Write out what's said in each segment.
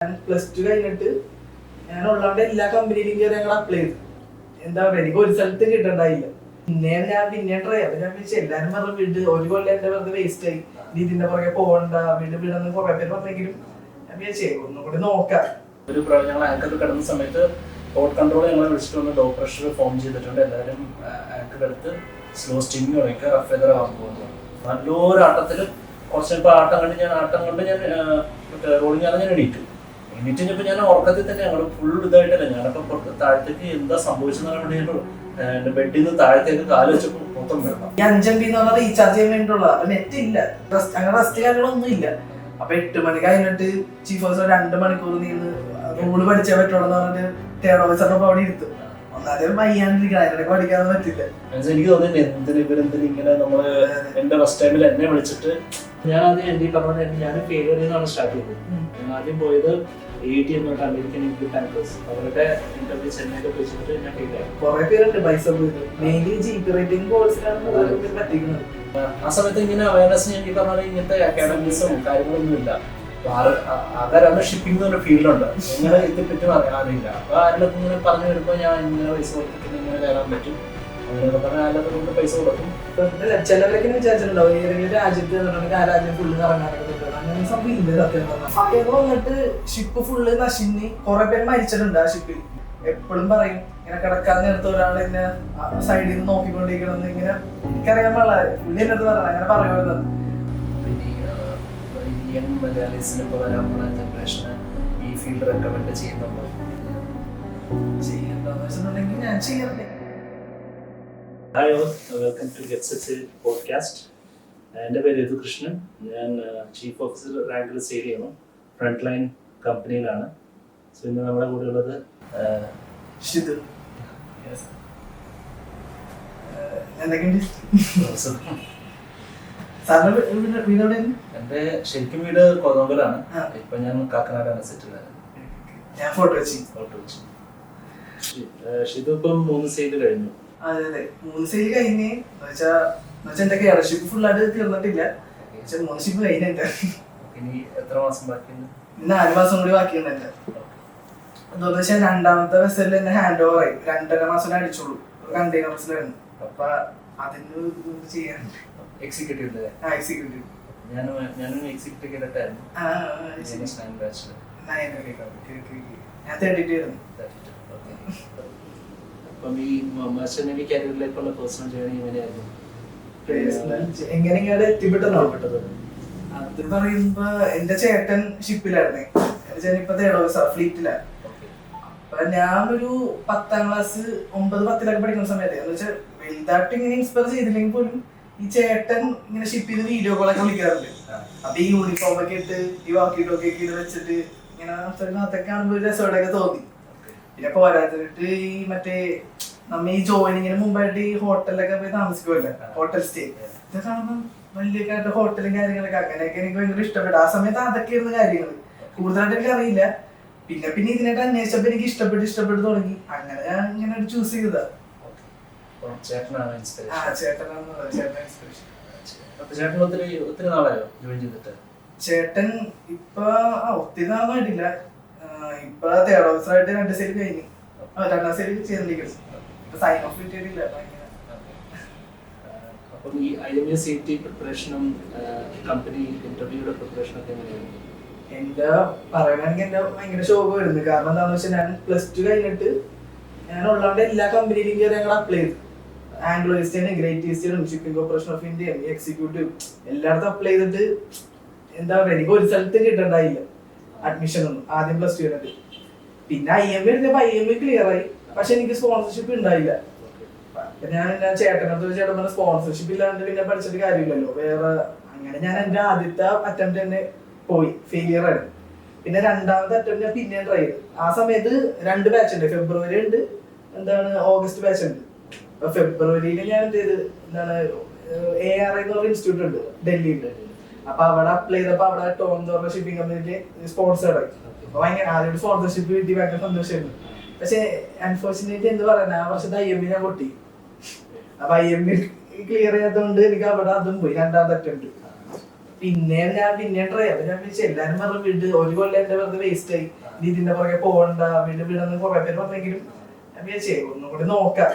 ഞാൻ +2 കഴിഞ്ഞിട്ട് ഞാൻ ഉള്ളവരുടെ എല്ലാ കമ്പനിയിലും കയറി ഞങ്ങൾ അപ്ലൈ ചെയ്തു. എന്താ പറയുക, എനിക്ക് ഒരു സ്ഥലത്തും കിട്ടണ്ടായില്ല. പിന്നെ ട്രൈ അപ്പൊ ഞാൻ വിളിച്ചു എല്ലാരും പറഞ്ഞ വീട് ഒരു കൊല്ലം എന്റെ വെറുതെ വേസ്റ്റ് ആയി, നീ ഇതിന്റെ പുറകെ പോകണ്ട, വീട് വീടെന്ന് കുറെ പേര് പറഞ്ഞെങ്കിലും ഞാൻ വിചാരിച്ചേ ഒന്നും കൂടി നോക്കാം. ഒരു ഞങ്ങൾ ആങ്കറിൽ കിടന്ന സമയത്ത് പോർട്ട് കൺട്രോൾ ഞങ്ങളെ വിളിച്ചിട്ട് വന്ന് ലോ പ്രഷർ ഫോം ചെയ്തിട്ടുണ്ട്. എല്ലാവരും ആങ്കർ എടുത്ത് സ്ലോ സ്റ്റിമിങ് തുടങ്ങിയ റഫ് ഫെദർ ആവാൻ പോകുന്നു. നല്ലൊരു ആട്ടത്തിൽ കുറച്ച് ആട്ടം കണ്ട് ഞാൻ മറ്റേ റോളിങ് ആണ് ഞാൻ എണീറ്റു കഴിഞ്ഞപ്പോൾ ഞാൻ ഉറക്കത്തിൽ തന്നെ ഞങ്ങൾ ഫുൾ ഇതായിട്ടല്ല ഞാനപ്പോൾ പുറത്ത് താഴത്തേക്ക് എന്താ സംഭവിച്ചെന്ന് വേണ്ടി എന്റെ ബെഡിൽ നിന്ന് താഴത്തേക്ക് കാല് വെച്ചപ്പോൾ മൊത്തം വേണം. ഈ 5 MB എന്ന് പറഞ്ഞാൽ റീചാർജ് ചെയ്യാൻ വേണ്ടിയിട്ടുള്ള നെറ്റ് ഇല്ല, അങ്ങനെ റെസ്റ്റ് കാര്യങ്ങളൊന്നും ഇല്ല. അപ്പൊ 8 മണി കഴിഞ്ഞിട്ട് ചീഫ് ഓഫീസർ 2 മണിക്കൂർ നീന്ന് റൂള് പഠിച്ചാൽ പറ്റുള്ളൂ എന്ന് പറഞ്ഞിട്ട് തേർഡ് ഓഫീസറിനൊപ്പം അവിടെ ഇരുത്തും. ഒന്നാദ്യം വയ്യാണ്ടിരിക്കണം, അതിനൊക്കെ പഠിക്കാനൊന്നും പറ്റില്ല. എനിക്ക് തോന്നുന്നു എന്തിനും ഇങ്ങനെ നമ്മള് എന്റെ ഫസ്റ്റ് ടൈമിൽ എന്നെ വിളിച്ചിട്ട് ഞാൻ ആദ്യം എന്റെ പറഞ്ഞ ഞാൻ ഫെയിലിയർ നിന്നാണ് സ്റ്റാർട്ട് ചെയ്തത്. ഞാൻ ആദ്യം പോയത് AET എന്ന് പറഞ്ഞ അമേരിക്കൻ ഇൻസ്റ്റിറ്റ്യൂട്ട് ടാങ്കേഴ്സ്, അവരുടെ ഇന്റർവ്യൂ ചെന്നൈക്ക് വെച്ചിട്ട് ഞാൻ ഫെയിലായി. കുറെ പേരുണ്ട് പൈസ പോയത്, മെയിൻലി GP റേറ്റിംഗ് കോഴ്സിലാണ് പറ്റിക്കുന്നത്. ആ സമയത്ത് ഇങ്ങനെ അവയർനെസ് ഞാൻ പറഞ്ഞാൽ ഇങ്ങനത്തെ അക്കാഡമിക്സും കാര്യങ്ങളൊന്നും ഇല്ല. ആകെ ഷിപ്പിംഗ് എന്ന ഫീൽഡുണ്ട്, ഇങ്ങനെ ഇതിനെപ്പറ്റി അറിയില്ല. അപ്പൊ ആരെങ്കിലും ഇങ്ങനെ പറഞ്ഞു വരുമ്പോൾ ഞാൻ ഇങ്ങനെ പൈസ കൊടുത്തിട്ട് ഇങ്ങനെ കയറാൻ പറ്റും അങ്ങനെയൊക്കെ പറഞ്ഞാൽ ആരെല്ലാം കൊണ്ട് പൈസ കൊടുക്കും. ചിലവരൊക്കെ വിചാരിച്ചിട്ടുണ്ടാവും ഏതെങ്കിലും രാജ്യത്ത് ആ രാജ്യം ഫുള്ള് കറങ്ങാനൊക്കെ അങ്ങനെ സംഭവം ഇല്ല. സത്യം പറഞ്ഞാൽ വന്നിട്ട് ഷിപ്പ് ഫുള്ള് നശിഞ്ഞ് കുറെ പേര് മരിച്ചിട്ടുണ്ട് ആ ഷിപ്പിൽ. എപ്പോഴും പറയും ഇങ്ങനെ കിടക്കാൻ നേരത്തെ ഒരാൾ ഇങ്ങനെ സൈഡിൽ നിന്ന് നോക്കിക്കൊണ്ടിരിക്കണം ഇങ്ങനെ. എനിക്കറിയാൻ വളരെ പുള്ളി എന്നത് പറഞ്ഞത് അങ്ങനെ പറയുന്നത്. യങ് മലയാളീസിനൊക്കെ വരാൻ പോണ ജനറേഷന് ഈ ഫീൽഡ് റെക്കമെൻഡ് ചെയ്യുന്നുണ്ടോ? ഞാൻ ചെയ്യാറുണ്ട്. Hi all, welcome to get set podcast. എൻ്റെ പേര് യദുകൃഷ്ണൻ. ഞാൻ ചീഫ് ഓഫീസർ റാങ്കിൽ സെയിൽ ചെയ്യുന്നു, ഫ്രണ്ട് ലൈൻ കമ്പനിയിലാണ്. സോ ഇന്ന് നമ്മുടെ കൂടെ ഉള്ളത് ഷിതു. എന്തൊക്കെയുണ്ട്? എന്റെ ശരിക്കും വീട് കോതമ്പലാണ്, ഇപ്പൊ ഞാൻ കാക്കനാടാണ് സെറ്റിൽ ആയത്. ഞാൻ ഫോട്ടോ വെച്ച് ഷിതു ഇപ്പം 3 സെയിൽ കഴിഞ്ഞു. അതെ 3 സെയിൽ കഴിഞ്ഞ് എന്റെ കെയർഷിപ്പ് ഫുള്ളായിട്ട് തീർന്നിട്ടില്ല. 3 ഷിപ്പ് കഴിഞ്ഞിട്ട് ഇനി എത്ര മാസം ബാക്കിയുണ്ട്? 4 മാസം കൂടി ബാക്കിയുണ്ട്. എന്റെ എന്താന്ന് വെച്ചാൽ രണ്ടാമത്തെ വെസലിൽ എന്നെ ഹാൻഡ് ഓവർ ആയി. 2.5 മാസം അടിച്ചോളൂ കണ്ടെയ്നർ ബസ്സിലായിരുന്നു. അപ്പൊ അതിന് ചെയ്യാനുണ്ട്. എക്സിക്യൂട്ടീവ് എക്സിക്യൂട്ടീവ് ഞാനും എക്സിക്യൂട്ടീവ് കേട്ടായിരുന്നു. ഞാൻ 32 ആയിരുന്നു. അപ്പം ഈ മെർച്ചൻ്റ് കരിയറിലേക്കുള്ള പേഴ്സണൽ ജേർണി എങ്ങനെയായിരുന്നു? എങ്ങനെയാണ് എത്തിപ്പെട്ടത്? അത് പറയുമ്പോ എന്റെ ചേട്ടൻ ഷിപ്പിലായിരുന്നേ. എന്റെ ചേട്ടൻ ഇപ്പൊ തേർഡ് ഓഫീസർ ഫ്ലീറ്റിലാണ്. അപ്പൊ ഞാനൊരു 10ാം ക്ലാസ് 9-10 പഠിക്കുന്ന സമയത്ത് എന്ന് വെച്ചാൽ വലുതായിട്ട് ഇങ്ങനെ ഇൻസ്പയർ ചെയ്തില്ലെങ്കിൽ പോലും ഈ ചേട്ടൻ ഇങ്ങനെ ഷിപ്പിൽ നിന്ന് വീഡിയോ കോളൊക്കെ വിളിക്കാറുണ്ട്. അപ്പൊ ഈ യൂണിഫോം ഒക്കെ ഇട്ട് ഈ വാക്കി ടോക്കി ഒക്കെ ഇത് വെച്ചിട്ട് ഇങ്ങനെ അതൊക്കെ കാണുമ്പോൾ ഒരു രസമായിട്ടൊക്കെ തോന്നി. പിന്നെ പോരാത്തിട്ട് ഈ മറ്റേ നമ്മ ഈ ജോയിനിങ്ങിന് മുമ്പായിട്ട് ഈ ഹോട്ടലിലൊക്കെ പോയി താമസിക്കുമല്ലോ, ഹോട്ടൽ സ്റ്റേ. ഇതൊക്കെ കാണുമ്പോൾ വലിയ ഹോട്ടലും കാര്യങ്ങളൊക്കെ അങ്ങനെയൊക്കെ എനിക്ക് ഭയങ്കര ഇഷ്ടപ്പെട്ടു. ആ സമയത്ത് അതൊക്കെയായിരുന്നു കാര്യങ്ങൾ, കൂടുതലായിട്ട് എനിക്ക് അറിയില്ല. പിന്നെ ഇതിനായിട്ട് അന്വേഷിച്ചപ്പോ എനിക്ക് ഇഷ്ടപ്പെട്ട് തുടങ്ങി. അങ്ങനെ ഞാൻ ഇങ്ങനെ ചൂസ് ചെയ്തതാ. ചേട്ടൻ ഇപ്പൊ ഒത്തിരി നാളായിട്ടില്ല. ഇപ്പൊ തേർഡ് ഓഫീസറായിട്ട് 2 സെയിൽ കഴിഞ്ഞു. 2ാം സെയിൽ ചെയ്തിരിക്കുന്നു. സൈൻ ഓഫ് കിട്ടിയിട്ടില്ല. അപ്പം ഈ IMS CT പ്രിപ്പറേഷനും കമ്പനി ഇന്റർവ്യൂയുടെ പ്രിപ്പറേഷനും ഒക്കെ എങ്ങനെയായിരുന്നു? എന്റെ പറയുകയാണെങ്കിൽ എന്റെ ഭയങ്കര ശോകമായിരുന്നു. കാരണം എന്താണെന്ന് വെച്ചാൽ ഞാൻ +2 കഴിഞ്ഞിട്ട് ഞാൻ ഉള്ളവരുടെ എല്ലാ കമ്പനിയിലും കയറി ഞങ്ങൾ അപ്ലൈ ചെയ്തു. Anglo eastern, great eastern, shipping corporation of India, executive എല്ലായിടത്തും അപ്ലൈ ചെയ്തിട്ട് എന്താ പറയുക, എനിക്ക് ഒരു സ്ഥലത്തും കിട്ടണ്ടായില്ല അഡ്മിഷൻ ഒന്നും. ആദ്യം +2 കഴിഞ്ഞിട്ട് പിന്നെ IMA എടുത്തപ്പോ IMA ക്ലിയർ ആയി. പക്ഷെ എനിക്ക് സ്പോൺസർഷിപ്പ് ഉണ്ടായില്ല. ഞാൻ ചേട്ടൻ പറഞ്ഞ സ്പോൺസർഷിപ്പ് ഇല്ലാണ്ട് പിന്നെ പഠിച്ചിട്ട് കാര്യമില്ലല്ലോ വേറെ. അങ്ങനെ ഞാൻ എന്റെ ആദ്യത്തെ അറ്റംപ്റ്റ് തന്നെ പോയി, ഫെയിലിയർ ആയിരുന്നു. പിന്നെ 2ാമത്തെ അറ്റംപ്റ്റ് ഞാൻ പിന്നെ ട്രൈ ചെയ്തു. ആ സമയത്ത് 2 ബാച്ച് ഉണ്ട്, ഫെബ്രുവരി ഉണ്ട്, ഓഗസ്റ്റ് ബാച്ച് ഉണ്ട്. അപ്പൊ ഫെബ്രുവരിയിൽ ഞാൻ എന്ത് ചെയ്ത് ARI എന്ന് പറഞ്ഞ ഇൻസ്റ്റിറ്റ്യൂട്ട് ഉണ്ട് ഡൽഹിയിൽ. അപ്പൊ അവിടെ അപ്ലൈ ചെയ്തപ്പോ അവിടെ ടോം എന്ന് പറഞ്ഞ ഷിപ്പിംഗ് കമ്പനിക്ക് സ്പോൺസേഡ് ആയി. അപ്പൊ ഭയങ്കര ആദ്യം സ്പോൺസർഷിപ്പ് കിട്ടി, ഭയങ്കര സന്തോഷമായിരുന്നു. പക്ഷെ അൺഫോർച്ചുനേറ്റ്ലി എന്ത് പറയുന്നത്, ആ വർഷത്തെ IMA ഞാൻ പൊട്ടി. അപ്പൊ IMA ക്ലിയർ ചെയ്യാത്തതുകൊണ്ട് എനിക്ക് അവിടെ അതും പോയി, 2ാമത്തെ അറ്റംപ്റ്റ്. പിന്നെ ട്രൈ അപ്പൊ ഞാൻ വിളിച്ചു എല്ലാരും പറഞ്ഞു വീട് ഒരു കൊല്ലം എന്റെ വെറുതെ വേസ്റ്റ് ആയി, ഇതിന്റെ പുറകെ പോകണ്ട, വീടെന്ന് കുറെ പേര് പറഞ്ഞെങ്കിലും ഞാൻ വിചാരിച്ചേ ഒന്നും കൂടി നോക്കാം.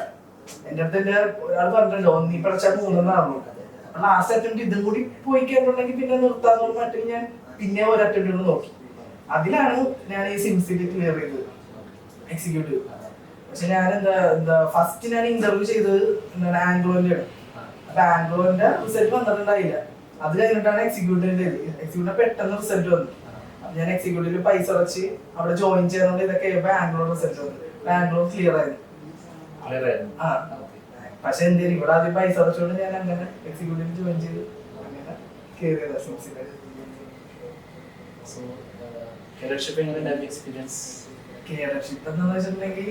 എന്റെ അടുത്ത് എന്റെ ഒരാൾ പറഞ്ഞിട്ടുണ്ടോ നീ പഠിച്ചാൽ മൂന്നെണ്ണാണല്ലോ, ലാസ്റ്റ് അറ്റംപ്റ്റ് ഇതും കൂടി പോയി കേട്ടിട്ടുണ്ടെങ്കിൽ പിന്നെ നിർത്താന്ന് പറഞ്ഞിട്ട് ഞാൻ പിന്നെ ഒരു അറ്റംപ്റ്റ് നോക്കി. അതിലാണ് ഞാൻ ഈ സിംസിൽ ക്ലിയർ ചെയ്തത് എക്സിക്യൂട്ടീവ്. പക്ഷെ ഞാൻ എന്താ ഫസ്റ്റ് ഞാൻ ഇന്റർവ്യൂ ചെയ്തത് എന്താണ് ആംഗ്ലോയിലാണ്. അപ്പൊ ആംഗ്ലോന്റെ റിസൾട്ട് വന്നിട്ടുണ്ടായില്ല. അത് കഴിഞ്ഞിട്ടാണ് എക്സിക്യൂട്ടീവിന്റെ പെട്ടെന്ന് റിസൾട്ട് വന്നു. അപ്പൊ ഞാൻ എക്സിക്യൂട്ടീവിൽ പൈസ അടച്ച് അവിടെ ജോയിൻ ചെയ്യുന്നത് ഇതൊക്കെ ആംഗ്ലോർ റിസൾട്ട് വന്നു. ആംഗ്ലോർ ക്ലിയർ ആയിരുന്നു. ആ പക്ഷെ എന്തേലും ഇവിടെ ആദ്യം പൈസ അടച്ചുകൊണ്ട് ഞാൻ അങ്ങനെ എക്സിക്യൂട്ടീവ് ജോയിൻ ചെയ്ത് അങ്ങനെ കയറിയതാ സിംസില്. കേഡർഷിപ്പ് എന്താന്ന് വെച്ചിട്ടുണ്ടെങ്കിൽ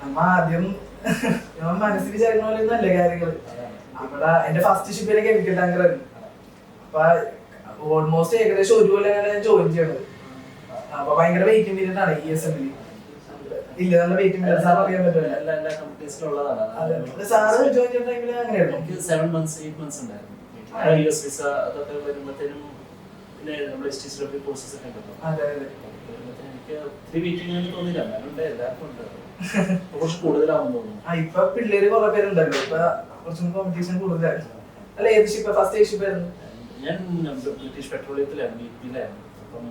നമ്മ ആദ്യം മനസ്സിൽ വിചാരിക്കുന്ന പോലെ നല്ല കാര്യങ്ങള്. അവിടെ എന്റെ ഫസ്റ്റ് ഷിപ്പിലെ കെമിക്കൽ ടാങ്കർ ആയിരുന്നു. അപ്പൊ ഓൾമോസ്റ്റ് ഏകദേശം ഒരു കൊല്ലം ഞാൻ ജോയിൻ ചെയ്യണത്. അപ്പൊ ഭയങ്കര വെയിറ്റിംഗ് പീരീഡ് ആണ് ESM-ൽ. ഇല്ല നല്ല വെയിറ്റിംഗ് പീരീഡ് സാർ അറിയാൻ പറ്റില്ല. സാറ് ജോയിൻ ചെയ്യുന്ന ടൈമിൽ അങ്ങനെയായിരുന്നു. 7 months 8 months ഉണ്ടായിരുന്നു. US വിസ അതൊക്കെ വരുമ്പോഴത്തേനും പിന്നെ നമ്മുടെ STCW കോഴ്സസ് ഒക്കെ ഉണ്ടല്ലോ. അതെ അതെ. എനിക്ക് ഒത്തിരി വെയിറ്റിംഗ് ആണെന്ന് തോന്നില്ല. എന്നാലും എല്ലാവർക്കും ഉണ്ട്. കുറച്ച് കൂടുതലാണെന്ന് തോന്നുന്നു. ഇപ്പൊ പിള്ളേര് കുറെ പേരുണ്ടല്ലോ. ഇപ്പൊ കുറച്ചും കോമ്പറ്റീഷൻ കൂടുതലായി. അല്ല ഏത് ഷിപ്പ് ഫസ്റ്റ് ഷിപ്പ് ആയിരുന്നു? ഞാൻ ബ്രിട്ടീഷ് പെട്രോളിയത്തിലാണ്, BP-യിലായിരുന്നു. അപ്പം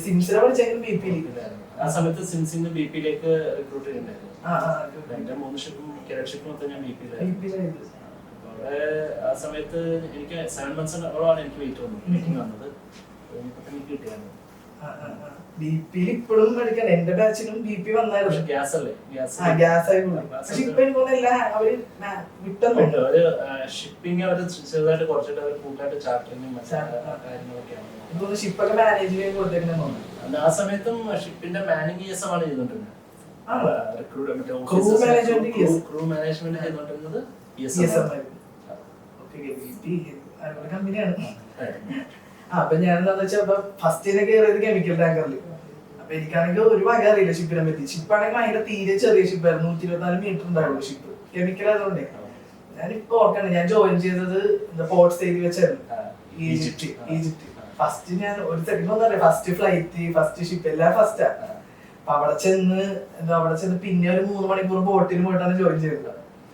സിംസിലെ പഠിച്ചെങ്കിലും BP-യിലായിരുന്നു. ആ സമയത്ത് സിംസിന്ന് BP-യിലേക്ക് റിക്രൂട്ട് ചെയ്യണ്ടായിരുന്നു. എന്റെ 3 ഷിപ്പും കേഡർഷിപ്പും മൊത്തം ഞാൻ BP-യിലായിരുന്നു. അവിടെ ആ സമയത്ത് എനിക്ക് 7 months എനിക്ക് വെയിറ്റ് വന്നത്. എനിക്ക് കിട്ടിയായിരുന്നു. BP-ൽ ഇപ്പോഴും പഠിക്കണം. എന്റെ ബാച്ചിലും BP വന്നായിരുന്നു. ഗ്യാസ് അല്ലേ, ഗ്യാസ് ആയി. പക്ഷെ ഇപ്പൊ എനിക്കൊന്നല്ല അവര് വിട്ടുന്നുണ്ട്. അവര് ഷിപ്പിംഗ് അവര് ചെറുതായിട്ട് കുറച്ചിട്ട് അവർ കൂടുതലായിട്ട് ചാർട്ടറിങ്ങും കാര്യങ്ങളൊക്കെയാണ് ഷിപ്പൊക്കെ മാനേജ് ചെയ്യാൻ കൊടുത്തേക്കുന്നത്. ആ സമയത്തും ഷിപ്പിന്റെ മാനിങ് ആണ് ചെയ്തോണ്ടിരുന്നത്. ക്രൂ മാനേജ്മെന്റ് ചെയ്തോണ്ടിരുന്നത് കമ്പനിയാണ്. അപ്പൊ ഞാൻ എന്താന്ന് വെച്ചാൽ ഫസ്റ്റ് ഇയർ കയറിയത് കെമിക്കൽ ടാങ്കറിൽ. അപ്പൊ എനിക്കാണെങ്കിൽ ഒരു വക അറിയില്ല ഷിപ്പിനെ പറ്റി. ഷിപ്പാണെങ്കിൽ ഭയങ്കര തീരെ ചെറിയ ഷിപ്പായിരുന്നു. 124 മീറ്റർ ഉണ്ടാവുള്ളൂ ഷിപ്പ്. കെമിക്കൽ ആയതുകൊണ്ടേ ഞാനിപ്പോ ഓർക്കണം ഞാൻ ജോയിൻ ചെയ്തത് പോർട്ട് സ്റ്റേജിൽ വെച്ചായിരുന്നു, ഈജിപ്റ്റ്. ഫസ്റ്റ് ഞാൻ ഒരു സെക്കൻഡ് ഒന്നും അറിയാം. ഫസ്റ്റ് ഫ്ലൈറ്റ്, ഫസ്റ്റ് ഷിപ്പ് എല്ലാം ഫസ്റ്റാ. അപ്പൊ അവിടെ ചെന്ന് പിന്നെ ഒരു 3 മണിക്കൂർ ബോട്ടിൽ പോയിട്ടാണ് ജോയിൻ ചെയ്തത്.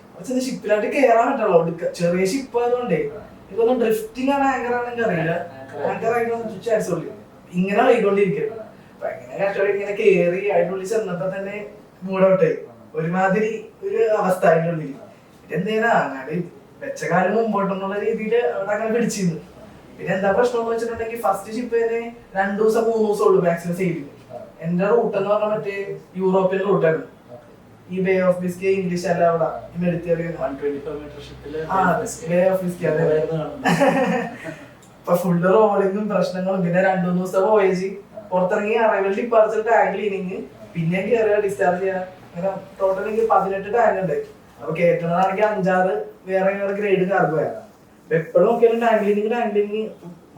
അവിടെ ചെന്ന് ഷിപ്പിലായിട്ട് കയറാൻ പറ്റുള്ളൂ. ചെറിയ ഷിപ്പ് ആയതുകൊണ്ടേ ഇതൊന്നും ഡ്രിഫ്റ്റിംഗ് ആണ് ആങ്കർ ആണെങ്കിൽ അറിയില്ല. ആങ്കർ ആയിട്ട് ചാൻസ് ഉള്ളു ഇങ്ങനെ ആയിക്കൊണ്ടിരിക്കുന്നത്. അപ്പൊ എങ്ങനെ കഷ്ടപ്പെട്ട് ഇങ്ങനെ കേറി അതിനുള്ളിൽ ചെന്നപ്പോ തന്നെ മൂടൗട്ടായി. ഒരുമാതിരി ഒരു അവസ്ഥ അതിനുള്ളിൽ. എന്തിനാ അങ്ങനെ വെച്ച കാലം മുമ്പോട്ടെന്നുള്ള രീതിയിൽ അവിടെ അങ്ങനെ പിടിച്ചിരുന്നു. പിന്നെ എന്താ പ്രശ്നം എന്ന് വെച്ചിട്ടുണ്ടെങ്കിൽ ഫസ്റ്റ് ഷിപ്പ് തന്നെ 2 ദിവസം 3 ദിവസം ഉള്ളു മാക്സിമം സെയിലിംഗ്. എന്റെ റൂട്ട് എന്ന് പറഞ്ഞാൽ മറ്റേ യൂറോപ്യൻ റൂട്ടായിരുന്നു. ഈ ബേ ഓഫ് ബിസ്കി ഇംഗ്ലീഷ് അല്ല അവിടെ മെഡിറ്ററേനിയൻ ബേ ഓഫ് ബിസ്കി. അപ്പൊ ഫുള്ള് റോളിങ്ങും പ്രശ്നങ്ങളും. പിന്നെ 2-3 ദിവസം വോയേജ്, പുറത്തിറങ്ങി അറൈവൽ ഡിപ്പാർച്ചർ, ടാങ്ക് ക്ലീനിങ്, പിന്നെ കയറുക, ഡിസ്ചാർജ് ചെയ്യാൻ. അങ്ങനെ ടോട്ടൽ എനിക്ക് 18 ടാങ്ക് ഉണ്ട്. അപ്പൊ കയറ്റുന്നതാണെങ്കിൽ 5-6 വേറെ ഗ്രേഡ് കാർഗോയാണ്. അപ്പൊ എപ്പോഴും നോക്കിയാലും ടാങ്ക് ക്ലീനിങ്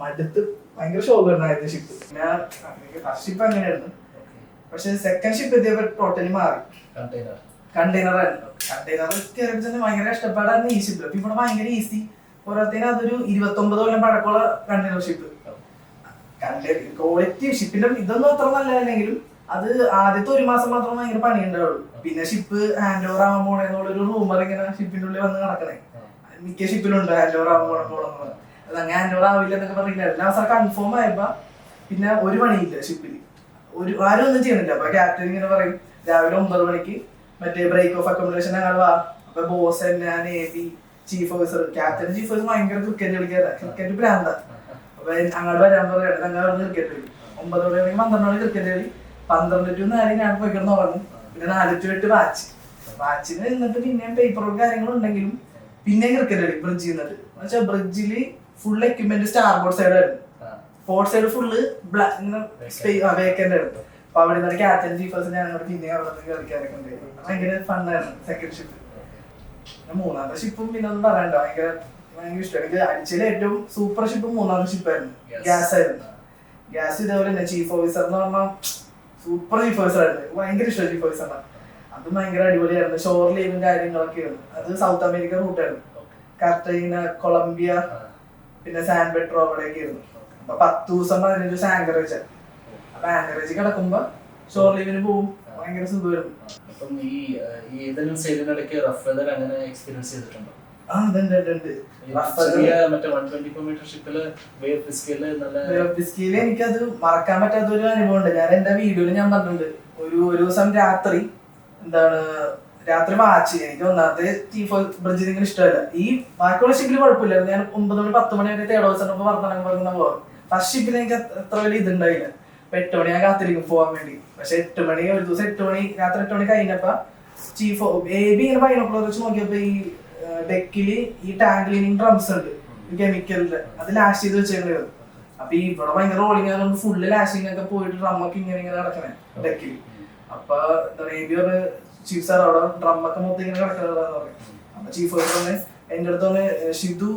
മടുത്ത് ഭയങ്കര ഷോക്കായിരുന്നു ആദ്യത്തെ ഷിപ്പ്. ഞാൻ ഫസ്റ്റ് ഷിപ്പ് അങ്ങനെയായിരുന്നു. പക്ഷെ സെക്കൻഡ് ഷിപ്പ് എത്തിയപ്പോ ടോട്ടലി മാറി. കണ്ടെയ്നർ ആയിരുന്നു. കണ്ടെയ്നർ കയറിയപ്പോ തന്നെ ഭയങ്കര കഷ്ടപ്പാടായിരുന്നു ഈ ഷിപ്പ്. അപ്പൊ ഇവിടെ ഭയങ്കര ഈസി. പോരാത്തതിന് അതൊരു 29 കൊല്ലം പഴക്കമുള്ള കണ്ടെയ്നർ ഷിപ്പ്. ക്വാളിറ്റി ഷിപ്പിന്റെ ഇതൊന്നും അത്ര നല്ലതല്ലെങ്കിലും അത് ആദ്യത്തെ 1 മാസം മാത്രം ഭയങ്കര പണിയുണ്ടാവുള്ളൂ. പിന്നെ ഷിപ്പ് ഹാൻഡ് ഓവർ ആവാൻ പോണെന്നുള്ളൊരു റൂമർ ഇങ്ങനെ ഷിപ്പിന്റെ ഉള്ളിൽ വന്ന് നടക്കണേ. മിക്ക ഷിപ്പിലും ഉണ്ട് ഹാൻഡ് ഓവർ ആവാൻ പോണെന്ന്. അത് അങ്ങനെ ഹാൻഡ് ഓവർ ആവില്ല എന്നൊക്കെ പറഞ്ഞില്ല. എല്ലാ അവസരം കൺഫേം ആയപ്പോ പിന്നെ ഒരു പണിയില്ല ഷിപ്പിൽ. ആരും ഒന്നും ചെയ്യണില്ല. അപ്പൊ ക്യാപ്റ്റൻ ഇങ്ങനെ പറയും രാവിലെ 9 മണിക്ക് മറ്റേ ബ്രേക്ക് ഓഫ് അക്കോമഡേഷൻ അങ്ങനെ വാ. അപ്പൊ ബോസ് ഞാൻ AB chief officer, captain chief officer ഭയങ്കര ക്രിക്കറ്റ് കളിക്കാറ്. ക്രിക്കറ്റ് ഭ്രാന്ത. അപ്പൊ അങ്ങോട്ട് വരാൻ പറയാണ്. ഞങ്ങൾ ക്രിക്കറ്റ് കളി 9 മണി 12 മണി ക്രിക്കറ്റ് കളി. 12 to 4 ഞാൻ പോയി കിടന്ന് ഉറങ്ങും. പിന്നെ 4 to 8 വാച്ചിന് നിന്നിട്ട് പിന്നെയും പേപ്പർ വർക്ക് കാര്യങ്ങളും ഉണ്ടെങ്കിലും പിന്നെയും ക്രിക്കറ്റ് കളി ബ്രിഡ്ജ് നിന്നിട്ട്. എന്നുവെച്ചാൽ ബ്രിഡ്ജില് ഫുൾ എക്യുപ്മെന്റ് സ്റ്റാർബോർഡ് സൈഡ് ആയിരുന്നു. പോർട്ട് സൈഡ് ഫുള്ള് വേക്കന്റ് ആയിരുന്നു. അപ്പൊ അവിടെ നിന്ന് ക്യാപ്റ്റൻ ചീഫ് ഓഫീസർ ഞാൻ പിന്നെ അവിടെ കളിക്കാനൊക്കെ ഉണ്ടായിരുന്നു. ഭയങ്കര ഫണ്ണായിരുന്നു സെക്കൻഡ് ഷിപ്പ്. മൂന്നാമത്തെ ഷിപ്പും പിന്നെ ഒന്നും പറയണ്ട, ഭയങ്കര ഇഷ്ടം. എനിക്ക് അടിച്ചതിൽ ഏറ്റവും സൂപ്പർ ഷിപ്പ് 3ാമത്തെ ഷിപ്പായിരുന്നു. ഗ്യാസ് ആയിരുന്നു. ഗ്യാസ് ഇതേപോലെ തന്നെ ചീഫ് ഓഫീസർ എന്ന് പറഞ്ഞാൽ സൂപ്പർ ചീഫ് ഓഫീസർ ആയിരുന്നു. ഭയങ്കര ഇഷ്ടം ചീഫ് ഓഫീസറിനെ. അത് ഭയങ്കര അടിപൊളിയായിരുന്നു. ഷോർ ലീവും കാര്യങ്ങളൊക്കെ ആയിരുന്നു. അത് സൗത്ത് അമേരിക്ക റൂട്ടായിരുന്നു. കാർട്ടഗീന, കൊളംബിയ, പിന്നെ സാൻ പെട്രോ അവിടെയൊക്കെ ആയിരുന്നു. അപ്പൊ 10 ദിവസം 15 ദിവസം ആങ്കറേജ്. അപ്പൊ ആങ്കറേജ് കിടക്കുമ്പോ ഷോർ ലീവിന് പോവും, ഭയങ്കര സുഖമായിരുന്നു. അപ്പം ഈ ഏതെങ്കിലും സൈഡിനിടയ്ക്ക് റഫ് വെതർ അങ്ങനെ എക്സ്പീരിയൻസ് ചെയ്തിട്ടുണ്ടോ? എനിക്കത് മറക്കാൻ പറ്റാത്ത ഒരു അനുഭവമുണ്ട്. ഞാൻ എന്റെ വീഡിയോയിൽ ഞാൻ പറഞ്ഞിട്ടുണ്ട്. ഒരു ദിവസം രാത്രി വാച്ച് എനിക്ക് ഒന്നാമത്തെ ബ്രിഡ്ജിൽ ഇങ്ങനെ ഇഷ്ടമല്ല. ഈ ബാക്കിയുള്ള ഷിപ്പിൽ കുഴപ്പമില്ല. ഞാൻ 9 മണി 10 മണി വരെ തേർഡ് ഹൗസ് വർത്തമാനം പറയുന്ന പോകാം. ഫസ്റ്റ് ഷിപ്പിൽ എനിക്ക് അത്ര വലിയ ഇതുണ്ടായില്ല. അപ്പൊ 8 മണി ഞാൻ കാത്തിരിക്കും പോകാൻ വേണ്ടി. പക്ഷെ 8 മണി ഒരു ദിവസം 8 മണി രാത്രി 8 മണി കഴിഞ്ഞപ്പോ ചീഫ് ബേബി ഇങ്ങനെ ബൈനോക്കുലർ വെച്ച് നോക്കിയപ്പോ ഈ ഡെക്കില് ഈ ടാങ്ക് ക്ലീനിങ് ഡ്രംസ് ഉണ്ട് കെമിക്കലിന്റെ, അത് ലാഷ് ചെയ്ത് വെച്ചേക്കുന്നത്. അപ്പൊ ഈ ഇവിടെ ഭയങ്കര റോളിങ് ആയതുകൊണ്ട് ഫുള്ള് ലാഷിങ് ഒക്കെ പോയിട്ട് ഡ്രമ്മൊക്കെ ഇങ്ങനെ നടക്കണേ ഡെക്കില്. അപ്പൊ എന്താ പറയുക, ചീഫ് സാർ അവിടെ ഡ്രമ്മൊക്കെ മൊത്തം ഇങ്ങനെ കിടക്കുന്നതാന്ന് പറയും. അപ്പൊ ചീഫ് പറഞ്ഞ് എന്റെ അടുത്ത് ഷിതു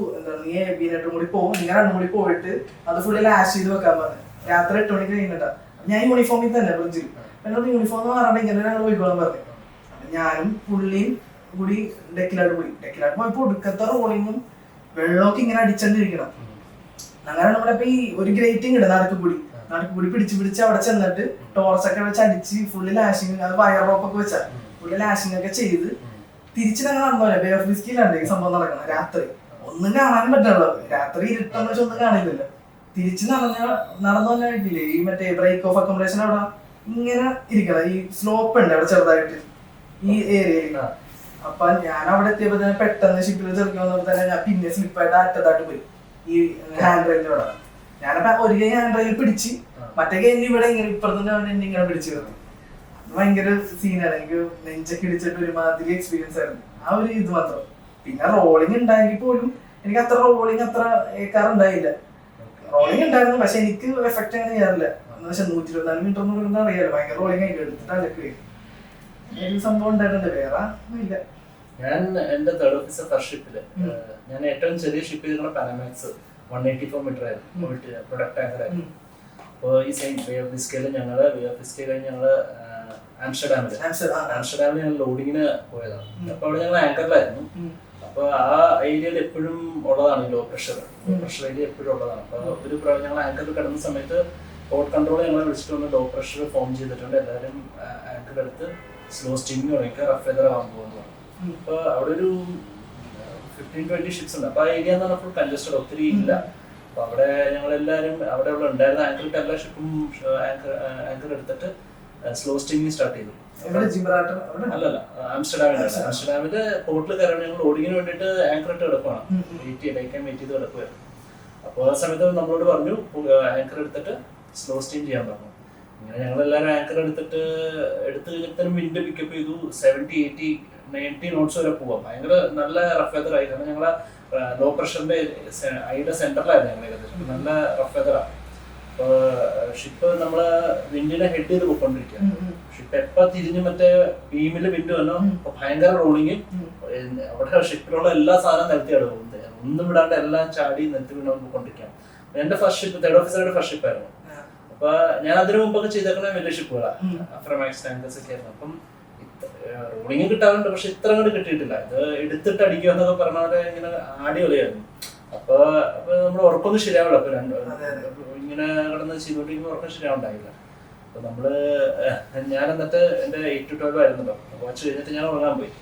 നീ എബിനായിട്ടും കൂടി പോകും, നിങ്ങൾ രണ്ടും കൂടി പോയിട്ട് അത് ഫുള്ള് ലാഷ് ചെയ്ത് വെക്കാൻ പറഞ്ഞു. രാത്രി 8 മണിക്ക് കഴിഞ്ഞിട്ടാ. ഞാൻ യൂണിഫോമിൽ തന്നെ ബ്രിഡ്ജിൽ എന്നോട് യൂണിഫോം മാറാണ്ട് ഇങ്ങനെ ഞങ്ങൾ പോയിക്കോളാൻ പറഞ്ഞു. ഞാനും പുള്ളിയും കൂടി ഡെക്കിലായിട്ട് പോയപ്പോ ഒടുക്കത്തെ റോളിങ്ങും വെള്ളമൊക്കെ ഇങ്ങനെ അടിച്ചോണ്ടിരിക്കണം. അങ്ങനെ നമ്മളിപ്പോ ഈ ഒരു ഗ്രേറ്റിംഗ് ഉണ്ട് നടുക്കുകൂടി പിടിച്ച് അവിടെ ചെന്നിട്ട് ടോർച്ചൊക്കെ വെച്ച് അടിച്ച് ഫുള്ള് ലാഷിങ്, അത് വയർ റോപ്പൊക്കെ വെച്ചാൽ ഫുള്ള് ലാഷിങ് ഒക്കെ ചെയ്ത് തിരിച്ച് ഞങ്ങൾ നടന്നോലെ ബേ ഓഫ് ബിസ്കിയിലാണ് ഈ സംഭവം നടക്കണം. രാത്രി ഒന്നും കാണാനും പറ്റുള്ളൂ. രാത്രി ഇരുട്ടെന്ന് വെച്ചാൽ ഒന്നും കാണില്ലല്ലോ. തിരിച്ച് നടന്നു കഴിഞ്ഞില്ലേ ഈ മറ്റേ ബ്രേക്ക് ഓഫ് അക്കോമഡേഷൻ അവിടെ ഇങ്ങനെ ഇരിക്കണം. ഈ സ്ലോപ്പ് ഉണ്ട് അവിടെ ചെറുതായിട്ട് ഈ ഏരിയയിൽ. അപ്പൊ ഞാൻ അവിടെ എത്തിയപ്പോ തന്നെ പെട്ടെന്ന് ഷിപ്പിൽ ചെറുക്കി വന്നപ്പോ തന്നെ ഞാൻ പിന്നെ സ്ലിപ്പായിട്ട് അറ്റത്തായിട്ട് പോയി ഈ ഹാൻഡ് റെയിലിലൂടെ. ഞാനപ്പോ ഒരു കൈ ഹാൻഡ് റെയിൽ പിടിച്ച് മറ്റേ കൈ ഇവിടെ ഇങ്ങനെ ഇപ്പുറത്തുനിന്ന് എന്നെ ഇങ്ങനെ പിടിച്ചു കയറി. ഭയങ്കര സീനാണ്. എനിക്ക് നെഞ്ചൊക്കെ ഇടിച്ചിട്ട് ഒരുമാതിരി എക്സ്പീരിയൻസ് ആയിരുന്നു ആ ഒരു ഇത് മാത്രം. പിന്നെ റോളിംഗ് ഉണ്ടായെങ്കിൽ പോലും എനിക്ക് അത്ര റോളിംഗ് അത്ര ഏക്കാറുണ്ടായില്ല. റോളിംഗ് ഉണ്ടായിരുന്നു പക്ഷെ എനിക്ക് എഫക്ട് അങ്ങനെ ചെയ്യാറില്ല. എന്ന് വെച്ചാൽ 124 മീറ്റർ എന്ന് പറയുന്നത് അറിയാലോ, ഭയങ്കര റോളിംഗ് ആയിട്ട് എടുത്തിട്ട് അലക്ക് സംഭവം ഉണ്ടായിട്ടുണ്ട്. വേറെ ഇല്ല. ഞാൻ എന്റെ തേർഡ് ഓഫീസർ ഫസ്റ്റ് ഷിപ്പില് ഞാൻ ഏറ്റവും ചെറിയ ഷിപ്പ് ചെയ്തിട്ടുള്ള പാനമാക്സ് 184 മീറ്റർ ആയിരുന്നു, പ്രൊഡക്റ്റ് ടാങ്കർ ആയിരുന്നു. അപ്പോൾ ഈ സെയിം ബേ ഓഫ് ബിസ്കേയിൽ ഞങ്ങള് കഴിഞ്ഞ് ഞങ്ങള് ആംസ്റ്റർഡാമിൽ ഞങ്ങൾ ലോഡിങ്ങിന് പോയതാണ്. അപ്പൊ അവിടെ ഞങ്ങൾ ആങ്കറിലായിരുന്നു. അപ്പൊ ആ ഏരിയയിൽ എപ്പോഴും ഉള്ളതാണ് ലോ പ്രഷർ ഏരിയ എപ്പോഴും ഉള്ളതാണ്. അപ്പൊ ഞങ്ങൾ ആങ്കറിൽ കിടന്ന സമയത്ത് പോർട്ട് കൺട്രോൾ ഞങ്ങളെ വിളിച്ചിട്ട് വന്ന് ലോ പ്രഷർ ഫോം ചെയ്തിട്ടുണ്ട്. എല്ലാവരും ആങ്കർ എടുത്ത് സ്ലോ സ്റ്റിമിങ് തുടങ്ങിയ റഫ് വെതർ ആവാൻ പോകുന്നു. അപ്പൊ അവിടെ ഒരു 15-20 ഷിപ്സ് ഉണ്ട്. അപ്പൊ ആ ഏരിയ എന്ന് പറഞ്ഞാൽ ഫുൾ കൺജസ്റ്റഡ്, ഒത്തിരി ഇല്ല. അപ്പൊ അവിടെ ഞങ്ങളെല്ലാവരും അവിടെ ഉണ്ടായിരുന്ന ആങ്കറിട്ട് എല്ലാ ഷിപ്പും ആങ്കർ എടുത്തിട്ട് സ്ലോ സ്റ്റിമിങ് സ്റ്റാർട്ട് ചെയ്തു. അല്ലല്ല, ആംസ്റ്റർഡാമില് പോർട്ടിൽ കയറാൻ ഞങ്ങൾ ലോഡിങ്ങിന് വേണ്ടിയിട്ട് ആങ്കർ ഇട്ട് കിടക്കുവാണ്, വെയിറ്റ് ചെയ്ത് കിടക്കുവായിരുന്നു. അപ്പോൾ ആ സമയത്ത് നമ്മളോട് പറഞ്ഞു ആങ്കർ എടുത്തിട്ട് സ്ലോ സ്റ്റീം ചെയ്യാൻ പറഞ്ഞു. ഇങ്ങനെ ഞങ്ങളെല്ലാവരും ആങ്കർ എടുത്ത് കഴിഞ്ഞാൽ വിൻഡ് പിക്കപ്പ് ചെയ്തു. 70-80-90 നോട്ട്സ് വരെ പോവാം. ഭയങ്കര നല്ല റഫ് വെതർ ആയി. കാരണം ഞങ്ങളെ ലോ പ്രഷറിന്റെ ഐയുടെ സെന്ററിലായിരുന്നു ഞങ്ങൾ ഏകദേശം. നല്ല റഫ് വെതറാണ്. അപ്പോൾ ഷിപ്പ് നമ്മള് വിൻഡിനെ ഹെഡ് ചെയ്ത് പോയിക്കൊണ്ടിരിക്കുക. ഷിപ്പ് എപ്പോ തിരിഞ്ഞ് മറ്റേ ബീമില് വിൻഡ് വന്നോ ഭയങ്കര റോളിങ്. അവിടെ ഷിപ്പിലുള്ള എല്ലാ സാധനം നിരത്തിയാണ് പോകുന്നത്. ഒന്നും വിടാണ്ട് എല്ലാം ചാടി നിരത്തി വീണ് പോയിക്കൊണ്ടിരിക്കാം. എന്റെ ഫസ്റ്റ് ഷിപ്പ് തേർഡ് ഓഫീസറുടെ ഫസ്റ്റ് ഷിപ്പായിരുന്നു. അപ്പൊ ഞാൻ അതിനു മുമ്പൊക്കെ ചെയ്തേക്കുന്ന വലിയ ഷിപ്പുകളാണ്, അഫ്രമാക്സ് ടാങ്കേഴ്സ് ഒക്കെ ആയിരുന്നു. അപ്പം റോളിങ് കിട്ടാറുണ്ട്, പക്ഷെ ഇത്ര അങ്ങോട്ട് കിട്ടിയിട്ടില്ല. ഇത് എടുത്തിട്ട് അടിക്കുക എന്നൊക്കെ പറഞ്ഞ പോലെ ഇങ്ങനെ ആടി കളിയായിരുന്നു. അപ്പൊ നമ്മൾ ഉറക്കൊന്നും ശരിയാവില്ല. അപ്പൊ ഇങ്ങനെ കിടന്ന് ചെയ്തോണ്ടിരിക്കുമ്പോൾ ഉറക്കം ശരിയാവുണ്ടായില്ല. അപ്പൊ ഞാൻ എന്നിട്ട് എന്റെ 8 to 12 ആയിരുന്നല്ലോ. വാച്ച് കഴിഞ്ഞിട്ട് ഞാൻ ഉറങ്ങാൻ പോയി.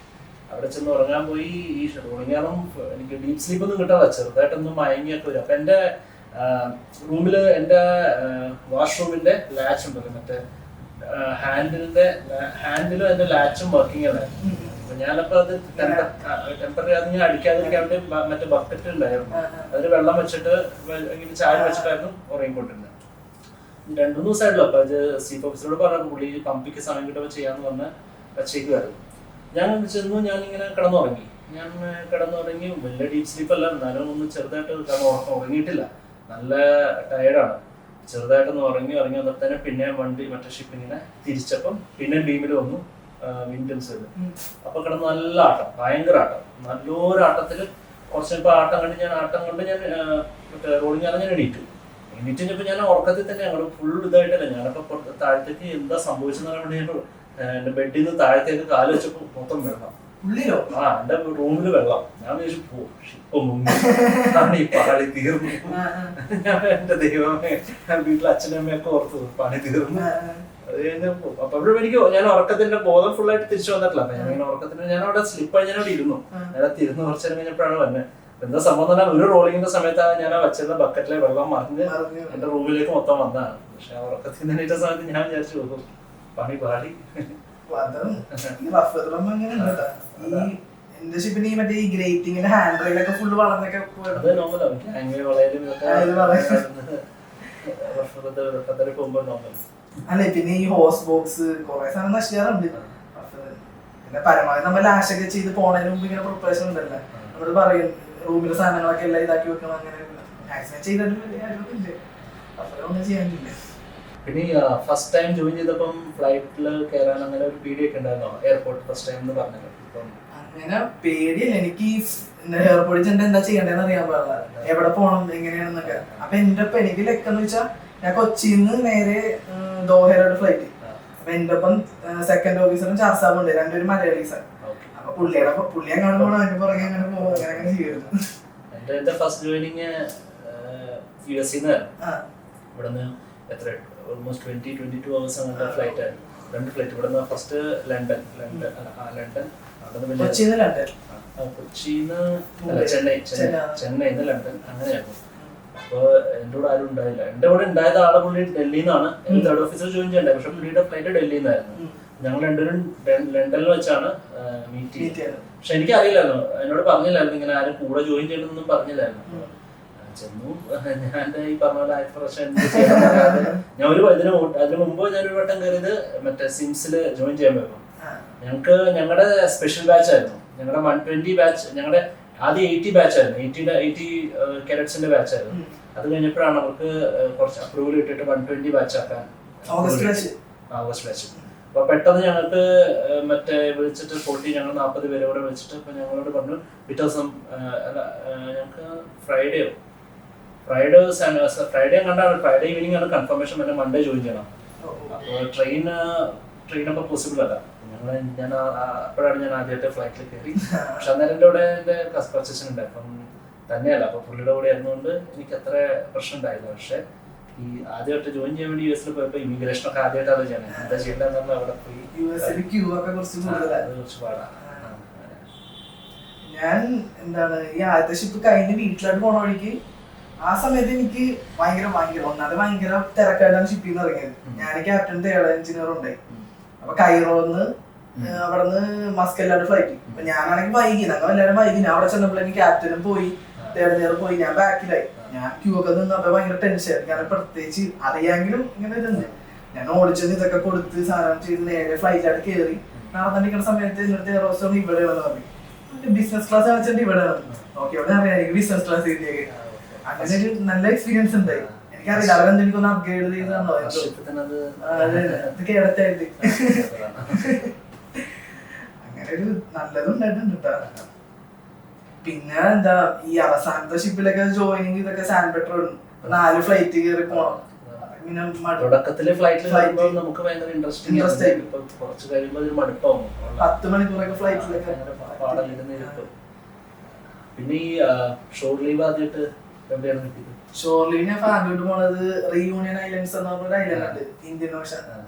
അവിടെ ചെന്ന് ഉറങ്ങാൻ പോയി. ഈ ഉറങ്ങിയാലും എനിക്ക് ഡീപ് സ്ലീപ്പ് ഒന്നും കിട്ടാതെ ചെറുതായിട്ടൊന്നും മയങ്ങിയൊക്കെ വരും. അപ്പൊ എന്റെ റൂമില് എന്റെ വാഷ്റൂമിന്റെ ലാച്ച് ഉണ്ടല്ലോ, മറ്റേ ഹാൻഡിലും എന്റെ ലാച്ചും വർക്കിംഗ് അല്ലായിരുന്നു. അപ്പൊ ഞാനപ്പോ അത് ടെമ്പററി അത് ഞാൻ അടിക്കാതിരിക്കാൻ വേണ്ടി മറ്റേ ബക്കറ്റ് ഉണ്ടായിരുന്നു, അതിൽ വെള്ളം വെച്ചിട്ട് ചായ വെച്ചിട്ടായിരുന്നു ഉറങ്ങിക്കൊണ്ടിരുന്നത്. 2-3 ദിവസമായിട്ടുള്ളൂ. അപ്പൊ അത് ചീഫ് ഓഫീസറോട് പറഞ്ഞു പുള്ളി പമ്പിക്ക് സമയം കിട്ടുമ്പോൾ ചെയ്യാന്ന് പറഞ്ഞ് വെച്ചേക്കുമായിരുന്നു. ഞാൻ ചെന്നു, ഞാനിങ്ങനെ കിടന്നുറങ്ങി. വലിയ ഡീപ് സ്ലീപ്പ് അല്ല, എന്നാലും ഒന്ന് ചെറുതായിട്ട് ഉറങ്ങിയിട്ടില്ല. നല്ല ടയർഡാണ്. ചെറുതായിട്ടൊന്ന് ഉറങ്ങി വന്നിട്ട് തന്നെ പിന്നെ വണ്ടി മറ്റേ ഷിപ്പിങ്ങിനെ തിരിച്ചപ്പം പിന്നെ ബീമിൽ വന്നു വിൻഡൻസ്. അപ്പൊ കിടന്ന് നല്ല ആട്ടം, ഭയങ്കര ആട്ടം, നല്ലൊരു ആട്ടത്തില് കുറച്ചിപ്പോ ആട്ടം കൊണ്ട് ഞാൻ മറ്റേ റോളിങ് ഞാൻ എണീറ്റു കഴിഞ്ഞപ്പോ ഞാൻ ഉറക്കത്തിൽ തന്നെ അങ്ങോട്ട് ഫുൾ ഇതായിട്ടല്ല. ഞാനപ്പോ താഴത്തേക്ക് എന്താ സംഭവിച്ചെന്ന് പറയാൻ വേണ്ടി ഞാൻ എന്റെ ബെഡിൽ നിന്ന് താഴത്തേക്ക് കാല് വെച്ചപ്പോ മൊത്തം വെള്ളം. ഉള്ളിലോ? എന്റെ റൂമിൽ വെള്ളം. ഞാൻ വിചാരിച്ചു ഇപ്പൊ ഈ പണി തീർന്നു. ഞാൻ എന്റെ ദൈവമേ, വീട്ടിൽ അച്ഛനും അമ്മയൊക്കെ ഓർത്തു പണി തീർന്നു. അത് കഴിഞ്ഞപ്പോ അപ്പൊ എനിക്ക് ഞാൻ ഉറക്കത്തിന്റെ ബോധം ഫുൾ ആയിട്ട് തിരിച്ചു വന്നിട്ടില്ല. അപ്പൊ ഞാൻ ഉറക്കത്തിന് ഞാൻ അവിടെ സ്ലിപ്പായി ഞാൻ അവിടെ ഇരുന്നു. നേരത്തെ ഇരുന്ന് കുറച്ചു നേരം കഴിഞ്ഞപ്പോഴാണ് വന്നെ. എന്താ സംഭവം തന്നെ, ഒരു റോളിങ്ങിന്റെ സമയത്താണ് ഞാൻ ആ വെച്ചിരുന്ന ബക്കറ്റിലെ വെള്ളം മറിഞ്ഞ് എന്റെ റൂമിലേക്ക് മൊത്തം വന്നതാണ്. പക്ഷെ ആ ഉറക്കത്തിൽ നിന്ന് എണീറ്റ സമയത്ത് ഞാൻ വിചാരിച്ചു പോകും പണി പാടി. അല്ലെ പിന്നെ ഈ ഹോസ് ബോക്സ് കൊറേ സാധനം നശിക്കാറുണ്ട്. പിന്നെ പരമാവധി നമ്മൾ ലാഷൊക്കെ ചെയ്ത് പോണതിന് മുമ്പ് ഇങ്ങനെ പ്രിപ്പറേഷൻ ഉണ്ടല്ലോ, നമ്മള് പറയും റൂമിലെ സാധനങ്ങളൊക്കെ എല്ലാം ഇതാക്കി വെക്കണം. അങ്ങനെ മാക്സിമം ചെയ്തിട്ടില്ല, ഒന്നും ചെയ്യാനില്ല. പിന്നെ ഫസ്റ്റ് ടൈം ജോയിൻ ചെയ്തപ്പം ഫ്ലൈറ്റിൽ കയറാൻ അങ്ങനെ ഒരു പേടിയൊക്കെ ഉണ്ടായിരുന്നോ? എയർപോർട്ട് ഫസ്റ്റ് ടൈം എന്ന് പറഞ്ഞല്ലോ. അങ്ങനെ പേടിയല്ല, എനിക്ക് എയർപോർട്ടിൽ ചെന്ന് എന്താ ചെയ്യണ്ടെന്ന് അറിയാൻ പാടില്ല, എവിടെ പോകണം എങ്ങനെയാണെന്നൊക്കെ. അപ്പൊ എന്റെ ഒപ്പം എനിക്ക് ലെക്കെന്ന് വെച്ചാൽ ഞാൻ കൊച്ചിന്ന് നേരെ ദോഹയുടെ ഫ്ലൈറ്റ്. അപ്പൊ എന്റെ ഒപ്പം സെക്കൻഡ് ഓഫീസറും ചാർസാബും ഉണ്ട്, രണ്ടുപേരും മലയാളീസാണ്. അപ്പൊ പുള്ളിയെ കാണുമ്പോൾ അതിന്റെ പുറകെ അങ്ങനെ പോകും, അങ്ങനെ ചെയ്യുന്നു. എന്റെ ഫസ്റ്റ് ജോയിനിങ് USA ഇവിടുന്ന് എത്ര ഓൾമോസ്റ്റ് 20-22 hours അങ്ങനത്തെ ഫ്ലൈറ്റ് ആയിരുന്നു. 2 ഫ്ലൈറ്റ്. ഇവിടുന്ന് ഫസ്റ്റ് ലണ്ടൻ, കൊച്ചിന്ന് ചെന്നൈന്ന് ലണ്ടൻ, അങ്ങനെയായിരുന്നു. അപ്പൊ എന്റെ കൂടെ ആരും ഉണ്ടായില്ല. എന്റെ കൂടെ ഉണ്ടായത് ആളെ പുള്ളി ഡൽഹിയിൽ നിന്നാണ്, തേർഡ് ഓഫീസർ ജോയിൻ ചെയ്യണ്ടേ. പക്ഷെ പുള്ളിയുടെ ഫ്ലൈറ്റ് ഡൽഹിയിൽ നിന്നായിരുന്നു. ഞങ്ങൾ രണ്ടുപേരും ലണ്ടനിൽ വെച്ചാണ് മീറ്റ് ചെയ്തത്. പക്ഷെ എനിക്കറിയില്ലായിരുന്നു, എന്നോട് പറഞ്ഞില്ലായിരുന്നു ഇങ്ങനെ ആരും കൂടെ ജോയിൻ ചെയ്യണമെന്നൊന്നും പറഞ്ഞില്ലായിരുന്നു. ചെന്നു, ഞാൻ ഈ പറഞ്ഞ പോലെ 1000 പ്രാവശ്യം ഞാൻ അതിന് മുമ്പ് ഞാനൊരു വട്ടം കയറിയത് മറ്റേ സിംസില് ജോയിൻ ചെയ്യാൻ പറ്റും. ഞങ്ങളുടെ സ്പെഷ്യൽ ബാച്ച് ആയിരുന്നു, ഞങ്ങളുടെ 120 ബാച്ച്. ഞങ്ങളുടെ ആദ്യം 80 ബാച്ച് ആയിരുന്നു, 80 കാഡറ്റ്സിന്റെ ബാച്ച് ആയിരുന്നു. അത് കഴിഞ്ഞപ്പോഴാണ് അവർക്ക് കുറച്ച് അപ്രൂവൽ ഇട്ടിട്ട് 120 ബാച്ച് ആക്കാൻ, ഓഗസ്റ്റ് ബാച്ച്. അപ്പൊ പെട്ടെന്ന് ഞങ്ങൾക്ക് മറ്റേ വിളിച്ചിട്ട് 40 ഞങ്ങൾ 40 പേരെ കൂടെ വിളിച്ചിട്ട് ഇപ്പൊ ഞങ്ങളോട് പറഞ്ഞു പിറ്റേ ദിവസം ഞങ്ങൾക്ക് ഫ്രൈഡേ കണ്ടാണ്, ഫ്രൈഡേ ഈവനിങ് ആണ് കൺഫർമേഷൻ, പിന്നെ മൺഡേ ജോയിൻ ചെയ്യണം. അപ്പോൾ ട്രെയിനൊക്കെ പോസിബിൾ അല്ല. ഞാൻ അപ്പോഴാണ് ഞാൻ ആദ്യമായിട്ട് ഫ്ലൈറ്റിൽ കയറി. പക്ഷെ അന്നേരം എൻ്റെ കൂടെ എൻ്റെ പർച്ചേഷൻ ഉണ്ട്, അപ്പം തന്നെയല്ല. അപ്പൊ പുള്ളിയുടെ കൂടെ ആയിരുന്നുകൊണ്ട് എനിക്ക് അത്ര പ്രശ്നം ഉണ്ടായില്ല. പക്ഷെ ഈ ആദ്യമായിട്ട് ജോയിൻ ചെയ്യാൻ വേണ്ടി US പോയപ്പോ ഇമിഗ്രേഷൻ ഒക്കെ ആദ്യമായിട്ട് അത് ചെയ്യണം, എന്താ ചെയ്യേണ്ടതെന്നുള്ള അവിടെ പോയി കുറച്ച് പാടാ. ഞാൻ എന്താണ് ഈ ആദ്യത്തെ ഷിപ്പ് കഴിഞ്ഞ് വീട്ടിലോട്ട് പോണ വഴിക്ക് ആ സമയത്ത് എനിക്ക് ഭയങ്കര തിരക്കായിട്ടാണ് ഷിപ്പിൽ നിന്ന് ഇറങ്ങിയത്. ഞാൻ ക്യാപ്റ്റൻ തേർഡ് എഞ്ചിനീയർ ഉണ്ടായി. അപ്പൊ കൈറോന്ന് അവിടുന്ന് മസ്കല്ലാണ്ട് ഫ്ലൈറ്റ്. അപ്പൊ ഞാനാണെങ്കിൽ വൈകി, ഞങ്ങൾ എല്ലാവരും വൈകി. ഞാൻ അവിടെ ചെന്നപ്പോഴേക്കും ക്യാപ്റ്റനും പോയി, തേർഡ് എഞ്ചിനീയർ പോയി, ഞാൻ ബാക്കിലായി. ഞാൻ ക്യൂ ഒക്കെ നിന്നപ്പോ ഭയങ്കര ടെൻഷൻ. ഞാൻ പ്രത്യേകിച്ച് അറിയാമെങ്കിലും ഇങ്ങനെ ഇതുണ്ട്. ഞാൻ ഓടിച്ചത് ഇതൊക്കെ കൊടുത്ത് സാധനം ചെയ്ത് നേരെ ഫ്ലൈറ്റിലായിട്ട് കയറി നടന്നിരിക്കുന്ന സമയത്ത് എന്നിട്ട് എയറോസ്റ്റോൺ ഇവിടെ പറഞ്ഞു, ബിസിനസ് ക്ലാസ് വെച്ചിട്ട് ഇവിടെ ഓക്കെ, ഇവിടെ അറിയാം ബിസിനസ് ക്ലാസ് കിട്ടിയത്. അങ്ങനെ ഒരു നല്ല എക്സ്പീരിയൻസ് ഉണ്ടായി. എനിക്കറിയില്ല, അവരെന്ത് എനിക്കൊന്ന് അപ്ഗ്രേഡ് ചെയ്ത് തന്നോ കേടത്തായിട്ട്. അങ്ങനെ ഒരു നല്ലതും ഉണ്ടായിട്ടുണ്ട് കേട്ടോ. പിന്നെ എന്താ ഈ അവസാനത്തെ ഷിപ്പിലൊക്കെ ജോയിനിങ് ഇതൊക്കെ സാൻ പെട്രോ 4 ഫ്ലൈറ്റ് കയറി പോണം. തുടക്കത്തില് ഫ്ലൈറ്റിൽ നമുക്ക് ഭയങ്കര ഇൻട്രസ്റ്റ് ആയിരിക്കും. കുറച്ച് കഴിയുമ്പോൾ ഒരു മടുപ്പാവും. 10 മണിക്കൂറൊക്കെ ഫ്ലൈറ്റിലൊക്കെ പാടലിരുന്നിരുന്നു. പിന്നെ ഈ ഷോർ ലീവ് ആദ്യമായിട്ട് എവിടെയാണ് കിട്ടിയത്? ഷോർ ലീവ് ഞാൻ ഫാമിലിയോട് പോണത് റീയൂണിയൻ ഐലൻഡ്സ് എന്ന് പറഞ്ഞൊരു ഐലൻഡ് ഉണ്ട്, ഇന്ത്യൻ ഓഷൻ,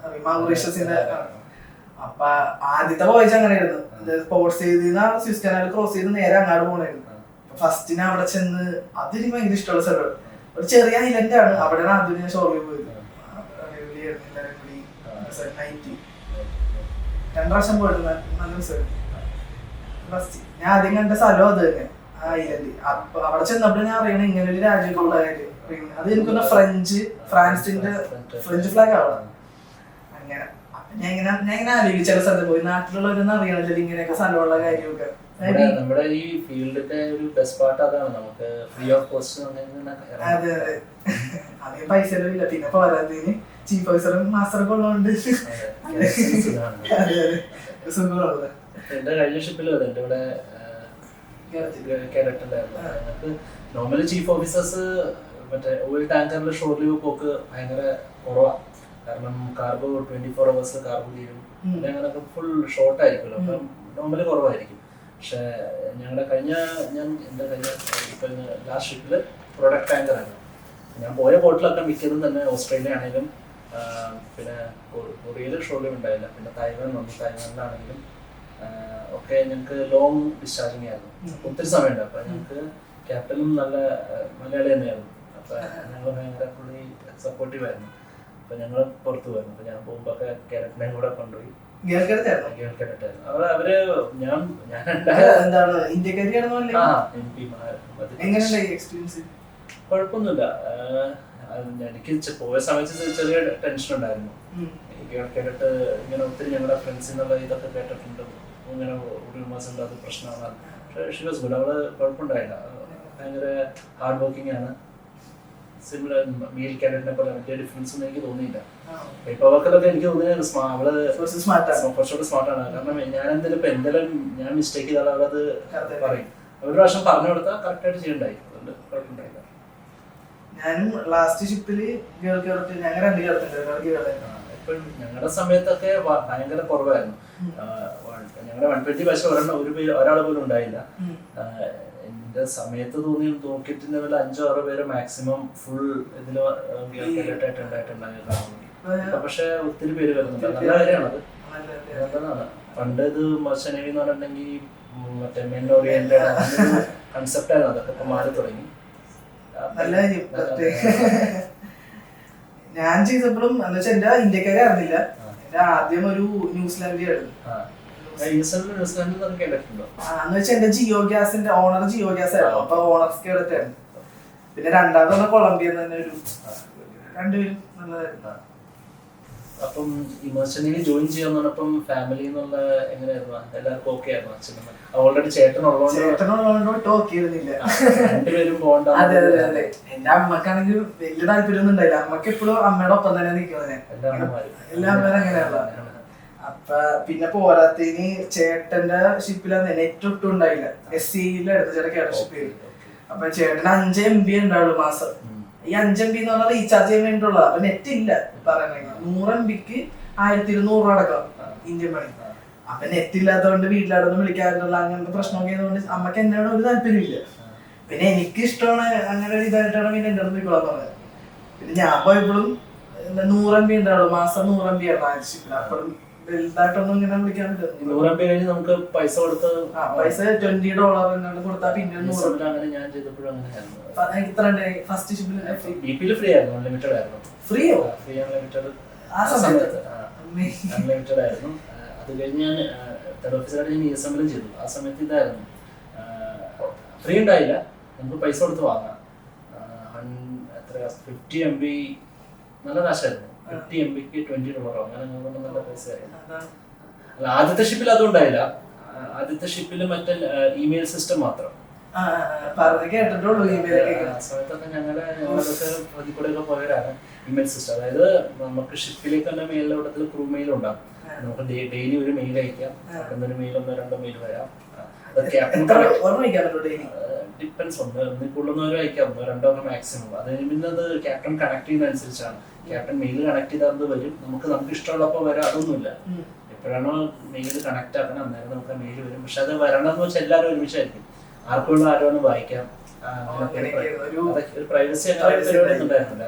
മൗറീഷ്യസിന്റെ. അപ്പൊ ആദ്യത്തെ വോയേജ് അങ്ങനെയായിരുന്നു. സ്പോർട്സ് ചെയ്ത് സ്വിസ് കനാൽ ക്രോസ് ചെയ്ത് നേരെ അങ്ങാട് പോണായിരുന്നു. ഫസ്റ്റിന് അവിടെ ചെന്ന് അതെനിക്ക് ഭയങ്കര ഇഷ്ടമുള്ള സ്ഥലമാണ്. ഒരു ചെറിയ ഐലൻഡ് ആണ്, അവിടെയാണ് ആദ്യം ഞാൻ ഷോർ ലീവ് പോയത്. 2 പ്രാവശ്യം പോയിട്ടുണ്ട്, നല്ല രസമായിരുന്നു. ഫസ്റ്റ് ഞാൻ ആദ്യം കണ്ട സ്ഥലം അത് തന്നെ, ആ ഐലൻഡ്. അപ്പൊ അവിടെ ചെന്നപ്പോൾ ഞാൻ അറിയണം ഇങ്ങനെ ഒരു രാജ്യത്തുള്ള കാര്യം. അത് എനിക്കൊന്ന് ഫ്രാൻസിന്റെ ഫ്രഞ്ച് ഫ്ലാഗ് ആവണം. അങ്ങനെ ഞാൻ ഇങ്ങനെ ആലോചിച്ചു ചില സ്ഥലത്ത് പോയി, നാട്ടിലുള്ളവരൊന്നും അറിയണില്ല ഇങ്ങനെയൊക്കെ സ്ഥലമുള്ള കാര്യമൊക്കെ. നമ്മുടെ ഈ ഫീൽഡിന്റെ ഒരു ബെസ്റ്റ് പാർട്ട് അതാണ്, നമുക്ക് ഫ്രീ ഓഫ് കോസ്റ്റ്. അതെ അതെ, അധികം പൈസ ഇല്ല. പിന്നെ പോരാത്തതിന് ചീഫ് ഓഫീസറും മാസ്റ്ററൊക്കെ ഉള്ളതുകൊണ്ട് സുഖമുള്ളത്. എന്റെ കഴിഞ്ഞ ഷിപ്പിലും അതെ, എന്റെ ഇവിടെ കേഡറ്റ് ഉണ്ടായിരുന്നു. ഞങ്ങൾക്ക് നോർമലി ചീഫ് ഓഫീസേഴ്സ് മറ്റേ ഓയിൽ ടാങ്കറിൽ ഷോർ ലീവ് പോക്ക് ഭയങ്കര കുറവാണ്. കാരണം കാർഗോ 24 hours കാർഗോ തീരും, അങ്ങനെയൊക്കെ ഫുൾ ഷോർട്ട് ആയിരിക്കുമല്ലോ. അപ്പം നോർമലി കുറവായിരിക്കും. പക്ഷേ ഞങ്ങളുടെ എൻ്റെ കഴിഞ്ഞ ഇപ്പം ലാസ്റ്റ് ഷിപ്പിൽ പ്രൊഡക്റ്റ് ആങ്കറായിരുന്നു. ഞാൻ പോയ പോർട്ടിലൊക്കെ മിക്കതും തന്നെ ഓസ്ട്രേലിയ ആണെങ്കിലും പിന്നെ കൊറിയയിൽ ഷോറൂം ഉണ്ടായില്ല, പിന്നെ തായ്വാൻ വന്നു. തായ്വാനിലാണെങ്കിലും ഒക്കെ ഞങ്ങൾക്ക് ലോങ് ഡിസ്ചാർജിങ് ആയിരുന്നു, ഒത്തിരി സമയമുണ്ട്. അപ്പം ഞങ്ങൾക്ക് ക്യാപ്റ്റനും നല്ല മലയാളി തന്നെയായിരുന്നു. അപ്പം ഞങ്ങൾ ഭയങ്കര പുള്ളി സപ്പോർട്ടീവ് ആയിരുന്നു. അപ്പം ഞങ്ങൾ പുറത്ത് പോയിരുന്നു. അപ്പം ഞാൻ പോകുമ്പോൾ ഒക്കെ കേരളത്തിനെയും കൂടെ കൊണ്ടുപോയി. അവര് ഞാൻ കുഴപ്പമൊന്നുമില്ല. എനിക്ക് പോയ സമയത്ത് ചെറിയ ടെൻഷൻ ഉണ്ടായിരുന്നു. കേട്ടിട്ട് ഇങ്ങനെ ഒത്തിരി ഞങ്ങളുടെ ഫ്രണ്ട്സിനുള്ള ഇതൊക്കെ കേട്ടിട്ടുണ്ട്, ഇങ്ങനെ ഉണ്ട്, അത് പ്രശ്നമാണ്. പക്ഷേ ഷീ വാസ് ഗുഡ്. അവള് കുഴപ്പമുണ്ടായില്ല. ഭയങ്കര ഹാർഡ് വർക്കിംഗ് ആണ്. സിമിലർ മെയിൽ കാഡറ്റിനെ പോലെ വലിയ ഡിഫറൻസ് ഒന്നും എനിക്ക് തോന്നിയില്ല. ഇപ്പൊ അവർക്കൊക്കെ എനിക്ക് തോന്നിയത് അവള് കുറച്ചുകൂടെ സ്മാർട്ടാണ്. കാരണം ഞാൻ എന്തെങ്കിലും ഞാൻ മിസ്റ്റേക്ക് ചെയ്താൽ അവളത് പറയും. ഒരു പ്രാവശ്യം പറഞ്ഞു കൊടുത്താൽ കറക്റ്റ് ആയിട്ട് ചെയ്യണ്ടായി. അതുകൊണ്ട് കുഴപ്പമുണ്ടായില്ല. ഞാനും ലാസ്റ്റ് ഷിപ്പില് ഇപ്പം ഞങ്ങളുടെ സമയത്തൊക്കെ ഭയങ്കര കുറവായിരുന്നു. ഞങ്ങളുടെ 120 ബാച്ച് ഒരാൾ പോലും ഉണ്ടായില്ല. എന്റെ സമയത്ത് നോക്കിയിട്ടുണ്ടെങ്കിൽ 5-6 പേര് മാക്സിമം ഫുൾ ഇതില് ഉണ്ടായിട്ടുണ്ടായിരുന്നു. പക്ഷെ ഒത്തിരി പേര് വരുന്നുണ്ട്. നല്ല കാര്യമാണത്, നല്ലതാണ്. പണ്ട് ഇത് മർച്ചനേവി എന്ന് പറഞ്ഞിട്ടുണ്ടെങ്കിൽ മറ്റേ മെൻ ഓറിയന്റഡ് കൺസെപ്റ്റ് ആയിരുന്നു. അതൊക്കെ ഇപ്പൊ മാറി തുടങ്ങി. നല്ല കാര്യം. ഞാൻ ചെയ്തപ്പോഴും എന്ന് വെച്ചാൽ എന്റെ ഇന്ത്യക്കാരെ അറിഞ്ഞില്ല. എന്റെ ആദ്യം ഒരു ന്യൂസിലാൻഡിലായിരുന്നു. എന്ന് വെച്ചാൽ എന്റെ ജിയോ ഗ്യാസിന്റെ ഓണർ ജിയോ ഗ്യാസ് ആയിരുന്നു. അപ്പൊ ഓണർസ് കേടത്തായിരുന്നു. പിന്നെ രണ്ടാമത് കൊളംബിയ തന്നെ ഒരു രണ്ടുപേരും നല്ലതായിരുന്നു. അപ്പം ഇമോഷണലി ജോയിൻ ചെയ്യാൻ പറഞ്ഞപ്പം ഫാമിലി എന്നുള്ള എങ്ങനെയായിരുന്നു? എല്ലാവർക്കും ഓക്കെ ആയിരുന്നു? അച്ഛനും ഓൾറെഡി ചേട്ടനുള്ളതുകൊണ്ട് ഓക്കെ ആയിരുന്നില്ല. രണ്ടുപേരും പോകണ്ട. അതെ അതെ അതെ. എന്റെ അമ്മക്കാണെങ്കിൽ വലിയ താല്പര്യമൊന്നും ഉണ്ടായില്ല. അമ്മക്ക് എപ്പോഴും അമ്മയുടെ ഒപ്പം തന്നെ നിൽക്കുന്നത്. എല്ലാ അമ്മേരും അങ്ങനെയുള്ള. അപ്പൊ പിന്നെ പോരാത്തതിന് ചേട്ടന്റെ ഷിപ്പിലാണ് നെറ്റ് ഒട്ടും ഉണ്ടായില്ല. SCയിലായിരുന്നു ചേട്ടൻ ഷിപ്പ്. അപ്പൊ ചേട്ടന് 5 MB ഉണ്ടാവുള്ളൂ മാസം. ഈ 5 MB എന്ന് പറഞ്ഞാൽ റീചാർജ് ചെയ്യാൻ വേണ്ടിയിട്ടുള്ളത്. അപ്പൊ നെറ്റ് ഇല്ല. പറയണെങ്കിൽ 100 MBക്ക് 1200 അടക്കം ഇന്ത്യൻ മണി. അപ്പൊ നെറ്റ് ഇല്ലാത്തതുകൊണ്ട് വീട്ടിലാടൊന്നും വിളിക്കാറുള്ള അങ്ങനത്തെ പ്രശ്നമൊക്കെ ആയതുകൊണ്ട് അമ്മക്ക് എന്നോട് ഒരു താല്പര്യമില്ല. പിന്നെ എനിക്ക് ഇഷ്ടമാണ് അങ്ങനെ ഒരു ഇതായിട്ടാണ് പിന്നെ എന്റെ അടുത്ത് നിൽക്കാൻ പറഞ്ഞത്. പിന്നെ ഞാൻ പോയപ്പോഴും 100 MB ഉണ്ടാവുള്ളൂ മാസം. 100 MB ആണ് ആഴ്ച. അപ്പോഴും വലുതായിട്ടൊന്നും ഇങ്ങനെ വിളിക്കാൻ പറ്റും. 100 MB കഴിഞ്ഞ് നമുക്ക് പൈസ കൊടുത്ത് പൈസ $20 കൊടുത്താൽ പിന്നെ 100. അങ്ങനെ ഞാൻ ചെയ്തപ്പോഴും അങ്ങനെയായിരുന്നു. ഫസ്റ്റ് ഷിപ്പിൽ ഫ്രീ ആയിരുന്നു, അൺലിമിറ്റഡ് ആയിരുന്നു. ഫ്രീ അൺലിമിറ്റഡ് അൺലിമിറ്റഡ് ആയിരുന്നു. അത് കഴിഞ്ഞ് ഞാൻ തേർഡ് ഓഫീസറായിട്ട് ഞാൻ ESMലും ചെയ്തു. ആ സമയത്ത് ഇതായിരുന്നു, ഫ്രീ ഉണ്ടായില്ല, നമുക്ക് പൈസ കൊടുത്ത് വാങ്ങാം. എത്ര 50 MB നല്ല കാശായിരുന്നു. 50 MBക്ക് $20 അങ്ങനെ നല്ല പൈസ ആയിരുന്നു. അല്ല, ആദ്യത്തെ ഷിപ്പിൽ അതും ഉണ്ടായില്ല. ആദ്യത്തെ ഷിപ്പിൽ മറ്റേ ഇമെയിൽ സിസ്റ്റം മാത്രം. സമയത്തൊക്കെ ഞങ്ങളൊക്കെ പ്രതിക്കൂടെയൊക്കെ പോയവരാണ് ഇമെയിൽ സിസ്റ്റം. അതായത് നമുക്ക് ഷിപ്പിലേക്ക് തന്നെ മെയിലോട്ടത്തിൽ ക്രൂ മെയിൽ ഉണ്ടാകും. നമുക്ക് ഡെയിലി ഒരു മെയിൽ അയക്കാം. ഒരു മെയിൽ 1-2 മെയിൽ വരാം. ഡിപ്പെൻസ് ഉണ്ട്. കൂടുതലൊന്നും അയക്കാം, 1-2 മാക്സിമം. അത് പിന്നെ അത് ക്യാപ്റ്റൻ കണക്ട് ചെയ്യുന്ന അനുസരിച്ചാണ്. ക്യാപ്റ്റൻ മെയിൽ കണക്ട് ചെയ്താൽ വരും. നമുക്ക് ഇഷ്ടമുള്ളപ്പോൾ വരാം, അതൊന്നുമില്ല. എപ്പോഴാണോ മെയിൽ കണക്ട് ആക്കണം അന്നേരം നമുക്ക് മെയിൽ വരും. പക്ഷെ അത് വരണമെന്ന് വെച്ചാൽ എല്ലാവരും ഒരുമിച്ചായിരിക്കും. ആർക്കും ആരോന്ന് വായിക്കാം. ഒരു പ്രൈവസി പരിപാടി ഉണ്ടായിരുന്നില്ല.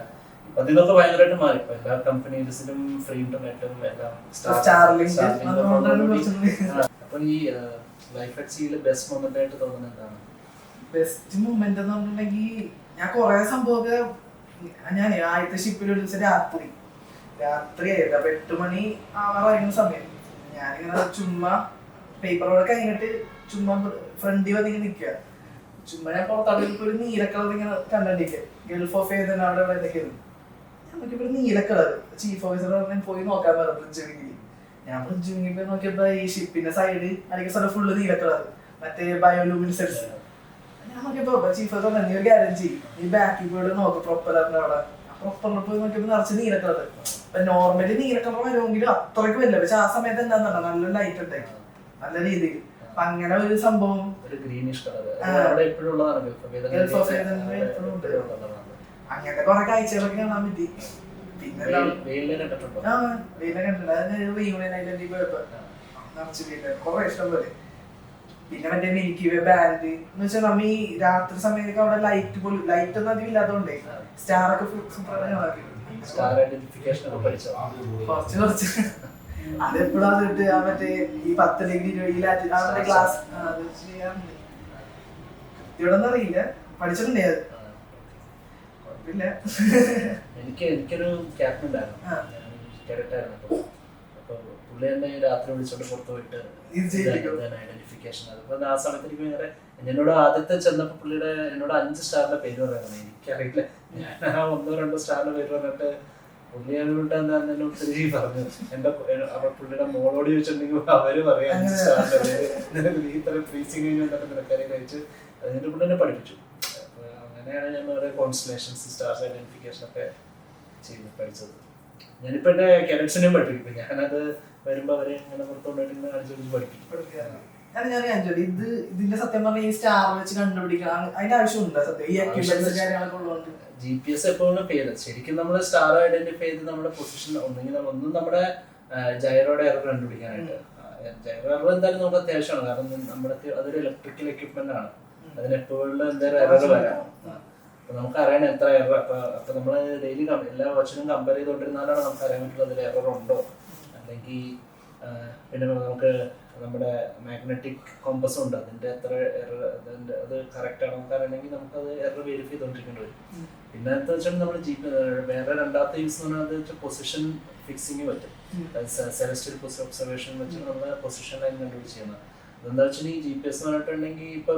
അപ്പൊ ഇതൊക്കെ ഭയങ്കരമായിട്ട് മാറി. ഇപ്പൊ എല്ലാ കമ്പനീസിലും ഫ്രീ ഇന്റർനെറ്റും എല്ലാം. അപ്പൊ ഈ ലൈഫ് അറ്റ് സീയിലെ ബെസ്റ്റ് മൊമെന്റ് ആയിട്ട് തോന്നുന്നത് എന്താണ്? ബെസ്റ്റ് മൊമെന്റ് എന്ന് പറഞ്ഞിട്ടുണ്ടെങ്കിൽ ഞാൻ കുറെ സംഭവമൊക്കെ ഞാൻ ആദ്യത്തെ ഷിപ്പിൽ ഒരു ദിവസം രാത്രിയായിരുന്നു. അപ്പൊ 8 മണി ആവാറായിരുന്ന സമയം ഞാനിങ്ങനെ ചുമ്മാ പേപ്പർ വർക്ക് കഴിഞ്ഞിട്ട് ചുമ്മാ ഫ്രണ്ടിൽ വന്നിങ്ങനെ നിൽക്കുക. ചുമ്മാ ഞാൻ പുറത്തടുപ്പ് ഒരു നീല കളർ ഇങ്ങനെ കണ്ടിരിക്കുക. ഗൾഫ് ഓഫ് ഏതൻ അവിടെ എന്തൊക്കെയാണ്. ഞാൻ നോക്കിയപ്പോ ഒരു നീല കളർ. ചീഫ് ഓഫീസർ പോയി നോക്കാൻ പറഞ്ഞു ബ്രിഡ്ജ് വിങ്ങിൽ. ഞാൻ ബ്രിഡ്ജ് വിങ്ങിൽ നോക്കിയപ്പോ ഈ ഷിപ്പിന്റെ സൈഡ് അല്ലെങ്കിൽ സ്ഥലം ഫുള്ള് നീല കളർ, മറ്റേ ബയോലൂമിനിസെൻസ്. ഞാൻ നോക്കിയപ്പോ ചീഫ് ഓഫീസർ നീ ഒരു കാര്യം ചെയ്യും, ഈ ബാക്കിൽ പോയിട്ട് നോക്ക് പ്രൊപ്പലറിന്റെ അവിടെ. പ്രൊപ്പലറിൽ പോയി നോക്കിയപ്പോ നിറച്ച് നീല കളർ. അപ്പൊ നോർമലി നീല കളർ വരുമെങ്കിലും അത്രയ്ക്ക് വരില്ല. പക്ഷെ ആ സമയത്ത് എന്താന്ന് പറഞ്ഞാൽ നല്ല ലൈറ്റ് ഉണ്ടായി, നല്ല രീതിയിൽ. അപ്പൊ അങ്ങനെ ഒരു സംഭവം അങ്ങനത്തെ കുറെ കാഴ്ചകളൊക്കെ കാണാൻ പറ്റി. പിന്നെ റീയൂണിയൻ ഐലൻഡിൽ പോയപ്പോ നിറച്ച് വീട്ടിൽ കുറെ ഇഷ്ടം പോലെ. പിന്നെ മറ്റേ മിൽക്കി വേ ബാൻഡ് എന്ന് വെച്ചാൽ നമ്മ ഈ രാത്രി സമയത്തൊക്കെ അവിടെ ലൈറ്റ് പോലും ലൈറ്റ് ഒന്നും അധികം ഇല്ലാത്തതുകൊണ്ടേ സ്റ്റാർ ഒക്കെ സ്റ്റാർ ഐഡന്റിഫിക്കേഷൻ ഒക്കെ പഠിച്ചോ? കുറച്ച് അതെപ്പോഴാ കിട്ടുക മറ്റേ ഈ 10 ഡിഗ്രി 20 ക്ലാസ് ഇവിടെ ഒന്നും അറിയില്ല, പഠിച്ചിട്ടുണ്ടേ അത് കുഴപ്പമില്ല. എനിക്കൊരു ക്യാപ്റ്റൻ ഉണ്ടായിരുന്നു, കേരട്ടായിരുന്നു. അപ്പൊ പുള്ളി തന്നെ രാത്രി വിളിച്ചോണ്ട് പുറത്ത് പോയിട്ട് ഐഡന്റിഫിക്കേഷൻ. അതിപ്പോ ആ സമയത്ത് എനിക്ക് വേറെ എന്നോട് ആദ്യത്തെ ചെന്നപ്പോ പുള്ളിയുടെ എന്നോട് 5 സ്റ്റാറിന്റെ പേര് പറയുന്നത് എനിക്കറിയില്ല. ഞാൻ 1-2 സ്റ്റാറിന്റെ പേര് പറഞ്ഞിട്ട് പുള്ളിയോട് എന്നോട് ഒത്തിരി പറഞ്ഞു. പുള്ളിയുടെ മോളോട് ചോദിച്ചിട്ടുണ്ടെങ്കിൽ അവര് പറയാം 5 സ്റ്റാറിന്റെ പേര് ഇത്ര ഫ്രീസിങ് കഴിഞ്ഞിട്ട് നിനക്കറി കഴിച്ച് അതിന്റെ പുള്ളി എന്നെ പഠിപ്പിച്ചു. അപ്പൊ അങ്ങനെയാണ് ഞാൻ ഓരോ കോൺസ്റ്റലേഷൻസ് സ്റ്റാർസ് ഐഡന്റിഫിക്കേഷൻ ഒക്കെ ചെയ്ത് പഠിച്ചത്. ഞാനിപ്പോ എന്റെ കാഡറ്റ്സിനെയും പഠിപ്പിക്കും. ഞാനത് വരുമ്പോ അവരെ ഇങ്ങനെ പുറത്തോട്ട് ഇങ്ങനെ കാണിച്ചു പഠിപ്പിക്കും. ഇത് ഇതിന്റെ സത്യം പറഞ്ഞാൽ ഈ സ്റ്റാർ വെച്ച് കണ്ടുപിടിക്കണം അതിന്റെ ആവശ്യമുണ്ടോ സത്യം? ഈ അക്യുറൻസി കാര്യങ്ങളൊക്കെ ഉള്ളതുകൊണ്ട് GPS എപ്പോഴും പേര് ശരിക്കും നമ്മൾ സ്റ്റാർ ഐഡന്റിഫൈ ചെയ്ത് നമ്മുടെ പൊസിഷൻ ഒന്നെങ്കിൽ ഒന്നും നമ്മുടെ ജൈറോയുടെ എറർ കണ്ടുപിടിക്കാനായിട്ട്. ജൈറോ എറർ എന്തായാലും നമുക്ക് അത്യാവശ്യമാണ്, കാരണം നമ്മുടെ അതൊരു ഇലക്ട്രിക്കൽ എക്യുപ്മെന്റ് ആണ്. അതിനെപ്പോഴും എന്തായാലും എറർ വരാം. അപ്പൊ നമുക്ക് അറിയണം എത്ര എറർ. അപ്പൊ നമ്മൾ ഡെയിലി എല്ലാ വാച്ചിനും കമ്പയർ ചെയ്തുകൊണ്ടിരുന്നാലാണ് നമുക്ക് അറിയാൻ പറ്റുള്ളൂ അതിൽ എറർ ഉണ്ടോ. അല്ലെങ്കിൽ പിന്നെ നമുക്ക് നമ്മുടെ മാഗ്നറ്റിക് കോമ്പസ് ഉണ്ട്, അതിന്റെ എത്ര എറർ അത് കറക്റ്റ് ആണോ നമുക്ക് അറിയണമെങ്കിൽ നമുക്കത് എറർ വെരിഫൈ ചെയ്തുകൊണ്ടിരിക്കേണ്ടി വരും. പിന്നെ എന്താ വെച്ചാൽ നമ്മൾ വേറെ രണ്ടാമത്തെ യൂസ് എന്ന് പറഞ്ഞാൽ പൊസിഷൻ ഫിക്സിങ് പറ്റും. സെലസ്റ്റിയൽ ഒബ്സർവേഷൻ വെച്ച് നമ്മൾ പൊസിഷൻ ലൈൻ കണ്ടുപിടിച്ച് ചെയ്യുന്നത്. അതെന്താ വെച്ചാൽ ഈ GPS എന്ന് പറഞ്ഞിട്ടുണ്ടെങ്കിൽ ഇപ്പൊ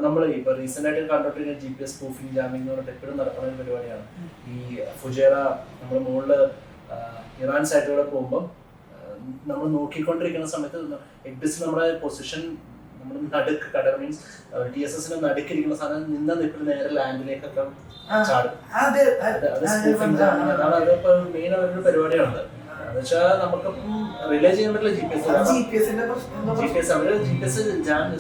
നമ്മൾ ഇപ്പൊ റീസെന്റ് ആയിട്ട് കണ്ടിട്ട് GPS സ്പൂഫിംഗ് ജാമിംഗ് എന്ന് പറഞ്ഞിട്ട് എപ്പോഴും നടക്കുന്ന ഒരു പരിപാടിയാണ്. ഈ ഫുജേറ നമ്മൾ മുകളിൽ ഇറാൻ സൈഡിലൂടെ പോകുമ്പോൾ നമ്മൾ നോക്കിക്കൊണ്ടിരിക്കുന്ന സമയത്ത് എക്സിസ്റ്റ് നമ്മുടെ പൊസിഷൻ നമ്മൾ നടുക്ക് കടൽ മീൻസ് TSS നടുക്കിരിക്കുന്ന സാധനം നിന്ന നിൽക്കുന്ന നേരെ ലാൻഡിലേക്കൊക്കെ ചാടും. അതാണ് അതിപ്പോ മെയിൻ അവരുടെ പരിപാടിയാണ്. എന്ന് വെച്ചാൽ നമുക്കിപ്പം റിലേ ചെയ്യാൻ പറ്റില്ല GPS. അവര് GPS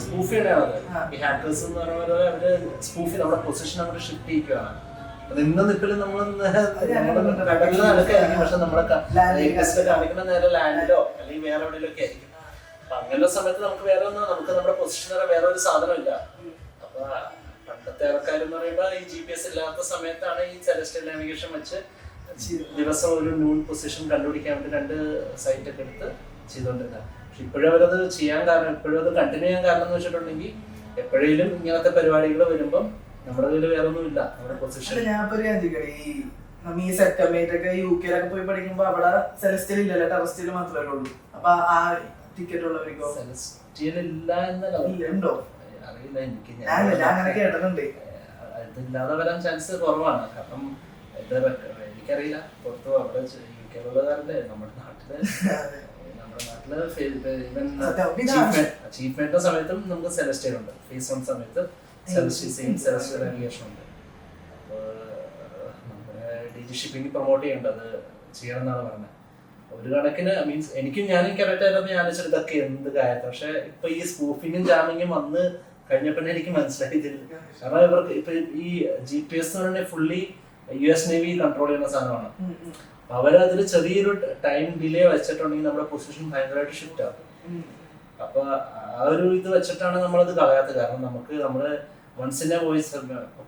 സ്പൂഫ് ചെയ്യണത് ഈ ഹാക്കേഴ്സ് എന്ന് പറഞ്ഞ പോലെ അവര് സ്പൂഫ് നമ്മുടെ പൊസിഷൻ അങ്ങോട്ട് ഷിഫ്റ്റ് ചെയ്യിക്കുകയാണ്. നിന്ന് നിൽക്കല് നമ്മൾ കടലിൽ നടക്കായിരിക്കും, പക്ഷെ നമ്മളെ കാണിക്കുന്ന നേരെ ലാൻഡിലോ അല്ലെങ്കിൽ വേറെ എവിടെയൊക്കെ ആയിരിക്കും. അപ്പൊ അങ്ങനെയുള്ള സമയത്ത് നമുക്ക് വേറെ ഒന്നും നമുക്ക് നമ്മുടെ പൊസിഷൻ വേറെ ഒരു സാധനം ഇല്ല. അപ്പൊ പണ്ടത്തെ ആൾക്കാരെന്ന് പറയുമ്പോ ഈ GPS ഇല്ലാത്ത സമയത്താണ് ഈ സെലസ്റ്റിയൽ നാവിഗേഷൻ വെച്ച് ദിവസം ഒരു ന്യൂൺ പൊസിഷൻ കണ്ടുപിടിക്കാൻ വേണ്ടി 2 സൈറ്റ് ഒക്കെ എടുത്ത് ചെയ്തുകൊണ്ടിരുന്നത്. പക്ഷെ ഇപ്പോഴും അവരത് ചെയ്യാൻ കാരണം, ഇപ്പോഴും അത് കണ്ടിന്യൂ ചെയ്യാൻ കാരണം എന്ന് വെച്ചിട്ടുണ്ടെങ്കിൽ എപ്പോഴേലും ഇങ്ങനത്തെ പരിപാടികൾ വരുമ്പം നമ്മുടെ കയ്യിൽ വേറെ ഒന്നും ഇല്ല നമ്മുടെ പൊസിഷൻ. ഈ സെക്കൻഡ് ഒക്കെ UK പോയി പഠിക്കുമ്പോ അവിടെ സെലസ്റ്റിയൽ ഇല്ലല്ലോ, ടെറസ്റ്റിയൽ മാത്രമേ ഉള്ളൂ. അപ്പൊ ആ ടിക്കറ്റ് ഉള്ളവർക്കോ സെലസ്റ്റിയൽ ഇല്ല എന്നല്ലോ അറിയില്ല എനിക്ക്. അങ്ങനെ കേട്ടിട്ടുണ്ട്. ഇതില്ലാതെ വരാൻ ചാൻസ് കുറവാണ്, കാരണം എനിക്കറിയില്ല. പുറത്ത് അവിടെ UK നമ്മുടെ നാട്ടില് അച്ചീവ്മെന്റിന്റെ സമയത്തും നമുക്ക് സെലസ്റ്റിയൽ ഉണ്ട്. ഫേസ് 1 സമയത്ത് സെലസ്റ്റിയൽ നാവിഗേഷൻ ഉണ്ട്. അപ്പോൾ നമ്മുടെ DG ഷിപ്പിംഗ് പ്രൊമോട്ട് ചെയ്യേണ്ടത് ചെയ്യണം എന്നാണ് പറഞ്ഞത്. ഒരു കണക്കിന് മീൻസ് ഞാനും കറക്റ്റ് ആയിരുന്നു. ഞാൻ ഇതൊക്കെ എന്ത് കാര്യത്തിൽ, പക്ഷെ ഇപ്പൊ ഈ സ്പൂഫിങ്ങും ജാമിങ്ങും വന്ന് കഴിഞ്ഞപ്പോൾ എനിക്ക് മനസ്സിലായിട്ടില്ല. കാരണം ഇവർക്ക് ഇപ്പൊ ഈ GPS എന്ന് പറഞ്ഞാൽ ഫുള്ളി US നേവി കൺട്രോൾ ചെയ്യുന്ന സാധനമാണ്. അവരതിൽ ചെറിയൊരു ടൈം ഡിലേ വെച്ചിട്ടുണ്ടെങ്കിൽ നമ്മുടെ പൊസിഷൻ ഭയങ്കരമായിട്ട് ഷിഫ്റ്റ് ആകും. അപ്പൊ ആ ഒരു ഇത് വെച്ചിട്ടാണ് നമ്മളത് കളയാത്തത്. കാരണം നമ്മള് വൺസ് ഇൻ എ വോയിസ്,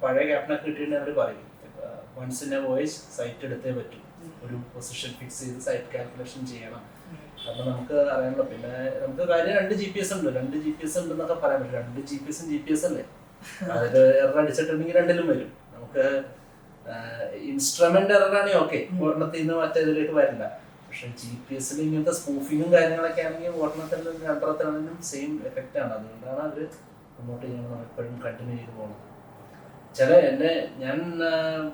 പഴയ ക്യാപ്റ്റനൊക്കെ കിട്ടിയിട്ട് അവർ പറയും once in a voice sight എടുത്തേ പറ്റും. ഒരു പൊസിഷൻ ഫിക്സ് ചെയ്ത് സൈറ്റ് കാൽക്കുലേഷൻ ചെയ്യണം. കാരണം നമുക്ക് അറിയാമല്ലോ. പിന്നെ നമുക്ക് കാര്യം 2 GPS ഉണ്ട്, 2 GPS ഉണ്ടെന്നൊക്കെ പറയാൻ പറ്റും. 2 GPS-ഉം GPS അല്ലേ, അതിൽ എറർ അടിച്ചിട്ടുണ്ടെങ്കിൽ 2-ലും വരും. നമുക്ക് ഇൻസ്ട്രുമെന്റ് എററാണെങ്കിൽ ഓക്കെ, ഒരെണ്ണത്തിൽ നിന്ന് മറ്റേതിലേക്ക് വരില്ല. പക്ഷെ GPS-ൽ ഇങ്ങനത്തെ സ്പൂഫിങ്ങും കാര്യങ്ങളൊക്കെ ആണെങ്കിൽ ഒരെണ്ണത്തിലും 2-ത്തിനും സെയിം എഫക്റ്റ് ആണ്. അതുകൊണ്ടാണ് അവര് പ്രൊമോട്ട് ചെയ്യുന്നത്. എപ്പോഴും കണ്ടിന്യൂ ചെയ്ത് പോകുന്നത്. ഞാൻ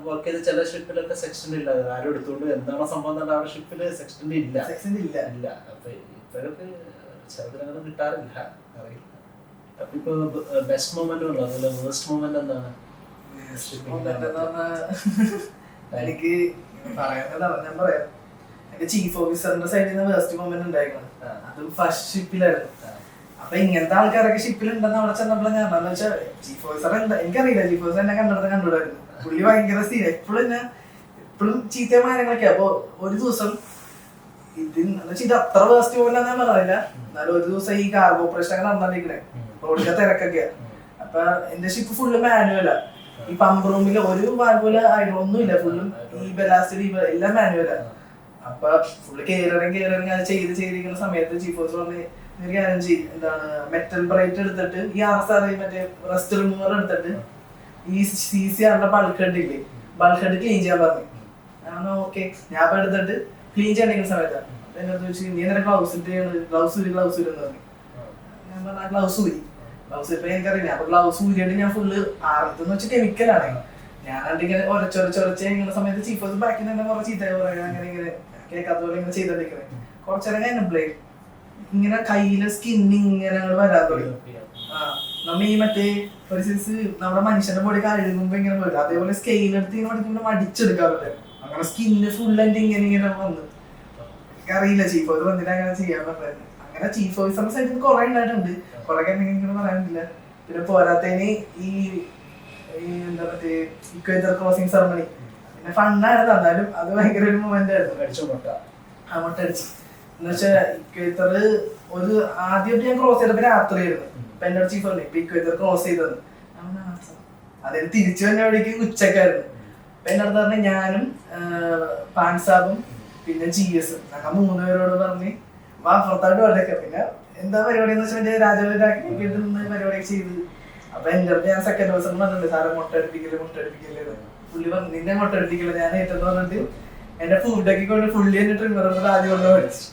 വർക്ക് ചെയ്ത ചില ഷിപ്പിലൊക്കെ സെക്ഷൻ്റെ ഇല്ല. ആരും എടുത്തുകൊണ്ട് എന്താണോ സംഭവം തന്നെ അവിടെ ഷിപ്പില് സെക്ഷൻ്റെ ഇല്ല. അപ്പൊ ഇപ്പോഴൊക്കെ ചിലതിനങ്ങനെ കിട്ടാറില്ല, അറിയില്ല. അപ്പൊ ഇപ്പൊ ബെസ്റ്റ് മൊമെന്റ് ഉള്ളു, അതുപോലെ വേസ്റ്റ് മൊമെന്റ് എന്താണ്? എനിക്ക് ഞാൻ പറയാം, എന്റെ ചീഫ് ഓഫീസറിന്റെ സൈഡിൽ നിന്ന് വേസ്റ്റ് മൊമെന്റ് ഉണ്ടായിരുന്നു. അതും ഫസ്റ്റ് ഷിപ്പിലായിരുന്നു. അപ്പൊ ഇങ്ങനത്തെ ആൾക്കാരൊക്കെ ഷിപ്പിലുണ്ടെന്ന് അവിടെ ചെന്നപ്പോൾ ഞാൻ എന്താന്ന് വെച്ചാൽ ചീഫ് ഓഫീസർ എനിക്കറിയില്ല, ചീഫ് ഓഫീസർ എന്നെ കണ്ടിടായിരുന്നു. പുള്ളി ഭയങ്കര സ്ഥിരം എപ്പോഴും ചീത്തമായ കാര്യങ്ങളൊക്കെ. അപ്പൊ ഒരു ദിവസം ഇത് അത്ര വേസ്റ്റ് പോലെ ഞാൻ പറഞ്ഞില്ല, എന്നാലും ഒരു ദിവസം ഈ കാർഗോ ഓപ്പറേഷൻ ഒക്കെ നടന്നിരിക്കണേ. റോഡിലെ തിരക്കൊക്കെയാ. അപ്പൊ എന്റെ ഷിപ്പ് ഫുള്ള് മാനുവലാ. ഈ പമ്പ് റൂമില് ഒരു വാൽവൂല ഒന്നുമില്ല, ഫുള്ളും ഈ ബെലാസ്റ്റ് എല്ലാം മാനുവലാ. അപ്പൊ ഫുള്ള് കയറിറങ്ങി അത് ചെയ്തിരിക്കുന്ന സമയത്ത് ചീഫ് ഓഫീസർ പറഞ്ഞ് ഒരു കാര്യം ചെയ്യും, എന്താണ് മെറ്റൽ ബ്രൈറ്റ് എടുത്തിട്ട് ഈ RSR മറ്റേ റസ്റ്റ് റിമൂവർ എടുത്തിട്ട് ഈ CCR ബൾക്ക് ഹെഡ് ഇല്ലേ, ബൾക്ക് ഹെഡ് ക്ലീൻ ചെയ്യാൻ പറഞ്ഞു. ഓക്കെ, ഞാൻ അപ്പൊ എടുത്തിട്ട് ക്ലീൻ ചെയ്യണമെങ്കിൽ സമയത്താണ് എന്നോട് ചോദിച്ചു, നീ നേരെ ഗ്ലൗസ് ഇല്ലെന്ന് പറഞ്ഞു. ഞാൻ പറഞ്ഞ ഗ്ലൗസ് ഇപ്പൊ എനിക്കറിയില്ല. അപ്പൊ ഗ്ലൗസ് ഊരിയിട്ട് ഞാൻ ഫുള്ള് ആർക്കെന്ന് വെച്ചാൽ കെമിക്കലാണ്. ഞാൻ ഇങ്ങനെ ഒരച്ചൊരച്ചൊരച്ച് ഇങ്ങനെ സമയത്ത് ചീഫ് ഓഫീസർ ബാക്കിൽ തന്നെ കുറെ ചീത്ത പറയാ, അങ്ങനെ കേൾക്കാത്ത പോലെ ഇങ്ങനെ ചെയ്തോണ്ടിരിക്കുന്നത്. കുറച്ചേരം കഴിഞ്ഞപ്പോഴേ ഇങ്ങനെ കയ്യിലെ സ്കിന്നിങ് ഇങ്ങനെ വരാൻ തുടങ്ങി. നമ്മ ഈ മറ്റേ ഒരു സൈസ് നമ്മുടെ മനുഷ്യന്റെ ബോഡി കഴുകുമ്പോ ഇങ്ങനെ വരും, അതേപോലെ സ്കെയിൽ എടുത്ത് ഇങ്ങനെ പഠിക്കുമ്പോൾ മടിച്ചെടുക്കാൻ പറ്റും. അങ്ങനെ സ്കിന്ന് ഫുൾ എന്റെ ഇങ്ങനെ വന്ന് അറിയില്ല ചീഫ് ഓഫീസർ എന്തിനാ അങ്ങനെ ചെയ്യാൻ പറ്റുന്നത്. അങ്ങനെ ചീഫ് ഓഫീസറിന്റെ സൈഡിൽ കുറെ ഉണ്ടായിട്ടുണ്ട്, കുറെ ഇങ്ങനെ പറയാനില്ല. പിന്നെ പോരാത്തതിന് ഈ എന്താ മറ്റേ ഇക്വേറ്റർ ക്രോസിംഗ് സെറമണി പിന്നെ ഫണ്ണായിരുന്നു. എന്നാലും അത് ഭയങ്കര ഒരു മൊമെന്റ് ആയിരുന്നു. മുട്ടടിച്ചു എന്ന് വെച്ചാൽ ഇക്വേറ്റർ ഒരു ആദ്യമായിട്ട് ഞാൻ ക്രോസ് ചെയ്തപ്പോ രാത്രിയായിരുന്നു. ഇപ്പൊ എന്നോട് ചീഫ് പറഞ്ഞു ഇപ്പൊ ഇക്വേറ്റർ ക്രോസ് ചെയ്തത്, അതായത് തിരിച്ചു വന്നവിടേക്ക് ഉച്ചക്കായിരുന്നു. അപ്പൊ എന്റെ അടുത്ത് പറഞ്ഞ ഞാനും പാൻസാബും പിന്നെ GS ഞങ്ങൾ 3 പേരോട് പറഞ്ഞ് അപ്പുറത്തായിട്ട് വരൊക്കെ. പിന്നെ എന്താ പരിപാടി എന്ന് വെച്ചാൽ രാജാവിന്റെ പരിപാടിയൊക്കെ ചെയ്ത്. അപ്പൊ എന്റെ അടുത്ത് ഞാൻ സെക്കൻഡ് ദിവസം പറഞ്ഞിട്ടുണ്ട്, സാറെ മുട്ടടിപ്പിക്കല്ലേ. പുള്ളി പറഞ്ഞു നിന്നെ മുട്ടടിപ്പിക്കില്ല, ഞാൻ ഏറ്റെന്ന് പറഞ്ഞിട്ട് എന്റെ ഫുഡൊക്കെ കൊണ്ട് ഫുള്ളി എന്നെ ട്രിമ്മർ ആദ്യം കൊണ്ട് പഠിച്ചു.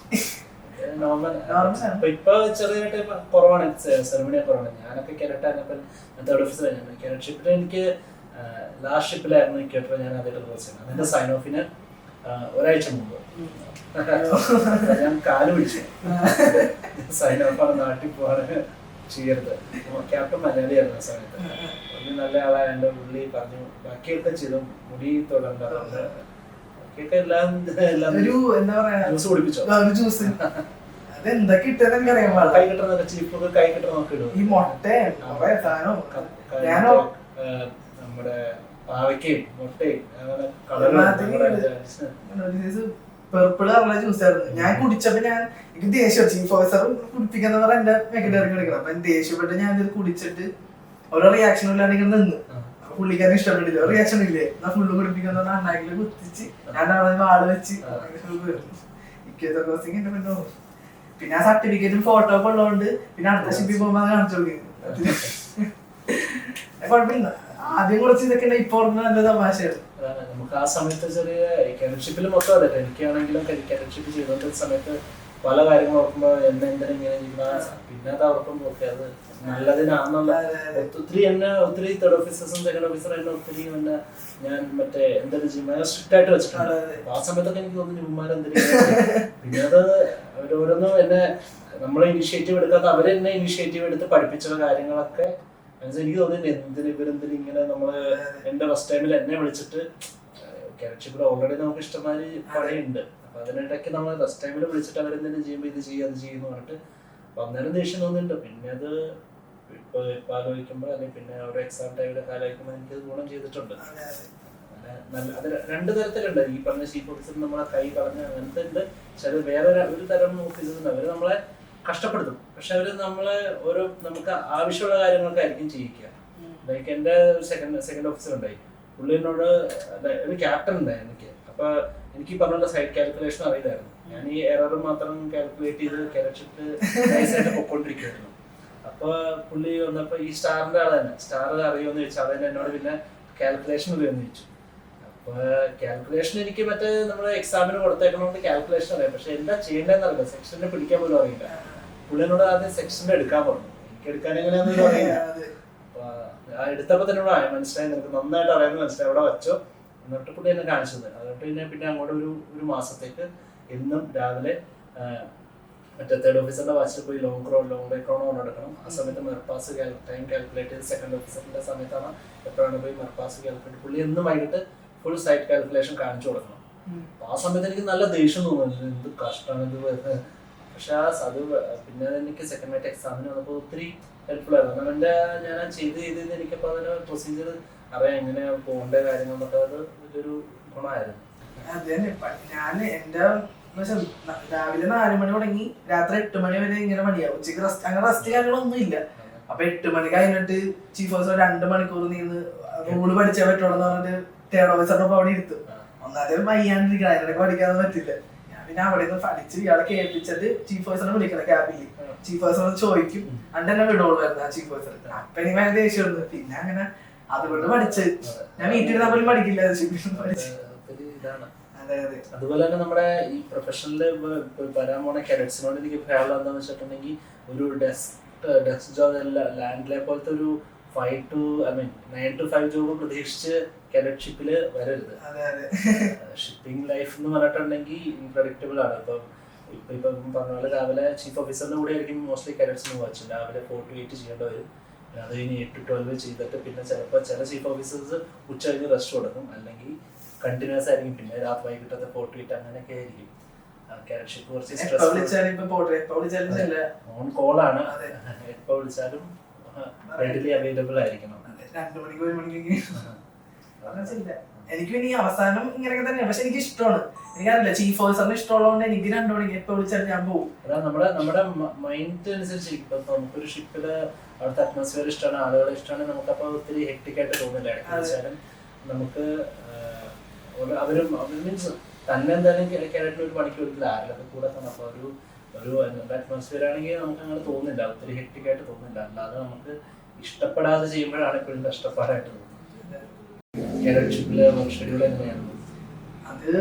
ഇപ്പൊ ചെറിയായിട്ട് കുറവാണ്, സെറമണി കുറവാണ്. ഞാനൊക്കെ കെരട്ടായിരുന്നപ്പോൾ തേർഡ് ഓഫീസർ കെരട്ട് ഷിപ്പിൽ എനിക്ക് ലാസ്റ്റ് ഷിപ്പിലായിരുന്നു കേട്ടോ ഞാൻ അതായിട്ട് ക്ലോസ് ചെയ്യുന്നത്. അതിന്റെ സൈൻ ഓഫിന് ഒരാഴ്ച മുമ്പ് ഞാൻ കാല് പിടിച്ചു. സൈൻ ഓഫാണ്, നാട്ടിൽ പോവാണ് ചെയ്യരുത്. ക്യാപ്റ്റൻ മലയാളിയായിരുന്നു ആ സമയത്ത്. ഒരു നല്ല ആളായ എൻ്റെ പുള്ളി പറഞ്ഞു ബാക്കിയൊക്കെ ചെയ്തു, മുടി തൊടണ്ട, ബാക്കിയൊക്കെ എല്ലാം ജ്യൂസ് കുടിപ്പിച്ചോ. അതെന്താ കിട്ടുന്ന കൈ കിട്ടുന്ന ചീപ്പൊക്കെ കൈ കിട്ടുന്ന നോക്കി ഇടും. ഈ മുട്ട നമ്മുടെ പാവയ്ക്കയും മുട്ടയും അങ്ങനെ പെർപ്പിൾ കളറുള്ള ജ്യൂസ് ആയിരുന്നു. ഞാൻ കുടിച്ചപ്പോ എനിക്ക് ദേഷ്യം, ചീഫ് ഓഫീസർ കുടിപ്പിക്കുന്ന പറഞ്ഞ എന്റെ മെക്കിലേക്ക് എടുക്കണം. അപ്പൊ ദേഷ്യപ്പെട്ട് ഞാൻ ഇത് കുടിച്ചിട്ട് ഓരോ റിയാക്ഷൻ ഇല്ലാണ്ട് ഇങ്ങനെ നിന്ന്. പുള്ളിക്കാരൻ ഇഷ്ടപ്പെട്ടില്ല, റിയാക്ഷൻ ഇല്ലേ എന്നാ ഫുള്ള് കുടിപ്പിക്കുന്ന അണ്ണാക്കില് കുത്തിച്ച് ഞാൻ അവിടെ വാള് വെച്ച് ഇക്വേറ്റർ ക്രോസിംഗ് എന്റെ പിന്നെ. പിന്നെ ആ സർട്ടിഫിക്കറ്റും ഫോട്ടോ ഒക്കെ ഉള്ളതുകൊണ്ട് പിന്നെ അടുത്ത ഷിപ്പിൽ പോകുമ്പോ അത് കാണിച്ചു കൊടുക്കും. കുഴപ്പമില്ല, ആദ്യം കുറച്ച് ഇതൊക്കെ ഇപ്പൊ നല്ല തമാശയാണ്. നമുക്ക് ആ സമയത്ത് ചെറിയ കെരട്ഷിപ്പിൽ മൊത്തം അതെ. എനിക്കാണെങ്കിലും കെരട്ഷിപ്പ് ചെയ്തോണ്ടിരുന്ന സമയത്ത് പല കാര്യങ്ങൾ ഓർക്കുമ്പോ എന്തെങ്കിലും ഇങ്ങനെ പിന്നെ അത് ഓർക്കുമ്പോ ഓക്കെ അത് നല്ലതിനാന്നുള്ള ഒത്തിരി തേർഡ് ഓഫീസേഴ്സും സെക്കൻഡ് ഓഫീസറും എന്നെ ഒത്തിരി പിന്നെ ഞാൻ മറ്റേ എന്തൊരു ചെയ്യുമ്പോൾ സ്ട്രിക്റ്റ് ആയിട്ട് വെച്ചിട്ടുണ്ട്. ആ സമയത്തൊക്കെ എനിക്ക് തോന്നുന്നു ഇവന്മാരെന്തെങ്കിലും പിന്നെ അത് അവരോരൊന്നും എന്നെ നമ്മളെ ഇനിഷ്യേറ്റീവ് എടുക്കാത്ത അവരെന്നെ ഇനിഷ്യേറ്റീവ് എടുത്ത് പഠിപ്പിച്ച കാര്യങ്ങളൊക്കെ എനിക്ക് തോന്നുന്നു ഇവരെന്തിനും ഇങ്ങനെ നമ്മള് എന്റെ ഫസ്റ്റ് ടൈമിൽ എന്നെ വിളിച്ചിട്ട് കെരട്ഷിപ്പിൽ ഓൾറെഡി നമുക്ക് ഇഷ്ടംമാതിരി പണിയുണ്ട്. അപ്പൊ അതിനിടയ്ക്ക് നമ്മൾ ഫസ്റ്റ് ടൈമിൽ വിളിച്ചിട്ട് അവരെന്തെങ്കിലും ചെയ്യുമ്പോൾ ഇത് ചെയ്യുക അത് ചെയ്യുന്നു പറഞ്ഞിട്ട് അന്നേരം ദേഷ്യം തോന്നുന്നുണ്ട്. പിന്നെ അത് ഇപ്പൊ ആലോചിക്കുമ്പോൾ അല്ലെങ്കിൽ പിന്നെ ഓരോ എക്സാം ടൈമിലെ കാലമായിരിക്കുമ്പോൾ എനിക്കത് ഗുണം ചെയ്തിട്ടുണ്ട്. അത് രണ്ട് തരത്തിലുണ്ട്. ഈ പറഞ്ഞ ചീഫ് ഓഫീസർ നമ്മളെ കൈ കളഞ്ഞ അങ്ങനത്തെ ഉണ്ട്. പക്ഷെ അത് വേറെ ഒരു തരം ഓഫീസേഴ്സ് അവര് നമ്മളെ കഷ്ടപ്പെടുത്തും. പക്ഷെ അവര് നമ്മളെ ഓരോ നമുക്ക് ആവശ്യമുള്ള കാര്യങ്ങൾക്കായിരിക്കും ചെയ്യിക്കുക. ലൈക്ക് എന്റെ സെക്കൻഡ് ഓഫീസർ ഉണ്ടായി, പുള്ളി എന്നോട് ഒരു ക്യാപ്റ്റൻ ഉണ്ടായി എനിക്ക്. അപ്പൊ എനിക്ക് ഈ പറഞ്ഞ സൈഡ് കാൽക്കുലേഷൻ അറിയില്ലായിരുന്നു. ഞാൻ ഈ എറർ മാത്രം കാൽക്കുലേറ്റ് ചെയ്ത് കെരട്ഷിപ്പിൽ പൊക്കോണ്ടിരിക്കുമായിരുന്നു. അപ്പൊ പുള്ളി വന്നപ്പോ ഈ സ്റ്റാറിന്റെ ആൾ തന്നെ സ്റ്റാർ അറിയുമെന്ന് ചോദിച്ചു. അതെന്നെ എന്നോട് പിന്നെ കാൽക്കുലേഷൻ അറിയുമെന്ന് ചോദിച്ചു. അപ്പൊ കാൽക്കുലേഷൻ എനിക്ക് മറ്റേ നമ്മുടെ എക്സാമിന് കൊടുത്തേക്കണോണ്ട് കാൽക്കുലേഷൻ അറിയാം, പക്ഷെ എന്താ ചെയ്യേണ്ടതെന്ന് അറിയില്ല. സെക്ഷനെ പിടിക്കാൻ പോലും അറിയില്ല. പുള്ളി എന്നോട് ആദ്യം സെക്ഷന്റെ എടുക്കാൻ പറഞ്ഞു. എനിക്ക് എടുക്കാൻ എങ്ങനെയാണെന്ന് അറിയില്ല. അപ്പൊ എടുത്തപ്പോ തന്നെ മനസ്സിലായി, നിനക്ക് നന്നായിട്ട് അറിയാമെന്ന് മനസ്സിലായി, അവിടെ വെച്ചോ എന്നിട്ട് പുള്ളി എന്നെ കാണിച്ചത്. അതുകൊണ്ട് പിന്നെ അങ്ങോട്ട് ഒരു മാസത്തേക്ക് എന്നും രാവിലെ മറ്റേ തേർഡ് ഓഫീസറിന്റെ വാച്ചിൽ പോയി ലോങ് റേക്രോണോ എടുക്കണം. ആ സമയത്ത് മെർപാസ് ടൈം കാൽക്കുലേറ്റ് ചെയ്ത് സെക്കൻഡ് ഓഫീസറിന്റെ സമയത്താണ് എപ്പോഴാണ് പോയി മെർപാസ് കാൽക്കുലേറ്റ്. പുള്ളി എന്നും വൈകിട്ട് ഫുൾ സൈറ്റ് കാൽക്കുലേഷൻ കാണിച്ചു കൊടുക്കണം. അപ്പൊ ആ സമയത്ത് എനിക്ക് നല്ല ദേഷ്യം തോന്നുന്നു, എന്ത് കഷ്ടമാണ് ഇത് വരുന്നത്. പക്ഷെ അത് പിന്നെ എനിക്ക് സെക്കൻഡ് നൈറ്റ് എക്സാമിന് വന്നപ്പോൾ ഒത്തിരി ഹെൽപ്ഫുൾ ആയിരുന്നു. കാരണം ഞാൻ ചെയ്ത് എനിക്കപ്പോൾ അതിന് പ്രൊസീജിയർ അറിയാം, എങ്ങനെ പോകേണ്ട കാര്യങ്ങളൊക്കെ. അത് വലിയൊരു ഗുണമായിരുന്നു. അതെ, ഞാൻ എന്റെ രാവിലെ 4 മണി തുടങ്ങി രാത്രി 8 മണി വരെ ഇങ്ങനെ മണിയാവും. ഉച്ചക്ക് അങ്ങനെ റെസ്റ്റ് കാര്യങ്ങളൊന്നും ഇല്ല. അപ്പൊ 8 മണി കഴിഞ്ഞിട്ട് ചീഫ് ഓഫീസർ 2 മണിക്കൂർ നിന്ന് റൂള് പഠിച്ചേ പറ്റുള്ളൂ എന്ന് പറഞ്ഞിട്ട് തേർഡ് ഓഫീസറിന്റെ അവിടെ ഇരുത്തും. ഒന്നാമത് വയ്യാണ്ടിരിക്കണം, അതിനിടയ്ക്ക് പഠിക്കാനൊന്നും പറ്റില്ല. ഞാൻ പിന്നെ അവിടെ നിന്ന് പഠിച്ച് ഇയാളെ കേൾപ്പിച്ചിട്ട് ചീഫ് ഓഫീസറിനെ വിളിക്കണം ക്യാബില്. ചീഫ് ഓഫീസർ ചോദിക്കും, അണ്ട് തന്നെ വിടോളൂ വരുന്ന ചീഫ് ഓഫീസർ. അപ്പൊ എനിക്ക് ഭയങ്കര ദേഷ്യം വരുന്നു. പിന്നെ അങ്ങനെ അതുകൊണ്ട് പഠിച്ച് ഞാൻ വീട്ടിൽ പോലും പഠിക്കില്ല. അതുപോലെ തന്നെ നമ്മുടെ ഈ പ്രൊഫഷണല് വരാൻ പോണ കാഡറ്റ്സിനോട് എനിക്ക് പറയാനുള്ളത് എന്താണെന്ന് വെച്ചിട്ടുണ്ടെങ്കിൽ ഒരു ഡെസ്ക് ജോബ് ലാൻഡിലെ പോലത്തെ ഒരു 9 to 5 ജോബ് പ്രതീക്ഷിച്ച് കാഡറ്റ്ഷിപ്പില് വരരുത്. ഷിപ്പിംഗ് ലൈഫ് എന്ന് പറഞ്ഞിട്ടുണ്ടെങ്കിൽ ഇൻപ്രഡിക്റ്റബിൾ ആണ്. ഇപ്പം പറഞ്ഞ പോലെ രാവിലെ ചീഫ് ഓഫീസറിന്റെ കൂടെ ആയിരിക്കും മോസ്റ്റ്ലി കാഡറ്റ്സിന് വാച്ച്. രാവിലെ 4 to 8 ചെയ്യേണ്ടി വരും. അത് കഴിഞ്ഞ് 8 to 12 ചെയ്തിട്ട് പിന്നെ ചിലപ്പോൾ ചില ചീഫ് ഓഫീസേഴ്സ് ഉച്ച കഴിഞ്ഞ് റെസ്റ്റ് കൊടുക്കും, അല്ലെങ്കിൽ കണ്ടിന്യൂസ് ആയിരിക്കും. പിന്നെ രാത്രി വൈകിട്ടത്തെ 4 to 8 അങ്ങനെയൊക്കെ ആയിരിക്കും. കാഡറ്റ്ഷിപ്പ് കുറച്ച് ഓൺ കോൾ ആണ്. എപ്പോൾ വിളിച്ചാലും റെഡിലി അവൈലബിൾ ആയിരിക്കണം. എനിക്ക് പിന്നെ ഈ അവസാനം ഇങ്ങനെയൊക്കെ തന്നെയാണ്. പക്ഷെ എനിക്ക് ഇഷ്ടമാണ്. എനിക്കറിയില്ല, ചീഫ് ഓഫീസറിന് ഇഷ്ടമുള്ളതുകൊണ്ട് എനിക്ക് 2 മണിക്ക് എപ്പോൾ വിളിച്ചാലും ഞാൻ പോകും. നമ്മുടെ മൈൻഡ് അനുസരിച്ച് ഇപ്പൊ നമുക്കൊരു ഷിപ്പില് അവിടുത്തെ അറ്റ്മോസ്ഫിയർ ഇഷ്ടമാണ്, ആളുകളെ ഇഷ്ടമാണ്, നമുക്കപ്പോൾ ഒത്തിരി ഹെക്ടിക് ആയിട്ട് തോന്നില്ല. വെച്ചാലും നമുക്ക് അവരും മീൻസ് തന്നെ എന്തായാലും കാഡറ്റിന് ഒരു പണിക്ക് വരില്ല, ആരെങ്കിലും കൂടെ തന്നെ. അപ്പോൾ ഒരു അറ്റ്മോസ്ഫിയർ ആണെങ്കിൽ നമുക്ക് അങ്ങനെ തോന്നില്ല, ഒത്തിരി ഹെക്ടിക് ആയിട്ട് തോന്നില്ല. അല്ലാതെ നമുക്ക് ഇഷ്ടപ്പെടാതെ ചെയ്യുമ്പോഴാണ് എപ്പോഴും കഷ്ടപ്പാടായിട്ട് തോന്നുന്നത്. കാഡറ്റ്ഷിപ്പിലെ ഷെഡ്യൂൾ എങ്ങനെയാണ്? അത്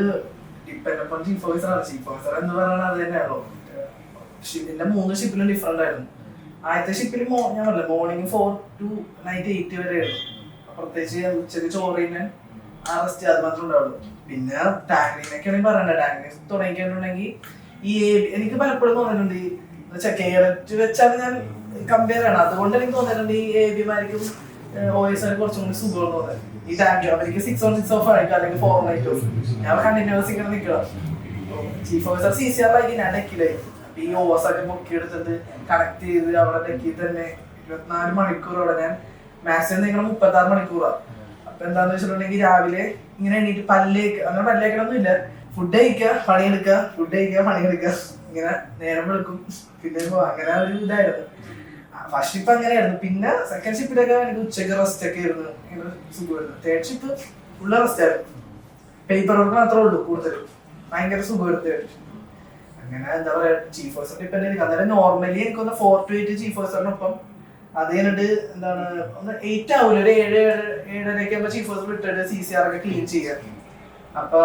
ഡിപ്പെൻഡ് അപ്പോൺ ചീഫ് ഓഫീസർ ആണ്. ചീഫ് ഓഫീസർ എന്ന് പറയുന്നത് അത് തന്നെയാണോ. ഷിപ്പിന്റെ 3 ഷിപ്പിലും ഡിഫറെന്റ് ആയിരുന്നു. ആദ്യത്തെ ഷിപ്പിൽ ഞാൻ പറഞ്ഞില്ല മോർണിംഗ് 4 to night 8 വരെ ആയിരുന്നു. പ്രത്യേകിച്ച് ഉച്ചക്ക് ചോറിന് ആ റെസ്റ്റ് അത് മാത്രമേ ഉണ്ടാവുള്ളൂ. പിന്നെ ടാങ്കിനൊക്കെയാണെങ്കിൽ പറയണ്ട, ടാങ്കിനെ തുടങ്ങിയിട്ടുണ്ടെങ്കിൽ ഈ എനിക്ക് പലപ്പോഴും തോന്നിയിട്ടുണ്ട്, കേരറ്റ് വെച്ചാണ് ഞാൻ കമ്പയർ ചെയ്യണം. അതുകൊണ്ട് എനിക്ക് തോന്നിയിട്ടുണ്ട് ഈ എ ബിമാർക്കും OS കുറച്ചും കൂടി സുഖം തോന്നുന്നത്. ഈ ടാങ്ക് അവർക്ക് 6 on 6 off ആയിരിക്കും, അല്ലെങ്കിൽ 4 on 8 off. ഞാൻ കണ്ടിന്യൂസ് ഇങ്ങനെ നിൽക്കണം. ചീഫ് ഓഫീസർ CCR ആയിരിക്കും, ഞാൻ ഡെക്കിലായി. അപ്പൊ ഈ OS ഒക്കെ പൊക്കി എടുത്തിട്ട് കണക്ട് ചെയ്ത് അവിടെ ഡെക്കിൽ തന്നെ 24 മണിക്കൂർ അവിടെ ഞാൻ മാക്സിമം നിങ്ങൾ 36 മണിക്കൂറാണ്. അപ്പൊ എന്താന്ന് വെച്ചിട്ടുണ്ടെങ്കിൽ രാവിലെ ഇങ്ങനെ എണീറ്റ് അങ്ങനെ പല്ലേക്കണമൊന്നും ഇല്ല. ഫുഡ് കഴിക്കുക, പണിയെടുക്കുക, ഫുഡ് കഴിക്കുക, പണിയെടുക്കുക, ഇങ്ങനെ നേരം വെളുക്കും. പിന്നെ അങ്ങനെ ഒരു ഇതായിരുന്നു. ഫസ്റ്റ് ഷിപ്പ് അങ്ങനെയായിരുന്നു. പിന്നെ സെക്കൻഡ് ഷിപ്പിലൊക്കെ എനിക്ക് ഉച്ചക്ക് റെസ്റ്റ് ഒക്കെ ആയിരുന്നു, ഇങ്ങനെ സുഖമായിരുന്നു. തേർഡ് ഷിപ്പ് ഉള്ള റെസ്റ്റ് ആയിരുന്നു. പേപ്പർ വർക്ക് മാത്രമേ ഉള്ളൂ കൂടുതലും, ഭയങ്കര സുഖമായിരുന്നു തേർഡ് ഷിപ്പ്. അങ്ങനെ എന്താ പറയാ, ചീഫ് ഓഫീസർ ഡിപ്പെൻഡ് ചെയ്യും. അന്നേരം നോർമലി എനിക്കൊന്ന് 4 to 8 ചീഫ് ഓഫീസറിനൊപ്പം. അത് കഴിഞ്ഞിട്ട് എന്താണ് 8 ആവൂല, ഒരു 7-7:30 ആകുമ്പോൾ ചീഫ് ഓഫീസർ വിട്ടിട്ട് CCR ഒക്കെ ക്ലീൻ ചെയ്യാം. അപ്പൊ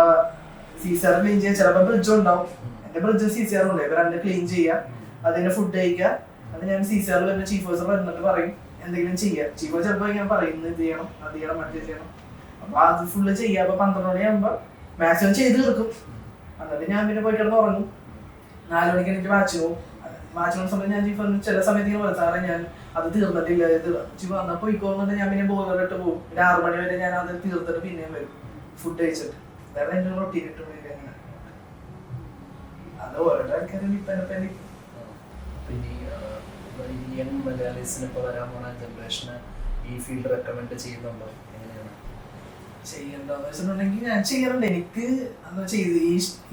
CCR ക്ലീൻ ചെയ്യാൻ ചിലപ്പോൾ ബ്രിഡ്ജും ഉണ്ടാവും. എന്റെ ബ്രിഡ്ജും CCR ഉണ്ട്. ഇവ 2 ക്ലീൻ ചെയ്യാം, അതിന് ഫുഡ് കഴിക്കാം. അത് ഞാൻ CCR വരുന്ന ചീഫ് ഓഫീസർ വരുന്നിട്ട് പറയും എന്തെങ്കിലും ചെയ്യാം. ചീഫ് ഓഫീസർ ചിലപ്പോൾ ഇങ്ങനെ പറയും ഇത് ചെയ്യണം, അത് ചെയ്യണം, മറ്റേ ചെയ്യണം. അപ്പൊ അത് ഫുള്ള് ചെയ്യാം. അപ്പൊ 12 മണിയാകുമ്പോ മാക്സിമം ചെയ്ത് തീർക്കും. എന്നിട്ട് ഞാൻ പിന്നെ പോയി കിടന്ന് ഉറങ്ങും. 4 മണിക്ക് എനിക്ക് മാച്ച് പോകും. മാച്ച് പോകുന്ന സമയത്ത് ഞാൻ ചീഫ് ചില സമയത്ത് ഇങ്ങനെ പറയും, സാറേ ഞാൻ അത് തീർന്നിട്ടില്ല, ചീഫ് വന്നാൽ പോയിക്കോന്നിട്ട് ഞാൻ പിന്നെ ബോധമായിട്ട് പോകും. പിന്നെ 6 മണി വരെ ഞാൻ അത് തീർത്തിട്ട് പിന്നെയും വരും ഫുഡ് കഴിച്ചിട്ട്. അതാണ് എന്റെ റൊട്ടീൻ. 8 മണി അങ്ങനെ. അത് ഓരോ ആൾക്കാരും ഡിപ്പെൻഡ്. യങ് മലയാളീസിന് ഇപ്പോൾ വരാൻ പോണ ജനറേഷന് ഈ ഫീൽഡ് റെക്കമെൻഡ് ചെയ്യുന്നുണ്ടോ? എങ്ങനെയാണ് ചെയ്യണ്ടെന്ന് വെച്ചിട്ടുണ്ടെങ്കിൽ ഞാൻ ചെയ്യാറുണ്ട്. എനിക്ക് എന്താ ചെയ്ത്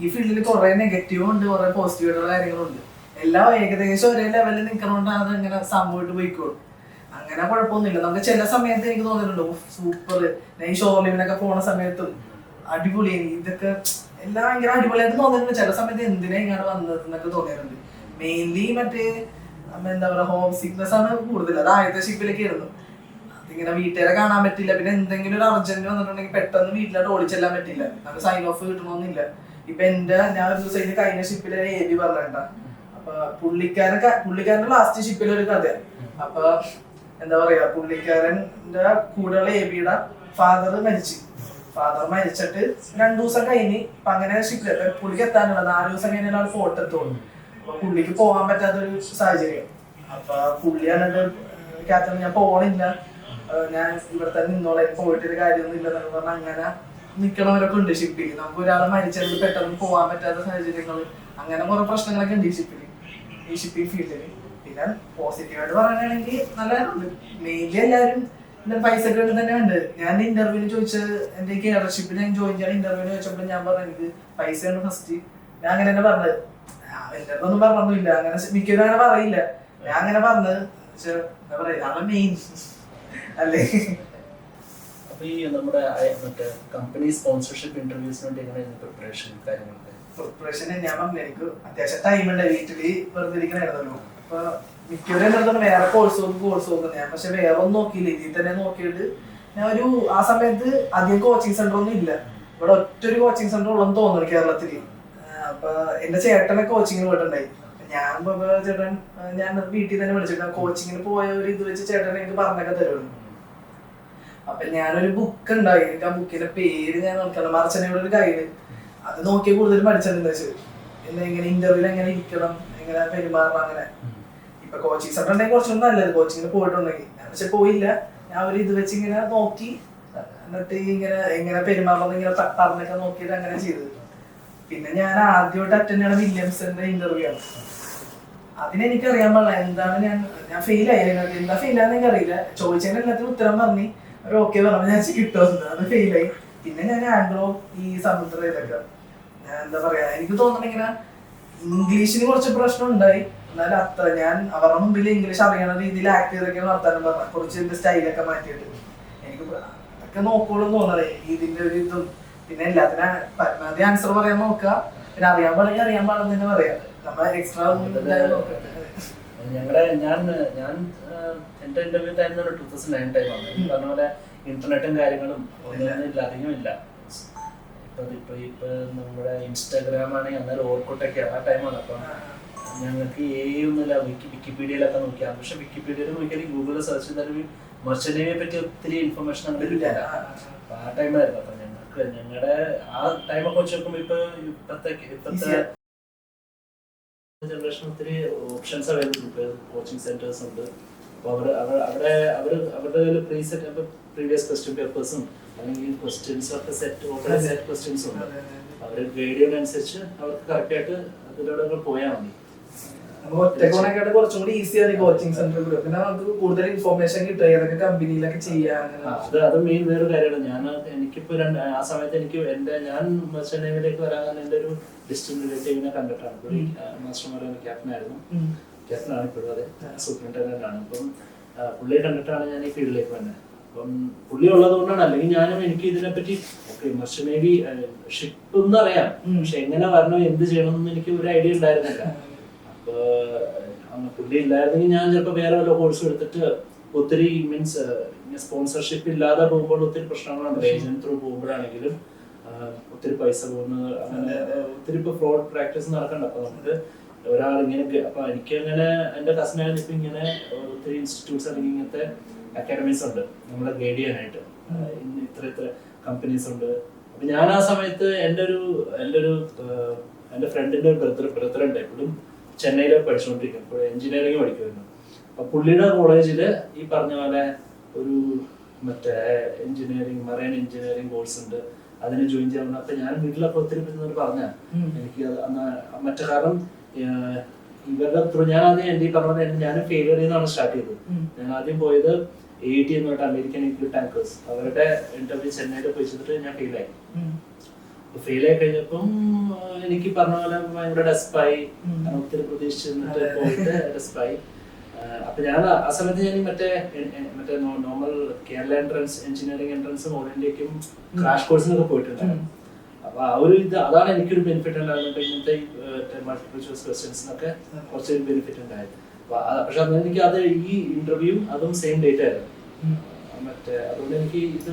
ഈ ഫീൽഡിൽ കുറെ നെഗറ്റീവും ഉണ്ട്, കുറെ പോസിറ്റീവായിട്ടുള്ള കാര്യങ്ങളുണ്ട്. എല്ലാം ഏകദേശം ഒരേ ലെവലിൽ നിൽക്കണോണ്ടാണ് അത് ഇങ്ങനെ സംഭവമായിട്ട് പോയിക്കോളും. അങ്ങനെ കുഴപ്പമൊന്നുമില്ല. നമുക്ക് ചില സമയത്ത് എനിക്ക് തോന്നിയിട്ടുണ്ട് സൂപ്പർ. ഞാൻ ഈ ഷോർലിമിനൊക്കെ പോണ സമയത്തും അടിപൊളി, ഇതൊക്കെ എല്ലാം ഭയങ്കര അടിപൊളിയായിട്ട് തോന്നിയിട്ടുണ്ട്. ചില സമയത്ത് എന്തിനാ ഇങ്ങോട്ട് വന്നത് എന്നൊക്കെ തോന്നിയിട്ടുണ്ട്. മെയിൻലി മറ്റേ എന്താ പറയാ, ഹോം സിക്നെസ് ആണ് കൂടുതൽ. അത് ആദ്യത്തെ ഷിപ്പിലൊക്കെ ആയിരുന്നു. അതിങ്ങനെ വീട്ടുകാരെ കാണാൻ പറ്റില്ല. പിന്നെ എന്തെങ്കിലും ഒരു അർജന്റ് വന്നിട്ടുണ്ടെങ്കിൽ പെട്ടെന്ന് വീട്ടിലോട്ട് ഓടിച്ചെല്ലാൻ പറ്റില്ല. നമുക്ക് സൈൻ ഓഫ് കിട്ടണമെന്നില്ല. ഇപ്പൊ ഞാൻ ഒരു ദിവസം കഴിഞ്ഞ ഷിപ്പിലെ AB പറഞ്ഞ. അപ്പൊ പുള്ളിക്കാരന്റെ ലാസ്റ്റ് ഷിപ്പിലെ ഒരു കഥയാണ്. അപ്പൊ എന്താ പറയാ, പുള്ളിക്കാരന്റെ കൂടെയുള്ള ABയുടെ ഫാദർ മരിച്ചിട്ട് 2 ദിവസം കഴിഞ്ഞ് ഇപ്പൊ അങ്ങനെ ഷിപ്പിൽ പുള്ളിക്ക് എത്താനുള്ള 4 ദിവസം കഴിഞ്ഞാൽ ഫോട്ടോ എത്തുള്ളൂ. അപ്പൊ പുള്ളിക്ക് പോകാൻ പറ്റാത്തൊരു സാഹചര്യം. അപ്പൊ പുള്ളിയാണ് ക്യാപ്റ്റൻ, ഞാൻ പോണില്ല, ഞാൻ ഇവിടെ തന്നെ നിന്നോളാം, പോയിട്ടൊരു കാര്യമൊന്നും ഇല്ലെന്നൊക്കെ പറഞ്ഞാൽ അങ്ങനെ നിൽക്കണവരൊക്കെ ഉണ്ട് ഷിപ്പിൽ. നമുക്ക് ഒരാളെ മരിച്ചത് പെട്ടെന്ന് പോകാൻ പറ്റാത്ത സാഹചര്യങ്ങൾ, അങ്ങനെ കുറെ പ്രശ്നങ്ങളൊക്കെ ഉണ്ട് ഈ ഷിപ്പിംഗ് ഫീൽഡിൽ. പിന്നെ പോസിറ്റീവായിട്ട് പറയുകയാണെങ്കിൽ നല്ല മെയിൻലി എല്ലാവരും പൈസ ഒക്കെ തന്നെ ഉണ്ട്. ഞാൻ ഇന്റർവ്യൂവിന് ചോദിച്ചത്, എന്റെ കേരളഷിപ്പിൽ ഞാൻ ജോയിൻ ചെയ്യാൻ ഇന്റർവ്യൂവിന് ചോദിച്ചപ്പോൾ ഞാൻ പറഞ്ഞു എനിക്ക് പൈസയാണ് ഫസ്റ്റ്. ഞാൻ അങ്ങനെ തന്നെ പറഞ്ഞത്. എന്റെ അടുത്തൊന്നും പറഞ്ഞൊന്നുമില്ല, അങ്ങനെ മിക്കവരും അങ്ങനെ പറയില്ല. ഞാൻ അങ്ങനെ പറഞ്ഞത് പക്ഷെ എന്താ പറയാ അതാണ് മെയിൻ അല്ലേ. അപ്പൊ ഈ നമ്മുടെ മറ്റേ കമ്പനി സ്പോൺസർഷിപ്പ് ഇന്റർവ്യൂസിന് വേണ്ടി എങ്ങനെയായിരുന്നു പ്രിപ്പറേഷൻ കാര്യങ്ങളൊക്കെ? പ്രിപ്പറേഷൻ ഞാൻ പറഞ്ഞു എനിക്ക് അത്യാവശ്യം ടൈം ഉണ്ട്, വീട്ടില് വെറുതെ ഇരിക്കണായിരുന്നല്ലോ. അപ്പൊ മിക്കവരും എന്താണ് വേറെ കോഴ്സ് നോക്കുന്നത്, ഞാൻ പക്ഷെ വേറെ ഒന്നും നോക്കിയില്ല, ഇതിൽ തന്നെ നോക്കിയിട്ട് ഞാൻ ആ സമയത്ത് അധികം കോച്ചിങ് സെന്റർ ഒന്നും ഇല്ല, ഇവിടെ ഒറ്റൊരു കോച്ചിങ് സെന്റർ ഉള്ളെന്ന് തോന്നുന്നു കേരളത്തില്. അപ്പൊ എന്റെ ചേട്ടനെ കോച്ചിങ്ങിന് പോയിട്ടുണ്ടായി. ചേട്ടൻ ഞാൻ വീട്ടിൽ തന്നെ വിളിച്ചിട്ട് കോച്ചിങ്ങിന് പോയ ഒരു ഇത് വെച്ച് ചേട്ടൻ എനിക്ക് പറഞ്ഞൊക്കെ തരുന്നു. അപ്പൊ ഞാനൊരു ബുക്ക് ഉണ്ടായി, എനിക്ക് ആ ബുക്കിന്റെ പേര് ഞാൻ നോക്കണം, മർച്ചനയുടെ ഒരു ഗൈഡ്, അത് നോക്കി കൂടുതൽ പഠിച്ചിട്ടുണ്ടെന്ന് വെച്ചാൽ എങ്ങനെ ഇന്റർവ്യൂല് എങ്ങനെ ഇരിക്കണം, എങ്ങനെ പെരുമാറണം, അങ്ങനെ. ഇപ്പൊ കോച്ചിങ് സെന്റർ ഉണ്ടെങ്കിൽ കുറച്ചും നല്ലത്, കോച്ചിങ്ങിന് പോയിട്ടുണ്ടെങ്കിൽ. ഞാൻ പക്ഷെ പോയില്ല, ഞാൻ ഒരു ഇത് വെച്ച് ഇങ്ങനെ നോക്കി, എന്നിട്ട് ഇങ്ങനെ എങ്ങനെ പെരുമാറണം ഇങ്ങനെ പറഞ്ഞൊക്കെ നോക്കിയിട്ട് അങ്ങനെ ചെയ്തത്. പിന്നെ ഞാൻ ആദ്യമായിട്ട് അറ്റൻഡ് ചെയ്യണ വില്യംസന്റെ ഇന്റർവ്യൂ ആണ്. അതിനെനിക്കറിയാൻ പാടില്ല എന്താണ്, ഞാൻ ഫെയിൽ ആയി. എന്താ ഫെയിൽ ആണെന്ന് എനിക്കറിയില്ല, ചോദിച്ചതിന് എല്ലാത്തിനും ഉത്തരം പറഞ്ഞ് ഒരു ഓക്കെ പറഞ്ഞു, ഞാൻ കിട്ടുമെന്ന്. അത് ഫെയിലായി. പിന്നെ ഞാൻ ആംഗ്ലോ ഈ സമുദ്ര ഇതൊക്കെ എന്താ പറയാ, എനിക്ക് തോന്നുന്നു ഇങ്ങനെ ഇംഗ്ലീഷിന് കുറച്ച് പ്രശ്നം ഉണ്ടായി. എന്നാലും അത്ര ഞാൻ അവരുടെ മുമ്പിൽ ഇംഗ്ലീഷ് അറിയണ രീതിയിൽ ആക്ട് ചെയ്തൊക്കെയാണ് വർത്താനം പറഞ്ഞത്, കുറച്ച് സ്റ്റൈലൊക്കെ മാറ്റിയിട്ട്. എനിക്ക് അതൊക്കെ നോക്കുള്ളൂ തോന്നണേ ഇതിന്റെ ഒരു ഇതും. പിന്നെ എല്ലാത്തിനും പരമാവധി ആൻസർ പറയാൻ നോക്കുക, പിന്നെ അറിയാൻ പാടില്ലെങ്കിൽ അറിയാൻ പാടെന്ന് തന്നെ പറയാം, നമ്മൾ എക്സ്ട്രാ എന്റെ ഇന്റർവ്യൂ ടൈം 2009 ടൈമാണ്. പറഞ്ഞ പോലെ ഇന്റർനെറ്റും കാര്യങ്ങളും ഒന്നും ഇല്ല, അധികം ഇല്ല. ഇപ്പൊ നമ്മുടെ ഇൻസ്റ്റാഗ്രാം ആണെങ്കിൽ അന്നേരം ഓർക്കുട്ടൊക്കെ ആ ടൈമാണ്. അപ്പൊ ഞങ്ങൾക്ക് ഒന്നുമില്ല, വിക്കിപീഡിയയിലൊക്കെ നോക്കിയാൽ. പക്ഷെ വിക്കിപീഡിയയിൽ നോക്കിയാൽ ഗൂഗിളിൽ സെർച്ച് ചെയ്താൽ മർച്ചന്റ് നേവിയെ പറ്റി ഒത്തിരി ഇൻഫർമേഷൻ അങ്ങനെ കിട്ടില്ല. അപ്പൊ ആ ടൈമായിരുന്നു. അപ്പൊ ഞങ്ങളുടെ ആ ടൈമൊക്കെ വെച്ച് നോക്കുമ്പോ ഇപ്പത്തെ ജനറേഷൻ ഒത്തിരി ഓപ്ഷൻസ് അവൈലബിൾ. ഇപ്പൊ കോച്ചിങ് സെന്റേഴ്സ് ഉണ്ട്. അപ്പൊ അവരുടെ പ്രീവിയസ് ക്വസ്റ്റ്യൻ പേപ്പേഴ്സും അല്ലെങ്കിൽ ക്വസ്റ്റ്യൻസും ഒക്കെ സെറ്റ് ക്വസ്റ്റ്യൻസും ഉണ്ട്. അവര് ഗൈഡ് ചെയ്യുന്നതനുസരിച്ച് അവർക്ക് കറക്റ്റ് ആയിട്ട് അതിലൂടെ പോയാൽ മതി. ഒറ്റക്കോണൊക്കെ കുറച്ചും കൂടി ഈസിയാണ് കോച്ചിങ് സെന്ററിൽ. പിന്നെ നമുക്ക് കൂടുതൽ ഇൻഫോർമേഷൻ കിട്ടുക, ഏതൊക്കെ കമ്പനിയിലൊക്കെ ചെയ്യാൻ. അത് മെയിൻ വേറൊരു കാര്യമാണ്. എനിക്കിപ്പോ ആ സമയത്ത് ഞാൻ മർച്ചന്റ് നേവിയിലേക്ക് വരാൻ എന്റെ ഒരു ഡിസ്ട്രിക്ട് റിലേറ്റീവിനെ കണ്ടിട്ടാണ്. മാസ്റ്റർമാരുടെ ക്യാപ്റ്റനാണ് ഇപ്പോഴും, അതെ, സൂപ്രണ്ടന്റ് ആണ്. അപ്പം പുള്ളിയെ കണ്ടിട്ടാണ് ഞാൻ ഈ ഫീൽഡിലേക്ക് വന്നത്. അപ്പം പുള്ളി ഉള്ളത് കൊണ്ടാണ്, അല്ലെങ്കിൽ എനിക്ക് ഇതിനെപ്പറ്റി മർച്ചന്റ് നേവി ഷിപ്പ് ഒന്നും അറിയാം, പക്ഷെ എങ്ങനെ വരണം എന്ത് ചെയ്യണമെന്ന് എനിക്ക് ഒരു ഐഡിയ ഉണ്ടായിരുന്നില്ല. പുള്ളി ഇല്ലായിരുന്നെങ്കിൽ ഞാൻ ചിലപ്പോൾ വേറെ വല്ല കോഴ്സ് എടുത്തിട്ട് ഒത്തിരി മീൻസ് സ്പോൺസർഷിപ്പ് ഇല്ലാതെ പോകുമ്പോൾ ഒത്തിരി പ്രശ്നങ്ങളുണ്ട്. ഏജന്റ് ത്രൂ പോകുമ്പോഴാണെങ്കിലും ഒത്തിരി പൈസ പോകുന്നത്, അങ്ങനെ ഒത്തിരി ഇപ്പൊ ഫ്രോഡ് പ്രാക്ടീസ് നടക്കണ്ട. അപ്പൊ നമുക്ക് ഒരാൾ ഇങ്ങനെ, അപ്പൊ എനിക്ക് അങ്ങനെ എന്റെ കസിനായാലും ഇപ്പൊ ഇങ്ങനെ ഒത്തിരി ഇൻസ്റ്റിറ്റ്യൂട്ട്സ് അല്ലെങ്കിൽ ഇങ്ങനത്തെ അക്കാഡമീസ് ഉണ്ട് നമ്മളെ ഗൈഡ് ചെയ്യാനായിട്ട്. ഇത്ര കമ്പനീസ് ഉണ്ട്. അപ്പൊ ഞാൻ ആ സമയത്ത് എന്റെ ഫ്രണ്ടിന്റെ ഒരു ബ്രദർ ഉണ്ട്, എപ്പോഴും ചെന്നൈയില് പഠിച്ചുകൊണ്ടിരിക്കും, ഇപ്പോൾ എഞ്ചിനീയറിംഗ് പഠിക്കുമായിരുന്നു. അപ്പൊ പുള്ളിയുടെ കോളേജില് ഈ പറഞ്ഞ പോലെ ഒരു മറ്റേ മറൈൻ എഞ്ചിനീയറിംഗ് കോഴ്സ് ഉണ്ട്, അതിന് ജോയിൻ ചെയ്യാൻ. അപ്പൊ ഞാൻ വീട്ടിലൊക്കെ ഒത്തിരി പറഞ്ഞ എനിക്ക് മറ്റേ കാരണം ഇവരുടെ ത്രൂ ഞാൻ ആദ്യം എന്റെ ഈ പറഞ്ഞ ഞാനും ഫെയിലിയർ ചെയ്താണ് സ്റ്റാർട്ട് ചെയ്തത്. ഞാൻ ആദ്യം പോയത് AET എന്ന് പറഞ്ഞിട്ട് അമേരിക്കൻ ന്യൂക്ലിയർ ടാങ്കേഴ്സ്, അവരുടെ ഇന്റർവ്യൂ ചെന്നൈയിൽ പോയി ചെയ്തിട്ട് ഞാൻ ഫെയിലായി. ഫെയിലായി കഴിഞ്ഞപ്പം എനിക്ക് പറഞ്ഞ പോലെ ഭയങ്കര ഡെസ്പായി, ഒത്തിരി പ്രതീക്ഷിച്ചിട്ട് പോയിട്ട് ഡെസ്പായി. അപ്പൊ ഞാൻ ആ സമയത്ത് ഞാൻ മറ്റേ നോർമൽ കേരള എൻട്രൻസ്, എഞ്ചിനീയറിംഗ് എൻട്രൻസും ഓൾ ഇന്ത്യക്കും ക്രാഷ് കോഴ്സിനൊക്കെ പോയിട്ടുണ്ടായിരുന്നു. അപ്പൊ ആ ഒരു അതാണ് എനിക്കൊരു ബെനിഫിറ്റ് ഉണ്ടായിരുന്നത്. ഇങ്ങനത്തെ മൾട്ടിപ്പിൾ ചോയ്സ് ക്വസ്റ്റ്യൻസിനൊക്കെ കുറച്ചൊരു ബെനിഫിറ്റ് ഉണ്ടായത്. പക്ഷെ അന്ന് എനിക്ക് അത് ഈ ഇന്റർവ്യൂ അതും സെയിം ഡേറ്റ് ആയിരുന്നു. അതുകൊണ്ട് എനിക്ക് ഇത്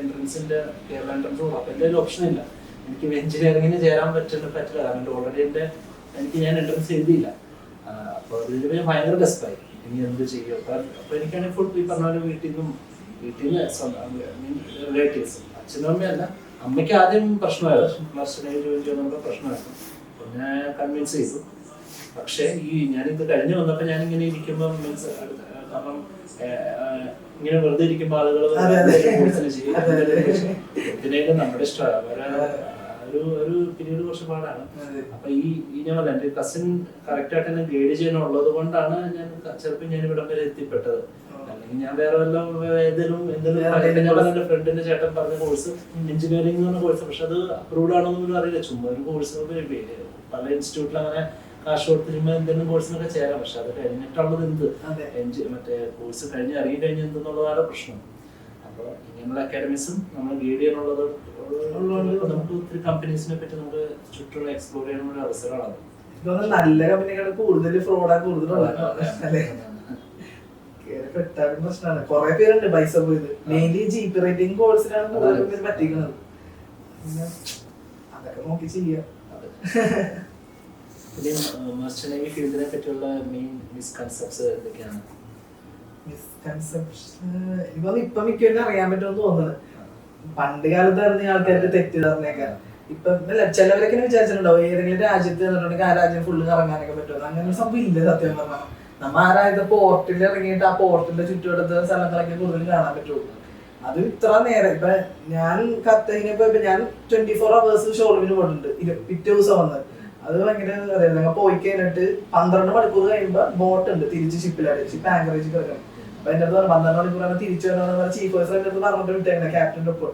എൻട്രൻസിന്റെ കേരള എൻട്രൻസ് അപ്പൊ എന്റെ ഒരു ഓപ്ഷൻ ഇല്ല. എനിക്ക് എഞ്ചിനീയറിംഗിന് ചേരാൻ പറ്റില്ല, കാരണം ഓൾറെഡി ഞാൻ എൻട്രൻസ് എഴുതിയില്ല. അപ്പൊ അതിൽ ഭയങ്കര ഡെസ്പായി, ഇനി എന്ത് ചെയ്യും. അപ്പൊ എനിക്കാണെങ്കിൽ ഫുൾ ഈ പറഞ്ഞ പോലെ വീട്ടിൽ നിന്ന് റിലേറ്റീവ്സ്, അച്ഛനും അമ്മയല്ല, അമ്മയ്ക്ക് ആദ്യം പ്രശ്നമായിരുന്നു, മർച്ചന്റ് ജോയിൻ ചെയ്യുന്ന പ്രശ്നമായിരുന്നു. അപ്പൊ ഞാൻ കൺവിൻസ് ചെയ്തു. പക്ഷെ ഞാനിത് കഴിഞ്ഞ് വന്നപ്പോ ഞാൻ ഇങ്ങനെ ഇരിക്കുമ്പോ മീൻസ് കാരണം ഇങ്ങനെ വെറുതെ ഇരിക്കുമ്പോ ആളുകൾ ഇതിനേക്കും നമ്മുടെ ഇഷ്ടമാണ് ഒരു പിന്നീട് കുറച്ച് പാടാണ്. അപ്പൊ ഞാൻ പറയാം, എന്റെ കസിൻ കറക്റ്റ് ആയിട്ട് എന്നെ ഗൈഡ് ചെയ്യാനുള്ളത് കൊണ്ടാണ് ഞാൻ ചിലപ്പോൾ ഞാൻ ഇവിടം വരെ എത്തിപ്പെട്ടത്. അല്ലെങ്കിൽ ഞാൻ വേറെ എന്തെങ്കിലും എന്റെ ഫ്രണ്ടിന്റെ ചേട്ടൻ പറഞ്ഞ കോഴ്സ് എഞ്ചിനീയറിംഗ് എന്ന് പറഞ്ഞ കോഴ്സ്, പക്ഷെ അത് അപ്രൂവ്ഡ് ആണോന്നും അറിയില്ല, ചുമ്മാ ഒരു കോഴ്സ്. പല ഇൻസ്റ്റിറ്റ്യൂട്ടിൽ അങ്ങനെ കാശ് കൊടുത്തിരുമ്പോ എന്തെങ്കിലും കോഴ്സിനൊക്കെ ചേരാം. പക്ഷെ അത് കഴിഞ്ഞിട്ടുള്ളത് എന്ത് അതെ. മറ്റേ കോഴ്സ് കഴിഞ്ഞ് ഇറങ്ങി കഴിഞ്ഞ് എന്തെന്നുള്ളതാണ് പ്രശ്നം. അപ്പോൾ ഇങ്ങനെയുള്ള അക്കാഡമീസും നമ്മൾ ഗൈഡ് ചെയ്യാനുള്ളത് നമുക്ക് ഒത്തിരി കമ്പനീസിനെ പറ്റി നമുക്ക് ചുറ്റുള്ള എക്സ്പ്ലോർ ചെയ്യാനുള്ള അവസരമാണ്. ഇതൊന്നും നല്ല കമ്പനികൾ കൂടുതൽ ഫ്രോഡാ കൂടുതലുള്ളത് അല്ലേ? പെട്ടാലും പ്രശ്നമാണ്. കുറെ പേരുണ്ട് പൈസ പോയത്. മെയിൻലി GP റേറ്റിംഗ് കോഴ്സിനാണ് കൂടുതൽ പേര് പറ്റിക്കുന്നത്. പിന്നെ അതൊക്കെ നോക്കി ചെയ്യാം. മർച്ചന്റ് നേവി ഫീൽഡിനെ പറ്റിയുള്ള മെയിൻ മിസ്കൺസെപ്റ്റ്സ് എന്തൊക്കെയാണ്? ഇപ്പൊ മിക്കവരും അറിയാൻ പറ്റുമെന്ന് തോന്നുന്നത്. പണ്ട് കാലത്തായിരുന്നു ആൾക്കാർക്ക് തെറ്റിദ്ധാരണയൊക്കെ. ഇപ്പൊ ചിലവരൊക്കെ വിചാരിച്ചിട്ടുണ്ടാവും ഏതെങ്കിലും രാജ്യത്ത് നിന്നിട്ടുണ്ടെങ്കിൽ ആ രാജ്യം ഫുള്ള് കറങ്ങാനൊക്കെ പറ്റുമോ. അങ്ങനെ ഒരു സംഭവം ഇല്ല സത്യം പറഞ്ഞാൽ. നമ്മ ആരായത് പോർട്ടിൽ ഇറങ്ങിയിട്ട് ആ പോർട്ടിന്റെ ചുറ്റുവട്ടത്തെ സ്ഥലങ്ങളൊക്കെ കൂടുതൽ കാണാൻ പറ്റുള്ളൂ. അത് ഇത്ര നേരം ഇപ്പൊ ഞാൻ കത്തയിനിപ്പോ ഞാൻ 24 hours ഷോറൂമിന് പോയിട്ടുണ്ട്. പിറ്റേ ദിവസം വന്നത് അത് ഭയങ്കര അറിയാം. ഞങ്ങൾ പോയി കഴിഞ്ഞിട്ട് 12 മണിക്കൂർ കഴിയുമ്പോ ബോട്ട് ഉണ്ട് തിരിച്ച് ഷിപ്പിലാണ്. ഷിപ്പ് ആങ്കറേജ് കിടക്കണം. അപ്പൊ എന്റെ അടുത്ത് 12 മണിക്കൂറാണ് തിരിച്ചു വരണമെന്ന് ചീഫ് ഓഫീസർ എന്റെ അടുത്ത് പറഞ്ഞിട്ട് വിട്ടേക്കണം ക്യാപ്റ്റന്റെ ഒപ്പം.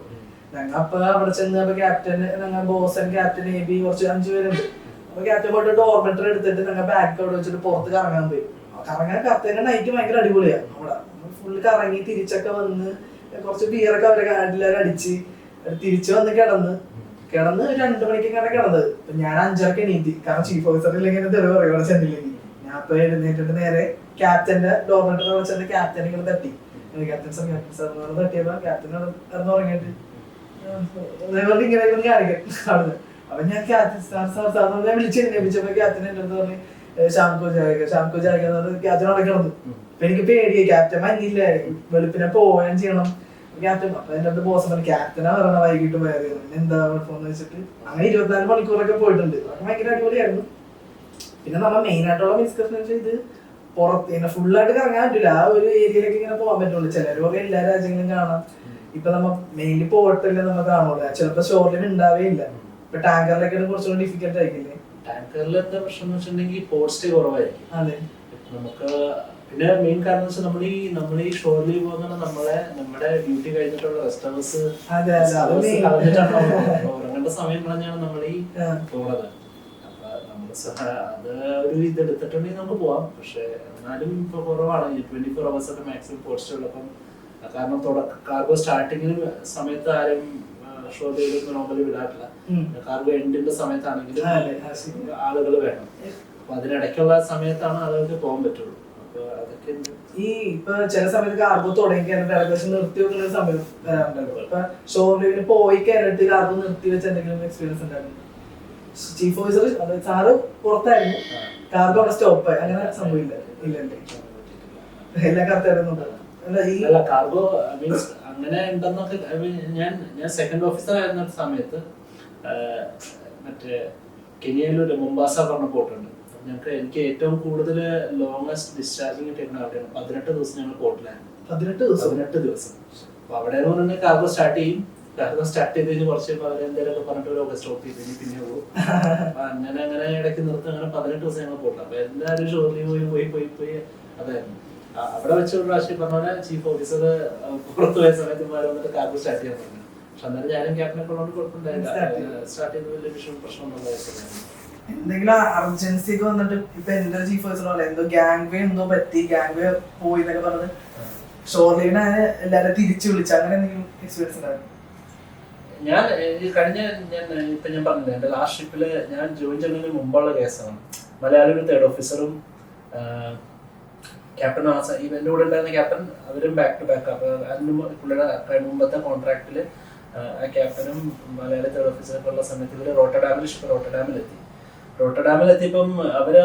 ഞങ്ങൾ അപ്പൊ അവിടെ ചെന്ന് ക്യാപ്റ്റൻ ഞങ്ങൾ ബോസൻ ക്യാപ്റ്റൻ AB കുറച്ച് 5 പേരുണ്ട്. അപ്പൊ ക്യാപ്റ്റൻ പോയിട്ട് ഡോർമെറ്റർ എടുത്തിട്ട് ഞങ്ങൾ ബാഗ് അവിടെ വെച്ചിട്ട് പുറത്ത് കറങ്ങാൻ പോയി. കറങ്ങാൻ കറക്റ്റ് നൈറ്റ് ഭയങ്കര അടിപൊളിയാണ്. അവിടെ ഫുള്ള് കറങ്ങി തിരിച്ചൊക്കെ വന്ന് കുറച്ച് ബിയറൊക്കെ അവരെ എല്ലാവരും അടിച്ച് തിരിച്ചു വന്ന് കിടന്ന് 2 മണിക്കാണ് കിടന്നത്. ഞാൻ 5:30 എണീറ്റ്. കാരണം ചീഫ് ഓഫീസർ ഇല്ലെങ്കിൽ തെളിവ് പറയും അവിടെ ചെന്നില്ലെങ്കിൽ. ഞാൻ ഇപ്പൊ എഴുന്നേറ്റിട്ട് നേരെ ക്യാപ്റ്റന്റെ ഡോർമെറ്ററിൽ വെച്ചിട്ട് ക്യാപ്റ്റൻ ഇങ്ങനെ തട്ടി. ക്യാപ്റ്റൻ സാർ തട്ടിയപ്പോ ക്യാപ്റ്റൻ ഇറന്നുറങ്ങിയിട്ട് ഇങ്ങനെ കാണിക്കും അവിടുന്ന്. അപ്പൊ ഞാൻ ക്യാപ്റ്റൻ സാർ ഞാൻ വിളിച്ചപ്പോ ക്യാപ്റ്റൻ എന്റെ അടുത്ത് പറഞ്ഞ് ഷാംകോ ജായിക്കാന്ന് ക്യാപ്റ്റൻ അവിടെ കിടന്നു. അപ്പൊ എനിക്ക് പേടിയായി. ക്യാപ്റ്റൻ മഞ്ഞില്ല വെളുപ്പിനെ പോവുകയും ചെയ്യണം. ക്യാപ്റ്റൻ അപ്പൊ എന്റെ അടുത്ത് ബോസ് പറഞ്ഞു ക്യാപ്റ്റനാ പറയണ വൈകിട്ട് പോയത് എന്താ കുഴപ്പമെന്ന് വെച്ചിട്ട് അങ്ങനെ 24 മണിക്കൂറൊക്കെ പോയിട്ടുണ്ട്. അതൊക്കെ ഭയങ്കര അടിപൊളിയായിരുന്നു. പിന്നെ നമ്മൾ മെയിൻ ആയിട്ടുള്ള മിസ്കഷൻ വെച്ചാൽ ഇത് പുറത്ത് ഇങ്ങനെ ഫുള്ളായിട്ട് കറങ്ങാൻ പറ്റില്ല. ആ ഒരു ഏരിയയിലേക്ക് ഇങ്ങനെ പോകാൻ പറ്റുള്ളൂ. ചിലർ പറയും എല്ലാ രാജ്യങ്ങളും കാണാം. ഇപ്പൊ നമ്മ മെയിൻലി പോർട്ടല്ലേ നമ്മൾ കാണുള്ളൂ. ചിലപ്പോ ഷോറിൽ ഉണ്ടാവേ ഇല്ല. ഇപ്പൊ ടാങ്കറിലൊക്കെ കുറച്ചുകൂടി ഡിഫിക്കൽട്ട് ആയിരിക്കില്ലേ? ടാങ്കറിൽ എന്താ പ്രശ്നം എന്ന് വെച്ചിട്ടുണ്ടെങ്കിൽ പോർട്ട് സ്റ്റേ കുറവായിരിക്കും. അതെ. നമുക്ക് പിന്നെ മെയിൻ കാരണം വെച്ചാൽ നമ്മൾ ഈ ഷോറിൽ പോകുന്ന നമ്മുടെ ഡ്യൂട്ടി കഴിഞ്ഞിട്ടുള്ള റെസ്റ്റ് ഹവേഴ്സ് ഉറങ്ങേണ്ട സമയം കളഞ്ഞാണ് നമ്മൾ ഈ പോകുന്നത്. അപ്പൊ നമ്മള് അത് ഒരു ഇതെടുത്തിട്ടുണ്ടെങ്കിൽ നമുക്ക് പോവാം. പക്ഷെ എന്നാലും ഇപ്പൊ കുറവാണ്. 24 hours ഒക്കെ മാക്സിമം പോർട്ട് സ്റ്റേ ഉള്ളപ്പം. കാരണം കാർഗോ സ്റ്റാർട്ടിങ്ങിന് സമയത്ത് ആരും ഷോറിലേക്ക് നോർമലി വിടാറില്ല. കാർഗോ എൻഡിന്റെ സമയത്താണെങ്കിലും ആളുകൾ വേണം. അപ്പൊ അതിനിടയ്ക്കുള്ള സമയത്താണ് ആളുകൾക്ക് പോകാൻ പറ്റുള്ളൂ. അപ്പൊ അതൊക്കെ ഈ ഇപ്പൊ ചില സമയത്ത് കാർഗോ തുടങ്ങി ഏകദേശം നിർത്തി വെക്കുന്ന ഒരു സമയം വരാറുണ്ടല്ലോ. ഇപ്പൊ ഷോറിലേക്ക് പോയി കഴിഞ്ഞിട്ട് കാർഗോ നിർത്തി വെച്ച എന്തെങ്കിലും എക്സ്പീരിയൻസ് ഉണ്ടായിരുന്നു? ചീഫ് ഓഫീസർ സാറ് പുറത്തായിരുന്നു, കാർഗോ അവിടെ സ്റ്റോപ്പായി, അങ്ങനെ സംഭവില്ല? ഇല്ലല്ലേ, എല്ലാം കറക്റ്റായിരുന്നു. കാർഗോ മീൻസ് അങ്ങനെ ഉണ്ടെന്നൊക്കെ ഞാൻ സെക്കൻഡ് ഓഫീസർ ആയിരുന്ന സമയത്ത് മറ്റേ കെനിയയിലൊരു മുംബാസ പറഞ്ഞ പോർട്ടുണ്ട്. എനിക്ക് ഏറ്റവും കൂടുതൽ ലോങ്സ്റ്റ് ഡിസ്ചാർജിങ് കിട്ടുന്ന അവിടെയാണ്. 18 ദിവസം ഞങ്ങൾ പോർട്ടിലായിരുന്നു. 18 ദിവസം. അപ്പൊ അവിടെ കാർഗോ സ്റ്റാർട്ട് ചെയ്യും. കാർഗോ സ്റ്റാർട്ട് ചെയ്ത് കഴിഞ്ഞ് കുറച്ച് അവരെന്തെങ്കിലുമൊക്കെ പറഞ്ഞിട്ട് ഒരു സ്റ്റോപ്പ് ചെയ്ത് പിന്നെ പോകും. അപ്പൊ അങ്ങനെ ഇടയ്ക്ക് നിർത്തി അങ്ങനെ 18 ദിവസം ഞങ്ങൾ പോട്ടെ. അപ്പൊ എല്ലാവരും ഷോറിൽ പോയി അതായിരുന്നു. അവിടെ വെച്ച് ഒരു പ്രാവശ്യം പറഞ്ഞ പോലെ ചീഫ് ഓഫീസർ പുറത്തു പോയ സമയത്ത് വന്നിട്ട് കാർഗോ സ്റ്റാർട്ട് ചെയ്യാൻ പറഞ്ഞു. പക്ഷെ അന്നേരം ഞാനും ക്യാപ്റ്റനൊക്കെ ഉള്ളതുകൊണ്ട് കുഴപ്പമുണ്ടായില്ല. സ്റ്റാർട്ട് ചെയ്ത് വലിയ പ്രശ്നം ഒന്നും എന്തെങ്കിലും അർജൻസി ഒക്കെ വന്നിട്ട് ഇപ്പൊ എന്റെ ചീഫ് ഓഫീസർ പോലെ എന്തോ ഗ്യാങ് വേ എന്തോ പറ്റി, ഗ്യാങ് വേ പോയി എന്നൊക്കെ പറഞ്ഞത് ഷോർലീനെ എല്ലാരും തിരിച്ചു വിളിച്ചു, അങ്ങനെ എന്തെങ്കിലും എക്സ്പീരിയൻസ് ഉണ്ടായിരുന്നു? ഞാൻ പറഞ്ഞില്ല, എന്റെ ലാസ്റ്റ് ഷിപ്പില് ഞാൻ ജോയിൻ ചെയ്യുന്നതിന് മുമ്പുള്ള കേസാണ്. മലയാളി ഒരു 3rd ഓഫീസറും ക്യാപ്റ്റൻ എന്റെ കൂടെ ഉണ്ടായിരുന്ന ക്യാപ്റ്റൻ, അവരും ബാക്ക് ടു ബാക്ക്. അപ്പൊ അതിന് പുള്ളിയുടെ മുമ്പത്തെ കോൺട്രാക്ടില് ആ ക്യാപ്റ്റനും മലയാളി 3rd ഓഫീസറൊക്കെ ഉള്ള സമയത്ത് ഇവര് റോട്ടർഡാമിൽ എത്തിയപ്പം അവര്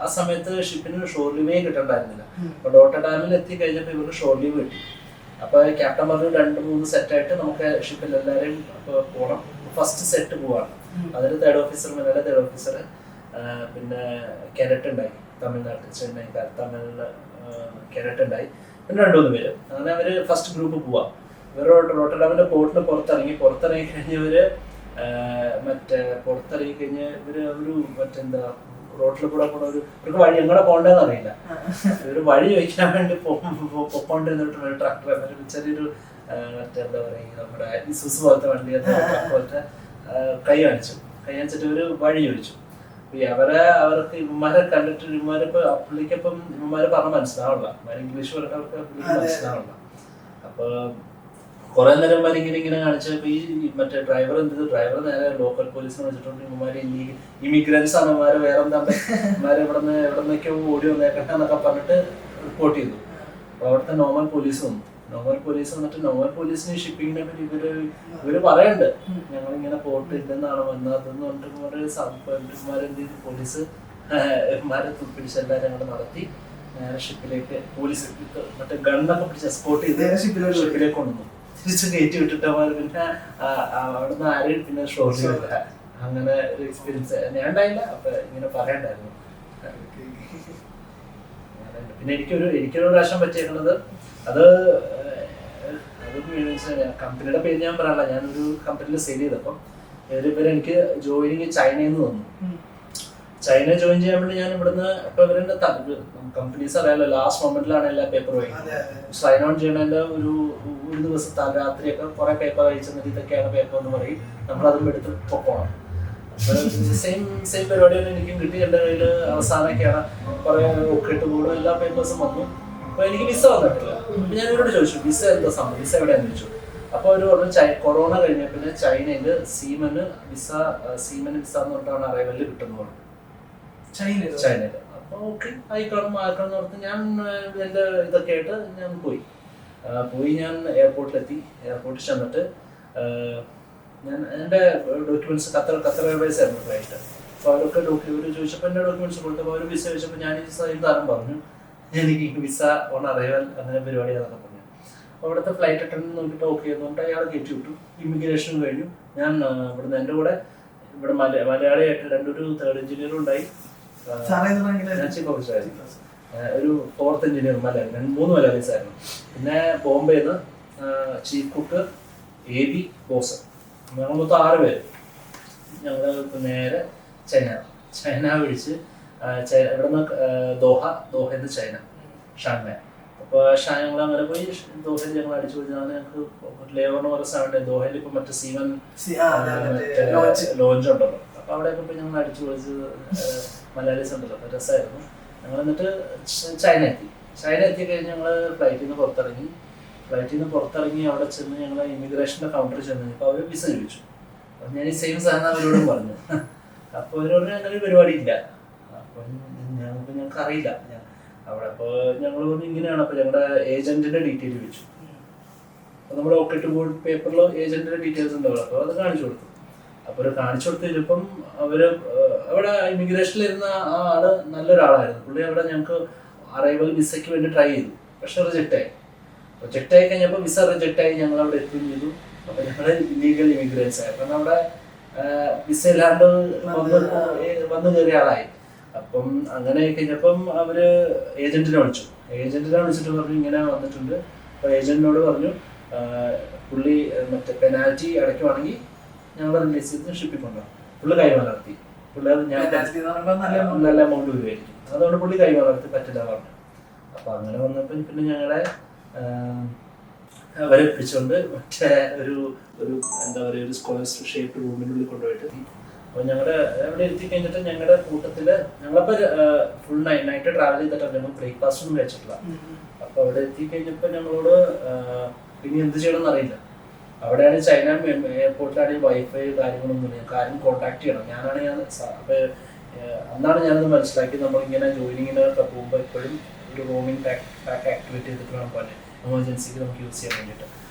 ആ സമയത്ത് ഷിപ്പിന് ഷോർ ലീവേ കിട്ടണ്ടായിരുന്നില്ല. അപ്പൊ റോട്ടർഡാമിൽ എത്തി കഴിഞ്ഞപ്പോ ഇവർക്ക് ഷോർ ലീവ് കിട്ടി. അപ്പൊ ക്യാപ്റ്റൻ പറഞ്ഞു 2-3 സെറ്റായിട്ട് നമുക്ക് ഷിപ്പിൽ എല്ലാവരെയും പോകണം. ഫസ്റ്റ് സെറ്റ് പോവാണ്. അതിൽ 3rd officer, Malayali 3rd officer, പിന്നെ കെനറ്റ് ഉണ്ടായി തമിഴ്നാട്ടിൽ, തമിഴില് കെനറ്റ് ഉണ്ടായി, പിന്നെ 2-3 പേര്. അങ്ങനെ അവര് ഫസ്റ്റ് ഗ്രൂപ്പ് പോവാ. ഇവർ റോട്ടർഡാമിന്റെ പോർട്ടിന് പുറത്തിറങ്ങി കഴിഞ്ഞ് ഇവര് പുറത്തിറങ്ങി കഴിഞ്ഞ് ഇവര് ഒരു മറ്റെന്താ റോട്ടിൽ കൂടെ ഇവർക്ക് വഴി എങ്ങോട്ട് പോകണ്ടെന്ന് അറിയില്ല. ഇവര് വഴി ചോദിക്കാൻ വേണ്ടി പൊക്കോണ്ടിരുന്നിട്ട് ട്രാക്ടർ ചെറിയൊരു മറ്റെന്താ പറയുക നമ്മുടെ ഇസുസ് പോലത്തെ വണ്ടി പോലത്തെ കൈ കാണിച്ചിട്ട് ഇവര് വഴി ചോദിച്ചു. അവർക്ക് ഇവന്മാരെ കണ്ടിട്ട് ഇവന്മാരിപ്പോ പുള്ളിക്കപ്പം ഇവന്മാരെ പറഞ്ഞ മനസ്സിലാവില്ല, ഇംഗ്ലീഷ് പറഞ്ഞവർക്ക് പുള്ളിക്ക് മനസ്സിലാവില്ല. അപ്പൊ കുറെ നേരം ഇങ്ങനെ കാണിച്ചപ്പോ ഈ മറ്റേ ഡ്രൈവർ നേരെ ലോക്കൽ പോലീസിനെ വിളിച്ചിട്ടുണ്ട്. ഇവന്മാര് ഇമിഗ്രൻസ് ആണ്, ഇവന്മാര് വേറെന്താ ഇവന്മാര് എവിടെന്നൊക്കെയോ ഓടി വന്നേക്കട്ടെ എന്നൊക്കെ പറഞ്ഞിട്ട് റിപ്പോർട്ട് ചെയ്തു. അപ്പൊ അവിടുത്തെ നോർമൽ പോലീസ് വന്നു. നോർമൽ പോലീസിന് ഷിപ്പിങ്ങിനെ പറ്റി ഇവര് പറയണ്ട്, ഞങ്ങളിങ്ങനെ പോർട്ട് ഇല്ലെന്നാണ് വന്നതെന്ന് പറഞ്ഞിട്ട് പോലീസ് പിടിച്ച് എല്ലാവരും അങ്ങോട്ട് നടത്തി നേരെ ഷിപ്പിലേക്ക് പോലീസ് മറ്റേ ഗണ്ണൊക്കെ പിടിച്ച് എസ്കോർട്ട് ചെയ്ത് ഷിപ്പിലേക്ക് കൊണ്ടുവന്നു. തിരിച്ച് കയറ്റി വിട്ടിട്ട് പിന്നെ അവിടുന്ന് ആരെയും പിന്നെ ഷോ ചെയ്തില്ല. അങ്ങനെ ഒരു എക്സ്പീരിയൻസ് ഞാൻ ഉണ്ടായില്ല, അപ്പൊ ഇങ്ങനെ പറയണ്ടായിരുന്നു. പിന്നെ എനിക്കൊരു പ്രാവശ്യം പറ്റിയേക്കുന്നത് അത് കമ്പനിയുടെ പേര് ഞാൻ പറയാനുള്ള, ഞാനൊരു കമ്പനിയിൽ സെയിൽ ചെയ്തപ്പം ഇവര് എനിക്ക് ജോയിനിങ് ചൈനയിൽ നിന്ന് തന്നു. ചൈന ജോയിൻ ചെയ്യാൻ വേണ്ടി ഞാൻ ഇവിടുന്ന് ഇപ്പൊ ഇവരുടെ കമ്പനീസ് അറിയാലോ, ലാസ്റ്റ് മൊമെന്റിലാണ് എല്ലാ പേപ്പർ വായിക്കുന്നത്. സൈൻ ഓൺ ചെയ്യണതിന്റെ ഒരു ദിവസം രാത്രിയൊക്കെ കുറെ പേപ്പർ അയച്ചെന്നിട്ട് ഇതൊക്കെയാണ് പേപ്പർ എന്ന് പറയും, നമ്മളതും എടുത്ത് പൊക്കോണം. സെയിം പരിപാടിയാണ് എനിക്കും കിട്ടി. എൻ്റെ കയ്യിൽ അവസാനമൊക്കെയാണ് കുറെ ഒക്കെട്ട് കൂടും എല്ലാ പേപ്പേഴ്സും വന്നു. അപ്പൊ എനിക്ക് വിസ വന്നിട്ടില്ല. അപ്പൊ ഞാൻ ഇവരോട് ചോദിച്ചു വിസ എന്താ സംഭവം, വിസ എവിടെയാന്ന് ചോദിച്ചു. അപ്പൊ അവര് പറഞ്ഞു കൊറോണ കഴിഞ്ഞ പിന്നെ ചൈനയില് സീമന് വിസ എന്ന് പറഞ്ഞിട്ടാണ് അറൈവലിൽ കിട്ടുന്നത് പറഞ്ഞു ചൈനയില്. അപ്പൊ ഓക്കെ ആയിക്കോണം ആക്കണം ഓർത്ത് ഞാൻ എന്റെ ഇതൊക്കെ ആയിട്ട് ഞാൻ പോയി ഞാൻ എയർപോർട്ടിലെത്തി. എയർപോർട്ടിൽ ചെന്നിട്ട് ഞാൻ എൻ്റെ ഡോക്യുമെന്റ്സ് ഖത്തർ എയർവേസ് ആയിരുന്നു ഫ്ലൈറ്റ്. അപ്പൊ അവരൊക്കെ ചോദിച്ചപ്പോൾ എൻ്റെ ഡോക്യുമെന്റ്സ് കൊടുത്തപ്പോൾ അവർ വിസ ചോദിച്ചപ്പോൾ ഞാൻ ഈ താരം പറഞ്ഞു എനിക്ക് വിസ ഓൺ അറൈവൽ അങ്ങനെ പരിപാടിയാണെന്നൊക്കെ പറഞ്ഞു. അപ്പോൾ അവിടുത്തെ ഫ്ലൈറ്റ് അറ്റൻഡന്റ് നോക്കിയിട്ട് ഓക്കെ എന്നുകൊണ്ട് അയാൾ കയറ്റി വിട്ടു. ഇമിഗ്രേഷൻ കഴിഞ്ഞു. ഞാൻ ഇവിടുന്ന് എൻ്റെ കൂടെ ഇവിടെ മലയാളിയായിട്ട് രണ്ടൊരു തേർഡ് എഞ്ചിനീയറും ഉണ്ടായി. ഞാൻ ചീഫ് ഓഫീസറായിരുന്നു. ഒരു ഫോർത്ത് എഞ്ചിനീയർ മലയാളി, 3 മലയാളീസ് ആയിരുന്നു. പിന്നെ ബോംബെന്ന് ചീഫ് കുക്ക്, AB, ബോസ്, ഞങ്ങൾ മൊത്തം 6 പേര്. ഞങ്ങൾ നേരെ ചൈന പിടിച്ച് ഇവിടുന്ന് ദോഹയിൽ ചൈന ഷാങ്ഹായ്. അപ്പോൾ ഞങ്ങൾ അങ്ങനെ പോയി ദോഹയിൽ ഞങ്ങൾ അടിച്ചു പോയി. ഞങ്ങൾക്ക് ലേബറിന് പോലെ സമയം ദോഹയിൽ ഇപ്പം മറ്റേ സീമൻ ലോഞ്ച് ഉണ്ടല്ലോ. അപ്പോൾ അവിടെയൊക്കെ പോയി ഞങ്ങൾ അടിച്ചു പൊളിച്ച് മലയാളീസ് ഉണ്ടല്ലോ, അപ്പോൾ രസമായിരുന്നു. ഞങ്ങൾ എന്നിട്ട് ചൈന എത്തി കഴിഞ്ഞ് ഞങ്ങൾ ഫ്ലൈറ്റിൽ നിന്ന് പുറത്തിറങ്ങി അവിടെ ചെന്ന് ഞങ്ങൾ ഇമിഗ്രേഷൻ്റെ കൗണ്ടറിൽ ചെന്ന് അപ്പോൾ അവർ വിസ ചോദിച്ചു. അപ്പം ഞാൻ ഈ സെയിം സാധനം അവരോടും പറഞ്ഞു. അപ്പോൾ അവരോട് അങ്ങനെ ഒരു പരിപാടി ഇല്ല. അപ്പം ഞങ്ങൾക്ക് അറിയില്ല അവിടെ. അപ്പോൾ ഞങ്ങൾ പറഞ്ഞു ഇങ്ങനെയാണ്. അപ്പോൾ ഞങ്ങളുടെ ഏജന്റിന്റെ ഡീറ്റെയിൽ ചോദിച്ചു. അപ്പോൾ നമ്മുടെ ഒക്കെട്ട് ബോർഡ് പേപ്പറിലോ ഏജന്റിന്റെ ഡീറ്റെയിൽസ് ഉണ്ടാവുള്ളൂ. അപ്പോൾ അത് കാണിച്ചു കൊടുത്തു. അപ്പോൾ കാണിച്ചു കൊടുത്തു കഴിഞ്ഞപ്പം അവിടെ ഇമിഗ്രേഷനിലിരുന്ന ആ ആള് നല്ലൊരാളായിരുന്നു. പുള്ളി അവിടെ ഞങ്ങൾക്ക് അറൈവൽ വിസയ്ക്ക് വേണ്ടി ട്രൈ ചെയ്തു. പക്ഷെ റിജക്റ്റ് ആയി കഴിഞ്ഞപ്പോൾ വിസ റിജക്റ്റ് ആയി. ഞങ്ങൾ അവിടെ എത്തുകയും ചെയ്തു. അപ്പോൾ ഞങ്ങൾ ഇല്ലീഗൽ ഇമിഗ്രേറ്റ്സ് ആയി. അപ്പം നമ്മുടെ വിസ ഇല്ലാണ്ട് വന്നു കയറിയ ആളായി. അപ്പം അങ്ങനെ കഴിഞ്ഞപ്പം അവര് ഏജന്റിനെ വിളിച്ചിട്ട് പറഞ്ഞു ഇങ്ങനെ വന്നിട്ടുണ്ട്. അപ്പോൾ ഏജന്റിനോട് പറഞ്ഞു പുള്ളി മറ്റേ പെനാൽറ്റി അടയ്ക്കുവാണെങ്കിൽ ഞങ്ങൾ റിലീസ് ചെയ്ത് ഷിപ്പിൽ കൊണ്ടുപോകും. പുള്ളി കൈമാറത്തി. പുള്ളി അത് ഞാൻ നല്ല എമൗണ്ട് വരുമായിരിക്കും, അതുകൊണ്ട് പുള്ളി കൈമാറത്തി പറ്റില്ല പറഞ്ഞു. അപ്പൊ അങ്ങനെ വന്നപ്പോൾ പിന്നെ ഞങ്ങളെ അവരെ പിടിച്ചുകൊണ്ട് മറ്റേ ഒരു എന്താ പറയുക ഒരു സ്ക്വയർ ഷേപ്പ് റൂമിനുള്ളിൽ കൊണ്ടുപോയിട്ട്. അപ്പോൾ ഞങ്ങളുടെ അവിടെ എത്തി കഴിഞ്ഞിട്ട് ഞങ്ങളുടെ കൂട്ടത്തില് ഞങ്ങളിപ്പോൾ ഫുൾ നൈറ്റ് ട്രാവൽ ചെയ്തിട്ടാണ്. ഞങ്ങൾ ബ്രേക്ക്ഫാസ്റ്റ് ഒന്നും കഴിച്ചിട്ടില്ല. അപ്പൊ അവിടെ എത്തി കഴിഞ്ഞപ്പോൾ ഞങ്ങളോട് ഇനി എന്ത് ചെയ്യണമെന്ന് അറിയില്ല. അവിടെയാണ് ചൈന എയർപോർട്ടിലാണെങ്കിൽ വൈഫൈ കാര്യങ്ങളൊന്നും ഞങ്ങൾക്ക് ആരും കോൺടാക്ട് ചെയ്യണം. അപ്പൊ അന്നാണ് ഞാനത് മനസ്സിലാക്കി. നമ്മളിങ്ങനെ ജോയിനിങ്ങിനൊക്കെ പോകുമ്പോൾ എപ്പോഴും ഒരു റൂമിംഗ് പാക്ക് ആക്ടിവേറ്റ് ചെയ്തിട്ട് വേണം പോലെ എമർജൻസിക്ക് നമുക്ക് യൂസ് ചെയ്യാൻ വേണ്ടിയിട്ട്.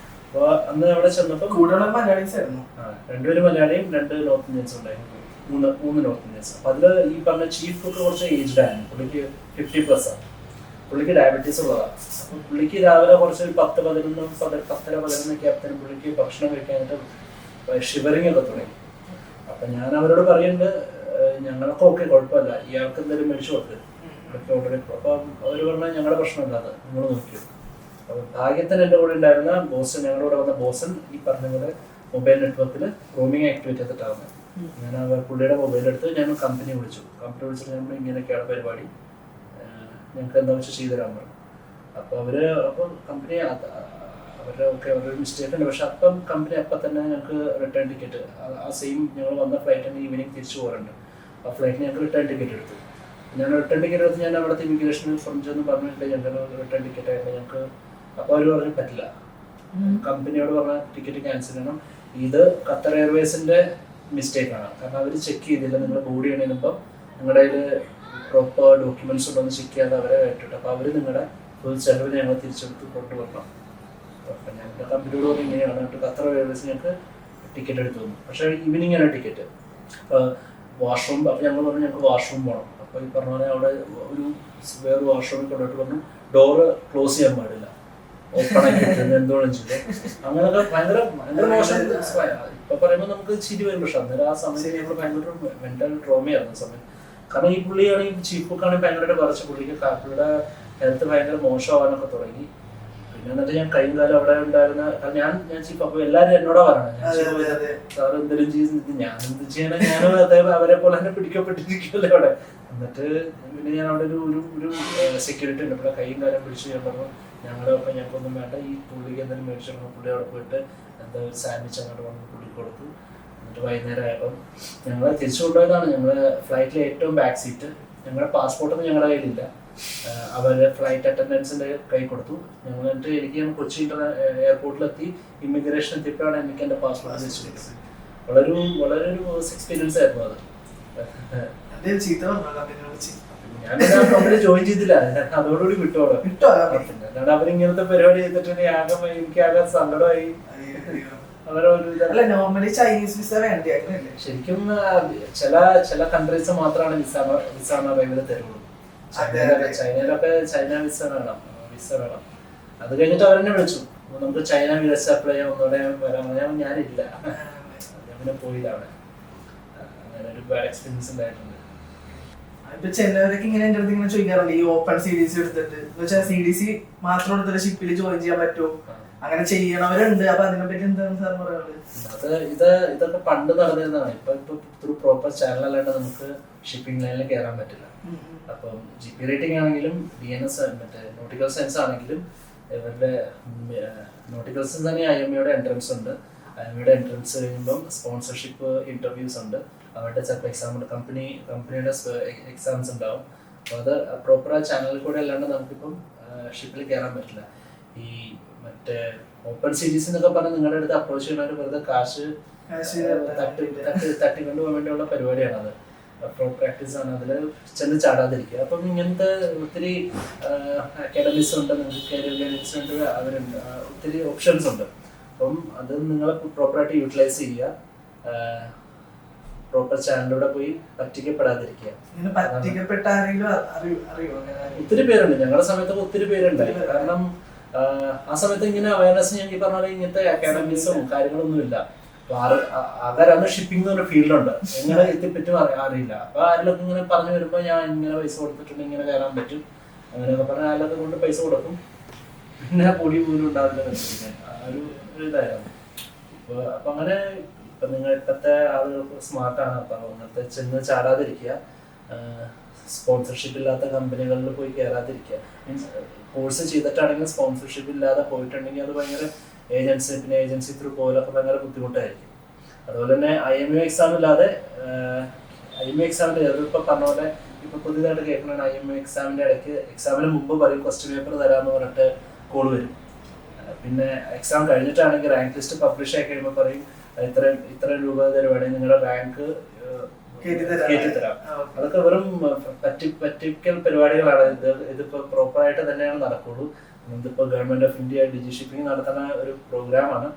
അപ്പോൾ അന്ന് അവിടെ ചെന്നപ്പോൾ 2 മലയാളിയും 2 നോർത്ത് ഇന്ത്യൻസും ഉണ്ടായിരുന്നു. 3 നോർത്ത് ഇന്ത്യൻസ്. അപ്പൊ അതിൽ ഈ പറഞ്ഞ ചീഫ് കുക്ക് കുറച്ച് ഏജ്ഡ് ആണ്. പുള്ളിക്ക് 50+ ആണ്. പുള്ളിക്ക് ഡയബറ്റീസ് ഉള്ളതാണ്. അപ്പം പുള്ളിക്ക് രാവിലെ കുറച്ച് 10-11 ആയപ്പോഴത്തേനും പുള്ളിക്ക് ഭക്ഷണം കഴിക്കാനായിട്ട് ഷിവറിങ് ഒക്കെ തുടങ്ങി. അപ്പം ഞാൻ അവരോട് പറയുന്നുണ്ട് ഞങ്ങളൊക്കെ ഓക്കെ കുഴപ്പമില്ല, ഇയാൾക്ക് എന്തെങ്കിലും മേടിച്ചു കൊടുത്ത് ഓർഡർ. അപ്പം അവർ പറഞ്ഞാൽ ഞങ്ങളുടെ പ്രശ്നമില്ലാതെ നിങ്ങൾ നോക്കിയോ. അപ്പം ഭാഗ്യത്തിന് എൻ്റെ കൂടെ ഉണ്ടായിരുന്ന ബോസൻ, ഞങ്ങളുടെ കൂടെ വന്ന ബോസൻ ഈ പറഞ്ഞ പോലെ മൊബൈൽ നെറ്റ്വർക്കിൽ റൂമിങ് ആക്ടിവേറ്റ് ചെയ്തിട്ടാണ്. ഞാൻ പുള്ളിയുടെ മൊബൈൽ എടുത്ത് ഞാൻ കമ്പനി വിളിച്ചിട്ട് നമ്മൾ ഇങ്ങനെയൊക്കെയാണ് പരിപാടി, ഞങ്ങൾക്ക് എന്താ വെച്ചാൽ ചെയ്തു തരാൻ പറഞ്ഞു. അപ്പോൾ കമ്പനി അവരുടെ മിസ്റ്റേക്ക് ഉണ്ട്. പക്ഷെ കമ്പനി അപ്പം തന്നെ ഞങ്ങൾക്ക് റിട്ടേൺ ടിക്കറ്റ് ആ സെയിം ഞങ്ങൾ വന്ന ഫ്ലൈറ്റിന് ഈവനിങ് തിരിച്ചു പോകാറുണ്ട്. ആ ഫ്ലൈറ്റിന് ഞങ്ങൾക്ക് റിട്ടേൺ ടിക്കറ്റ് എടുത്തു. ഞാൻ റിട്ടേൺ ടിക്കറ്റ് എടുത്ത് ഞാൻ അവിടുത്തെ ഇമിഗ്രേഷനിൽ ഫ്രഞ്ചൊന്നും പറഞ്ഞിട്ട് ഞങ്ങൾക്ക് റിട്ടേൺ ടിക്കറ്റ് ആയിട്ട് ഞങ്ങൾക്ക്. അപ്പോൾ അവർ പറഞ്ഞു പറ്റില്ല, കമ്പനിയോട് പറഞ്ഞ ടിക്കറ്റ് ക്യാൻസൽ ചെയ്യണം. ഇത് ഖത്തർ എയർവേസിൻ്റെ മിസ്റ്റേക്കാണ്. കാരണം അവർ ചെക്ക് ചെയ്തില്ല, നിങ്ങൾ ബോർഡ് ചെയ്യണതിനുമ്പം നിങ്ങളുടെ കയ്യിൽ പ്രോപ്പർ ഡോക്യുമെൻറ്റ്സ് ഉണ്ടോയെന്ന് ചെക്ക് ചെയ്യാതെ അവരെ ഇട്ടിട്ട്. അപ്പോൾ അവർ നിങ്ങളുടെ ഫുൾ ചെലവിൽ ഞങ്ങൾ തിരിച്ചെടുത്ത് കൊണ്ടുവരണം. അപ്പം ഞങ്ങളുടെ കമ്പനിയോട് പറഞ്ഞ് ഇങ്ങനെയാണ്. എന്നിട്ട് ഖത്തർ എയർവേസ് ഞങ്ങൾക്ക് ടിക്കറ്റ് എടുത്തു തന്നു. പക്ഷേ ഈവനിങ് ആണ് ടിക്കറ്റ്. അപ്പോൾ വാഷ്റൂം, അപ്പോൾ ഞങ്ങൾ പറഞ്ഞു ഞങ്ങൾക്ക് വാഷ്റൂം പോകണം. അപ്പോൾ ഈ പറഞ്ഞ പോലെ അവിടെ ഒരു വേറെ വാഷ്റൂമിൽ കൊണ്ടുപോയിട്ട് പറഞ്ഞു ഡോറ് ക്ലോസ് ചെയ്യാൻ പാടില്ല, ഓപ്പൺ ആക്കി എന്തോളം ചെയ്തു. അങ്ങനെയൊക്കെ ഭയങ്കര ഭയങ്കര മോശം. ഇപ്പൊ പറയുമ്പോൾ നമുക്ക് ചിരി വരും, പക്ഷെ അന്നേരം ആ സമയത്ത് ഞങ്ങൾ ഭയങ്കര മെന്റൽ ട്രോമയായിരുന്നു സമയം. കാരണം ഈ പുള്ളിയാണെങ്കിൽ ചീഫ് കുക്കാണെങ്കിൽ ഭയങ്കരമായിട്ട് കുറച്ച് പുള്ളിയുടെ ഹെൽത്ത് ഭയങ്കര മോശമാവാനൊക്കെ തുടങ്ങി. പിന്നെ എന്നിട്ട് ഞാൻ കൈയും കാലം അവിടെ ഉണ്ടായിരുന്ന ഞാൻ ചീഫ്. അപ്പൊ എല്ലാവരും എന്നോടാ പറയണം, സാർ എന്തെങ്കിലും ചെയ്യുന്നത്, ഞാൻ എന്ത് ചെയ്യണം, ഞാനും അദ്ദേഹം അവരെ പോലെ തന്നെ പിടിക്കപ്പെട്ടിരിക്കുമല്ലോ അവിടെ. എന്നിട്ട് പിന്നെ ഞാൻ അവിടെ ഒരു സെക്യൂരിറ്റി ഉണ്ട്, ഇവിടെ കൈയും കാലം പിടിച്ചു ചെയ്യുമ്പോൾ ഞങ്ങളൊക്കെ ഞങ്ങൾക്കൊന്നും വേണ്ട, ഈ പുള്ളിക്ക് എന്തെങ്കിലും മേടിച്ചിടണം. പുള്ളി അവിടെ പോയിട്ട് എന്താ ഒരു സാൻഡ്വിച്ച് അങ്ങോട്ട് വന്ന് പുള്ളിക്ക് കൊടുത്തു. എന്നിട്ട് വൈകുന്നേരം ആയപ്പം ഞങ്ങൾ തിരിച്ചു കൊണ്ടുപോയതാണ്. ഞങ്ങൾ ഫ്ലൈറ്റിലെ ഏറ്റവും ബാക്ക് സീറ്റ്. ഞങ്ങളുടെ പാസ്പോർട്ടൊന്നും ഞങ്ങളുടെ കയ്യിലില്ല, അവരുടെ ഫ്ലൈറ്റ് അറ്റൻഡൻസിൻ്റെ കൈ കൊടുത്തു. ഞങ്ങൾ എന്നിട്ട് എനിക്ക് കൊച്ചി എയർപോർട്ടിലെത്തി ഇമിഗ്രേഷൻ എത്തിയപ്പോഴാണ് എനിക്ക് എൻ്റെ പാസ്പോർട്ട് തിരിച്ചു കിട്ടുന്നത്. വളരെ ഒരു എക്സ്പീരിയൻസ് ആയിരുന്നു അത്. ഞാൻ കമ്പനി ജോയിൻ ചെയ്തില്ല, അതോടുകൂടി വിട്ടോളൂ. അല്ലാണ്ട് അവരിങ്ങനത്തെ പരിപാടി ചെയ്തിട്ട് എനിക്കാകെ സങ്കടമായി. ശരിക്കും ചില കൺട്രീസ് മാത്രമാണ് വിസ അറൈവൽ തരുള്ളൂ. ചൈനയിലൊക്കെ ചൈന വിസ വേണം. അത് കഴിഞ്ഞിട്ട് അവരെന്നെ വിളിച്ചു, നമുക്ക് ചൈന വിസ അപ്ലൈ ചെയ്യാൻ ഒന്നുകൂടെ വരാൻ. ഞാനില്ല, അങ്ങനെ പോയില്ല അവിടെ. അങ്ങനെ ഒരു ബാഡ് എക്സ്പീരിയൻസ് ഉണ്ടായിട്ടുണ്ട്. ഇപ്പൊ ചിലവരൊക്കെ ഇങ്ങനെ എന്റെ അടുത്ത് ഇങ്ങനെ ചോദിക്കാറുണ്ട്, ഈ ഓപ്പൺ CDC എടുത്തിട്ട് വെച്ചാൽ CDC മാത്രം എടുത്തിട്ട് ഷിപ്പിൽ ജോയിൻ ചെയ്യാൻ പറ്റുമോ, അങ്ങനെ ചെയ്യണവരുണ്ട്. അപ്പൊ അതിനെ പറ്റി എന്താണ് സാർ പറയാനുള്ളത്? ഇതൊക്കെ പണ്ട് നടന്നിരുന്നതാണ്. ഇപ്പൊ ത്രൂ പ്രോപ്പർ ചാനൽ അല്ലാണ്ട് നമുക്ക് ഷിപ്പിംഗ് ലൈനിൽ കയറാൻ പറ്റില്ല. അപ്പം GP റേറ്റിംഗ് ആണെങ്കിലും DNS മറ്റേ നോട്ടിക്കൽ സയൻസ് ആണെങ്കിലും ഇവരുടെ നോട്ടിക്കൽ സയൻസ് ആണെങ്കിൽ IMA എൻട്രൻസ് ഉണ്ട്. IMA എൻട്രൻസ് കഴിയുമ്പം സ്പോൺസർഷിപ്പ് ഇന്റർവ്യൂസ് ഉണ്ട്. അവരുടെ ചിലപ്പോൾ എക്സാം ഉണ്ട്, കമ്പനിയുടെ എക്സാംസ് ഉണ്ടാവും. അപ്പോൾ അത് പ്രോപ്പർ ആ ചാനലിൽ കൂടെ അല്ലാണ്ട് നമുക്കിപ്പം ഷിപ്പിൽ കയറാൻ പറ്റില്ല. ഈ മറ്റേ ഓപ്പൺ CDC എന്നൊക്കെ പറഞ്ഞാൽ നിങ്ങളുടെ അടുത്ത് അപ്രോച്ച് ചെയ്യുന്നവർ വെറുതെ കാശ് തട്ടിക്കൊണ്ടു പോകാൻ വേണ്ടിയുള്ള പരിപാടിയാണ്. അത് പ്രോ പ്രാക്ടീസ് ആണ്, അതിൽ ചെന്ന് ചാടാതിരിക്കുക. അപ്പം ഇങ്ങനത്തെ ഒത്തിരി അക്കാഡമീസ് ഉണ്ട്, നിങ്ങൾക്ക് കരിയർ ഗൈഡൻസ് ഉണ്ട്, അവരുണ്ട്, ഒത്തിരി ഓപ്ഷൻസ് ഉണ്ട്. അപ്പം അത് നിങ്ങൾ പ്രോപ്പറായിട്ട് യൂട്ടിലൈസ് ചെയ്യുക. പ്രോപ്പർ ചാനലിലൂടെ പോയി പറ്റിക്കപ്പെടാതിരിക്കുക. ഒത്തിരി പേരുണ്ട്, ഞങ്ങളുടെ സമയത്തൊക്കെ ഒത്തിരി പേരുണ്ടായി. കാരണം ആ സമയത്ത് ഇങ്ങനെ അവയർനെസ് ഞങ്ങൾക്ക് പറഞ്ഞ പോലെ ഇങ്ങനത്തെ അക്കാഡമീസും കാര്യങ്ങളൊന്നും ഇല്ല. അന്ന് ഷിപ്പിംഗ് എന്ന് പറഞ്ഞ ഫീൽഡുണ്ട്, എങ്ങനെ എത്തിപ്പറ്റും അറിയില്ല. അപ്പൊ ആരെല്ലാം ഇങ്ങനെ പറഞ്ഞു വരുമ്പോ ഞാൻ ഇങ്ങനെ പൈസ കൊടുത്തിട്ടുണ്ട്, ഇങ്ങനെ കയറാൻ പറ്റും അങ്ങനെയൊക്കെ പറഞ്ഞ ആരെല്ലാം കൊണ്ട് പൈസ കൊടുക്കും. പിന്നെ പൊടി പോലും ഉണ്ടാവില്ല, ആ ഒരു ഇതായിരുന്നു. അപ്പൊ അങ്ങനെ ഇപ്പൊ നിങ്ങൾ ഇപ്പോഴത്തെ ആളുകൾക്ക് സ്മാർട്ടാണ്. അപ്പൊ അങ്ങനത്തെ ചെന്ന് ചാടാതിരിക്കുക, സ്പോൺസർഷിപ്പ് ഇല്ലാത്ത കമ്പനികളിൽ പോയി കയറാതിരിക്കുക. മീൻസ് കോഴ്സ് ചെയ്തിട്ടാണെങ്കിൽ സ്പോൺസർഷിപ്പ് ഇല്ലാതെ പോയിട്ടുണ്ടെങ്കിൽ അത് ഭയങ്കര പിന്നെ ഏജൻസി ത്രൂ പോലൊക്കെ ഭയങ്കര ബുദ്ധിമുട്ടായിരിക്കും. അതുപോലെ തന്നെ IMA എക്സാം ഇല്ലാതെ IMA എക്സാമിൻ്റെ ഇപ്പൊ പറഞ്ഞ പോലെ ഇപ്പൊ പുതിയതായിട്ട് കേൾക്കണ IMA എക്സാമിന്റെ ഇടയ്ക്ക് എക്സാമിന് മുമ്പ് പറയും ക്വസ്റ്റ്യൻ പേപ്പർ തരാമെന്ന് പറഞ്ഞിട്ട് കോൾ വരും. പിന്നെ എക്സാം കഴിഞ്ഞിട്ടാണെങ്കിൽ റാങ്ക് ലിസ്റ്റ് പബ്ലിഷ് ആയി കഴിയുമ്പോൾ പറയും ഇത്ര രൂപ തരുവാണെങ്കിൽ നിങ്ങളുടെ റാങ്ക് കയറ്റിത്തരാം. അതൊക്കെ വെറും പറ്റിക്കൽ പരിപാടികളാണ്. ഇതിപ്പോ പ്രോപ്പറായിട്ട് തന്നെയാണ് നടക്കുള്ളൂ. ഇതിപ്പോ government of India DG shipping നടത്തുന്ന ഒരു പ്രോഗ്രാമാണ്.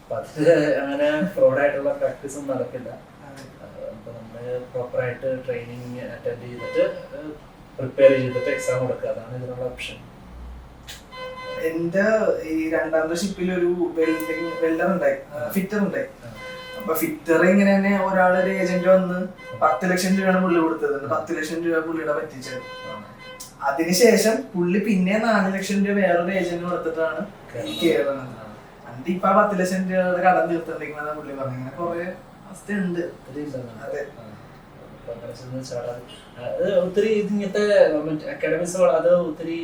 അപ്പൊ അതിൽ അങ്ങനെ ഫ്രോഡായിട്ടുള്ള പ്രാക്ടീസും നടക്കില്ല. അപ്പൊ നമ്മള് പ്രോപ്പറായിട്ട് ട്രെയിനിങ് അറ്റൻഡ് ചെയ്തിട്ട് പ്രിപ്പയർ ചെയ്തിട്ട് എക്സാം കൊടുക്കുക, അതാണ് ഇതിനുള്ള ഓപ്ഷൻ. എന്റെ ഈ രണ്ടാമത്തെ ഷിപ്പിൽ ഒരു വെൽഡർ ഉണ്ടായി, ഫിറ്റർ ഉണ്ടായി. അപ്പൊ ഫിറ്റർ ഇങ്ങനെ തന്നെ ഒരാളൊരു ഏജന്റ് വന്ന് 10 ലക്ഷം രൂപയാണ് പുള്ളി കൊടുത്തത്. 10 ലക്ഷം രൂപ പുള്ളിയുടെ പറ്റിച്ചത്. അതിനുശേഷം പുള്ളി പിന്നെ 4 ലക്ഷം രൂപ വേറൊരു ഏജന്റ് കൊടുത്തിട്ടാണ് കയറുന്നത്. എന്നിട്ട് ഇപ്പൊ 10 ലക്ഷം രൂപ കടം തീർത്തിട്ടുണ്ടെങ്കിൽ പുള്ളി പറഞ്ഞു. അങ്ങനെ കുറെ അവസ്ഥയുണ്ട്. അതെ, ഒത്തിരി ഇങ്ങനത്തെ അക്കാഡമിക്സ് അത് ഒത്തിരി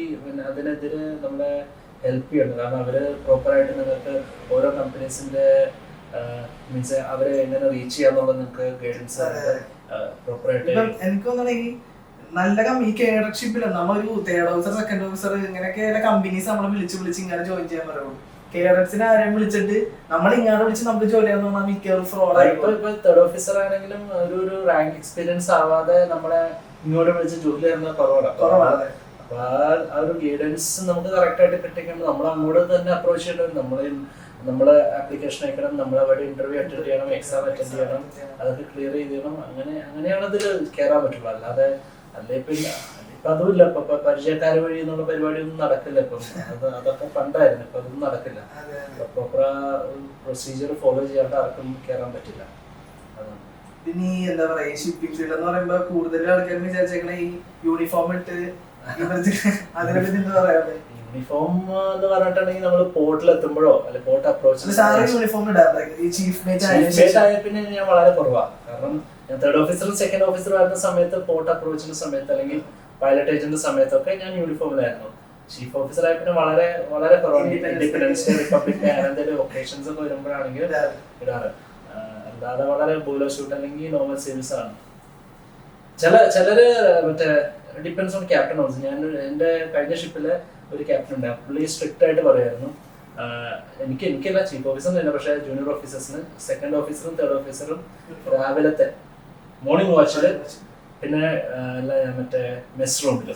അതിനെതിരെ നമ്മളെ ഹെൽപ്പ് ചെയ്യുന്നുണ്ട്. കാരണം അവര് പ്രോപ്പറായിട്ട് നിങ്ങൾക്ക് ഓരോ കമ്പനീസിന്റെ മീൻസ് അവരെ എങ്ങനെ റീച്ച് ചെയ്യാന്നുള്ളത് നിങ്ങൾക്ക് ഗൈഡൻസ് പ്രോപ്പറായിട്ട്. ഇപ്പം എനിക്ക് തോന്നുന്നത് ഈ നല്ല കമ്പനി കേഡർഷിപ്പില്ല, നമ്മളൊരു തേർഡ് ഓഫീസർ സെക്കൻഡ് ഓഫീസർ ഇങ്ങനെയൊക്കെ കമ്പനീസ് നമ്മളെ വിളിച്ച് ഇങ്ങനെ ജോയിൻ ചെയ്യാൻ പറയുള്ളൂ. കേഡറ്റ്സിനെ ആരെയും വിളിച്ചിട്ട് നമ്മൾ ഇങ്ങനെ വിളിച്ച് നമുക്ക് ജോലി ചെയ്യാന്ന് പറഞ്ഞാൽ മിക്കവാറും ഫ്രോഡ്. ഇപ്പൊ തേർഡ് ഓഫീസർ ആണെങ്കിലും ഒരു റാങ്ക് എക്സ്പീരിയൻസ് ആവാതെ നമ്മളെ ഇങ്ങോട്ട് വിളിച്ച് ജോലി ചെയ്യുന്നത് കുറവാണ്. അപ്പൊ ആ ഒരു ഗൈഡൻസ് നമുക്ക് കറക്റ്റ് ആയിട്ട് കിട്ടിക്കുമ്പോൾ നമ്മൾ അങ്ങോട്ട് തന്നെ അപ്രോച്ച് ചെയ്യണം. നമ്മള് ആപ്ലിക്കേഷൻ അയക്കണം, നമ്മളവിടെ ഇന്റർവ്യൂ അറ്റൻഡ് ചെയ്യണം, എക്സാം അറ്റൻഡ് ചെയ്യണം, അതൊക്കെ ക്ലിയർ ചെയ്യണം. അങ്ങനെയാണ് ഇതിൽ കയറാൻ പറ്റുള്ളൂ. അല്ലാതെ ഇപ്പൊ അതുമില്ല, ഇപ്പൊ പരിചയക്കാർ വഴി എന്നുള്ള പരിപാടി ഒന്നും നടക്കില്ല. ഇപ്പം അതൊക്കെ പണ്ടായിരുന്നു, ഇപ്പൊ അതൊന്നും നടക്കില്ല. പ്രോപ്പർ പ്രൊസീജിയർ ഫോളോ ചെയ്യാണ്ട് ആർക്കും കയറാൻ പറ്റില്ല. പിന്നെ എന്താ പറയാ, ഷിപ്പിംഗ് ഫീൽഡ് എന്ന് പറയുമ്പോ കൂടുതൽ ആൾക്കാർ വിചാരിച്ചേക്കണ ഈ യൂണിഫോം ഇട്ട് അതിനെപ്പറ്റി എന്താ പറയാ? യൂണിഫോം എന്ന് പറഞ്ഞിട്ടുണ്ടെങ്കിൽ നമ്മൾ പോർട്ടിൽ എത്തുമ്പോഴോ അല്ലെ പോർട്ട് അപ്രോച്ച് യൂണിഫോം ഇടാറില്ല. ചീഫ് മേറ്റ് ആയ പിന്നെ ഞാൻ വളരെ കുറവാണ്. കാരണം ഞാൻ തേർഡ് ഓഫീസറും സെക്കൻഡ് ഓഫീസറും വരുന്ന സമയത്ത്, പോർട്ട് അപ്രോച്ചിന്റെ സമയത്ത് അല്ലെങ്കിൽ പൈലറ്റ് ഏജന്റ് സമയത്തൊക്കെ ഞാൻ യൂണിഫോമിലായിരുന്നു. ചീഫ് ഓഫീസർ ആയ പിന്നെ വളരെ വളരെ കുറവാണ്. ഇൻഡിപെൻഡൻസ് ഡേ, റിപ്പബ്ലിക് ഡേ അങ്ങനെ എന്തെങ്കിലും ഒക്കേഷൻസ് ഒക്കെ വരുമ്പോഴാണെങ്കിൽ ഇടാറ്. അല്ലാതെ വളരെ ബോലോ ഷൂട്ട് അല്ലെങ്കിൽ നോർമൽ സർവീസ് ആണ്. ചിലര് മറ്റേ ഡിപ്പെൻസ് ഓൺ ക്യാപ്റ്റൻ ഓൾസോ. ഞാൻ എന്റെ കഴിഞ്ഞ ഷിപ്പിലെ ഒരു ക്യാപ്റ്റൻ ഉണ്ട്, പുള്ളി സ്ട്രിക്റ്റ് ആയിട്ട് പറയുമായിരുന്നു, എനിക്കല്ല ചീഫ് ഓഫീസറിന്, പക്ഷേ ജൂനിയർ ഓഫീസേഴ്സിന്, സെക്കൻഡ് ഓഫീസറും തേർഡ് ഓഫീസറും രാവിലത്തെ മോർണിംഗ് വാച്ചില് പിന്നെ മറ്റേ മെസ് റൂമില്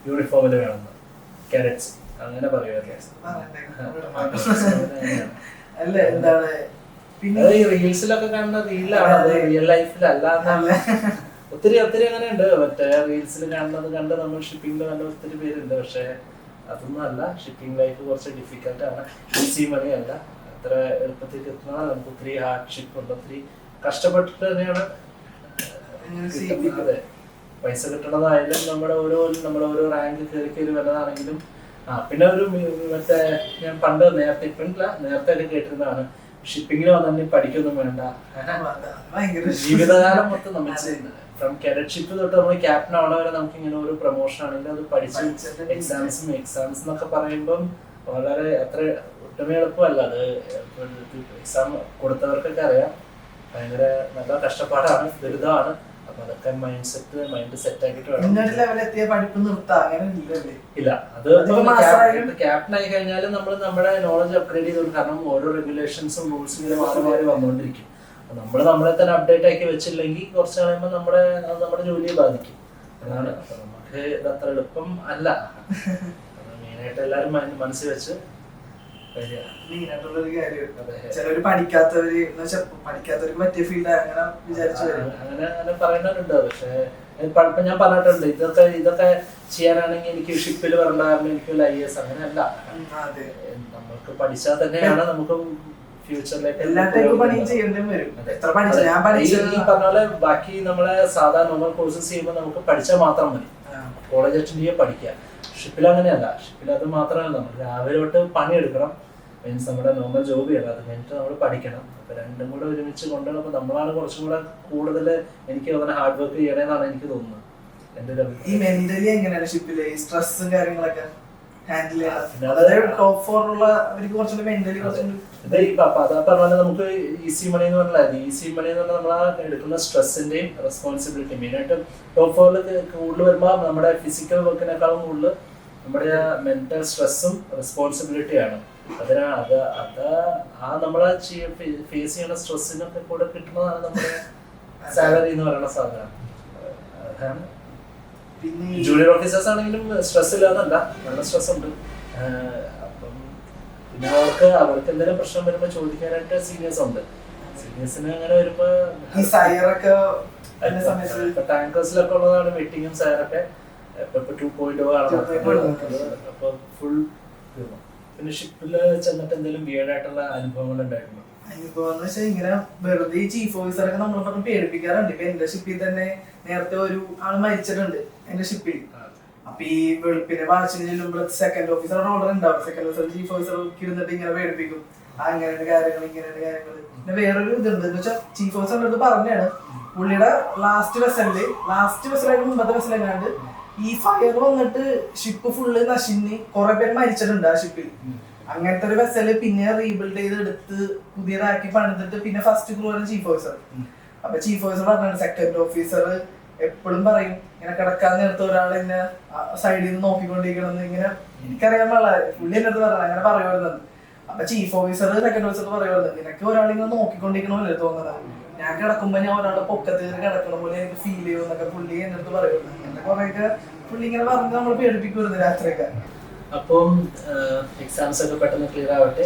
യൂണിഫോമില് വേണമെന്ന് കാഡറ്റ്സ് അങ്ങനെ പറയുമായിരുന്നു. റീൽസിലൊക്കെ കാണുന്ന റീലാണ്, റിയൽ ലൈഫിലല്ലാതെ ഒത്തിരി അങ്ങനെ ഉണ്ട്. മറ്റേ റീൽസിൽ കാണുന്നത് കണ്ട് നമ്മൾ ഷിപ്പിംഗിൽ കണ്ട ഒത്തിരി പേരുണ്ട്. പക്ഷെ അതൊന്നും അല്ല. ഷിപ്പിംഗ് ലൈഫ് കുറച്ച് ഡിഫിക്കൽട്ട് ആണ്, ഈസി മണി അല്ല. അത്ര എളുപ്പത്തിൽ കിട്ടുന്നതാണ്. നമുക്ക് ഒത്തിരി ഹാർഡ്ഷിപ്പ് ഉണ്ട്, ഒത്തിരി കഷ്ടപ്പെട്ടിട്ട് തന്നെയാണ് അതെ പൈസ കിട്ടണതായാലും നമ്മുടെ ഓരോ റാങ്ക് കയറി വന്നതാണെങ്കിലും. പിന്നെ ഒരു മറ്റേ ഞാൻ പണ്ട് നേരത്തെ ഒക്കെ കേട്ടിരുന്നതാണ്, ഷിപ്പിങ്ങിൽ വന്നിട്ട് പഠിക്കൊന്നും വേണ്ട, ജീവിതകാലം മൊത്തം നമ്മൾ ഫ്രം കാഡറ്റ്ഷിപ്പ് തൊട്ട് നമ്മൾ ക്യാപ്റ്റൻ ആവണ വരെ നമുക്ക് ഇങ്ങനെ ഒരു പ്രൊമോഷൻ ആണെങ്കിൽ അത് പഠിച്ച് എക്സാംസ് എന്നൊക്കെ പറയുമ്പം വളരെ അത്ര ഒട്ടുമേ എളുപ്പമല്ല. അത് എക്സാം കൊടുത്തവർക്കൊക്കെ അറിയാം, ഭയങ്കര നല്ല കഷ്ടപ്പാടാണ്, ദുരിതമാണ്. അപ്പൊ അതൊക്കെ മൈൻഡ് സെറ്റ് ആക്കിയിട്ട് വേണം. ഇല്ല, അത് ക്യാപ്റ്റൻ ആയി കഴിഞ്ഞാലും നമ്മൾ നമ്മുടെ നോളജ് അപ്ഗ്രേഡ് ചെയ്തോളൂ. കാരണം ഓരോ റെഗുലേഷൻസും റൂൾസും ഇങ്ങനെ മാറി വന്നുകൊണ്ടിരിക്കും. നമ്മളെ തന്നെ അപ്ഡേറ്റ് ആക്കി വെച്ചില്ലെങ്കിൽ കുറച്ച് കഴിയുമ്പോൾ നമ്മുടെ ജോലിയെ ബാധിക്കും. അതാണ് നമുക്ക് ഇത് അത്ര എളുപ്പം അല്ല. മെയിനായിട്ട് എല്ലാരും മനസ്സിൽ വെച്ച് അങ്ങനെ പറയുന്നവരുണ്ട്. പക്ഷെ ഇപ്പൊ ഞാൻ പറഞ്ഞിട്ടുണ്ട്, ഇതൊക്കെ ചെയ്യാനാണെങ്കിൽ എനിക്ക് ഷിപ്പിൽ വരണ്ടായിരുന്നു, എനിക്ക് IAS അങ്ങനെയല്ല. നമ്മൾക്ക് പഠിച്ചാൽ തന്നെയാണ് നമുക്ക് ഫ്യൂച്ചറിലേക്ക് ഈ പറഞ്ഞ പോലെ ബാക്കി നമ്മളെ സാധാരണ നോർമൽ കോഴ്സസ് ചെയ്യുമ്പോൾ നമുക്ക് പഠിച്ചാൽ മാത്രം മതി. കോളേജ് അറ്റൻഡ് ചെയ്യുക, പഠിക്കുക. ഷിപ്പിൽ അങ്ങനെയല്ല. ഷിപ്പിൽ അത് മാത്രമല്ല, നമ്മൾ രാവിലെ തൊട്ട് പണിയെടുക്കണം, മീൻസ് നമ്മുടെ നോർമൽ ജോബ് ചെയ്യണം, അത് കഴിഞ്ഞിട്ട് നമ്മൾ പഠിക്കണം. അപ്പൊ രണ്ടും കൂടെ ഒരുമിച്ച് കൊണ്ടുവരുമ്പോൾ നമ്മളാണ് കുറച്ചും കൂടെ കൂടുതൽ എനിക്ക് തോന്നുന്നത് ഹാർഡ് വർക്ക് ചെയ്യണമെന്നാണ് എനിക്ക് തോന്നുന്നത്. എന്റെ ഈ മെന്റലി എങ്ങനെയാണ് ഷിപ്പില് സ്ട്രെസ്സും കാര്യങ്ങളൊക്കെ ഹാൻഡിൽ പറഞ്ഞാൽ നമുക്ക് ഈസി മണി എന്ന് പറഞ്ഞാൽ ഈസി മണി എന്ന് പറഞ്ഞാൽ നമ്മൾ എടുക്കുന്ന സ്ട്രെസ്സിന്റെയും റെസ്പോൺസിബിലിറ്റി മെയിനായിട്ട് ടോപ്പ് 4 കൂടുതൽ വരുമ്പോൾ നമ്മുടെ ഫിസിക്കൽ വർക്കിനേക്കാളും കൂടുതൽ നമ്മുടെ മെന്റൽ സ്ട്രെസ്സും റെസ്പോൺസിബിലിറ്റിയാണ്. നമ്മളെ ഫേസ് ചെയ്യുന്ന സ്ട്രെസ്സിനൊക്കെ കൂടെ കിട്ടുന്നതാണ് നമ്മുടെ സാലറി എന്ന് പറയുന്ന സാധനം. അതാണ് ജൂനിയർ ഓഫീസേഴ്സ് ആണെങ്കിലും സ്ട്രെസ് ഇല്ലാന്നല്ല, നല്ല സ്ട്രെസ് ഉണ്ട്. അപ്പം പിന്നെ അവർക്ക് എന്തെങ്കിലും പ്രശ്നം വരുമ്പോ ചോദിക്കാനായിട്ട് സീനിയേഴ്സ് ഉണ്ട്. സീനിയേഴ്സിന് അങ്ങനെ വരുമ്പോ ടാങ്കേഴ്സിലൊക്കെ ഉള്ളതാണ് മീറ്റിങ്ങും സയറൊക്കെ. ഇപ്പൊ 2.0 ആണ്. അപ്പൊ ഫുൾ പിന്നെ ഷിപ്പില് ചെന്നിട്ട് എന്തെങ്കിലും വിയേർഡായിട്ടുള്ള അനുഭവങ്ങൾ ഉണ്ടായിരുന്നു. അനുഭവം ഇങ്ങനെ വെറുതെ ചീഫ് ഓഫീസറൊക്കെ നമ്മളെ പറഞ്ഞ് പേടിപ്പിക്കാറുണ്ട്. ഇപ്പൊ എന്റെ ഷിപ്പിൽ തന്നെ നേരത്തെ ഒരു ആള് മരിച്ചിട്ടുണ്ട് എന്റെ ഷിപ്പിൽ. അപ്പൊ ഈ വെളുപ്പിനെ വാച്ചിന് ചെല്ലുമ്പോൾ സെക്കൻഡ് ഓഫീസറുടെ ഓർഡർ ഉണ്ടാവും. സെക്കൻഡ് ഓഫീസർ ചീഫ് ഓഫീസർക്ക് ഇരുന്നിട്ട് ഇങ്ങനെ പേടിപ്പിക്കും, അങ്ങനെയാണ് കാര്യങ്ങൾ ഇങ്ങനെയാണ് കാര്യങ്ങൾ. പിന്നെ വേറൊരു ഇതുണ്ട് എന്ന് വെച്ചാൽ ചീഫ് ഓഫീസറിന്റെ അടുത്ത് പറഞ്ഞാണ് പുള്ളിയുടെ ലാസ്റ്റ് വെസലായിട്ട് മുമ്പത്തെ വെസലെങ്ങാണ്ട് ഈ ഫയർ വന്നിട്ട് ഷിപ്പ് ഫുള്ള് നശിഞ്ഞ് കുറെ പേര് മരിച്ചിട്ടുണ്ട് ആ ഷിപ്പിൽ. അങ്ങനത്തെ ഒരു വെസല് പിന്നെ റീബിൽഡ് ചെയ്ത് എടുത്ത് പുതിയതാക്കി പണിതിട്ട് പിന്നെ ഫസ്റ്റ് ക്രൂ ചീഫ് ഓഫീസർ. അപ്പൊ ചീഫ് ഓഫീസർ പറഞ്ഞാണ് സെക്കൻഡ് ഓഫീസർ എപ്പോഴും പറയും ഇങ്ങനെ കിടക്കാൻ നേരത്തെ ഒരാൾ ഇങ്ങനെ സൈഡിൽ നിന്ന് നോക്കിക്കൊണ്ടിരിക്കണം ഇങ്ങനെ എനിക്കറിയാൻ പാടില്ല, പുള്ളി എന്റെ അടുത്ത് പറഞ്ഞത് അങ്ങനെ പറയുമായിരുന്നത്. അപ്പൊ ചീഫ് ഓഫീസർ സെക്കൻഡ് ഓഫീസർ പറയുമായിരുന്നത് നിനക്ക് ഒരാളിങ്ങനെ നോക്കിക്കൊണ്ടിരിക്കണമല്ലേ തോന്നുന്നത്, ഞാൻ കിടക്കുമ്പോ ഞാൻ ഒരാളുടെ പൊക്കത്ത് കിടക്കണ പോലെ എനിക്ക് ഫീൽ ചെയ്യുമെന്നൊക്കെ പുള്ളി എന്റെ അടുത്ത് പറയുമായിരുന്നു. അങ്ങനെ കുറെയൊക്കെ പുള്ളി ഇങ്ങനെ പറഞ്ഞ് നമ്മൾ പേടിപ്പിക്കുമായിരുന്നു രാത്രിയൊക്കെ. അപ്പം എക്സാംസ് ഒക്കെ പെട്ടെന്ന് ക്ലിയർ ആവട്ടെ,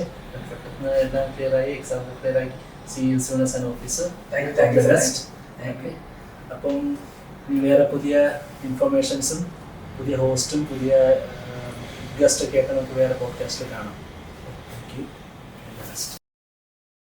പെട്ടെന്ന് എല്ലാം ക്ലിയർ ആയി എക്സാം ക്ലിയർ ആയി. C you soon as an officer. അപ്പം വേറെ പുതിയ ഇൻഫർമേഷൻസും പുതിയ ഹോസ്റ്റും പുതിയ ഗസ്റ്റ് ഒക്കെ ആയിട്ട് നമുക്ക് വേറെ പോഡ്കാസ്റ്റിൽ കാണാം. Thank you.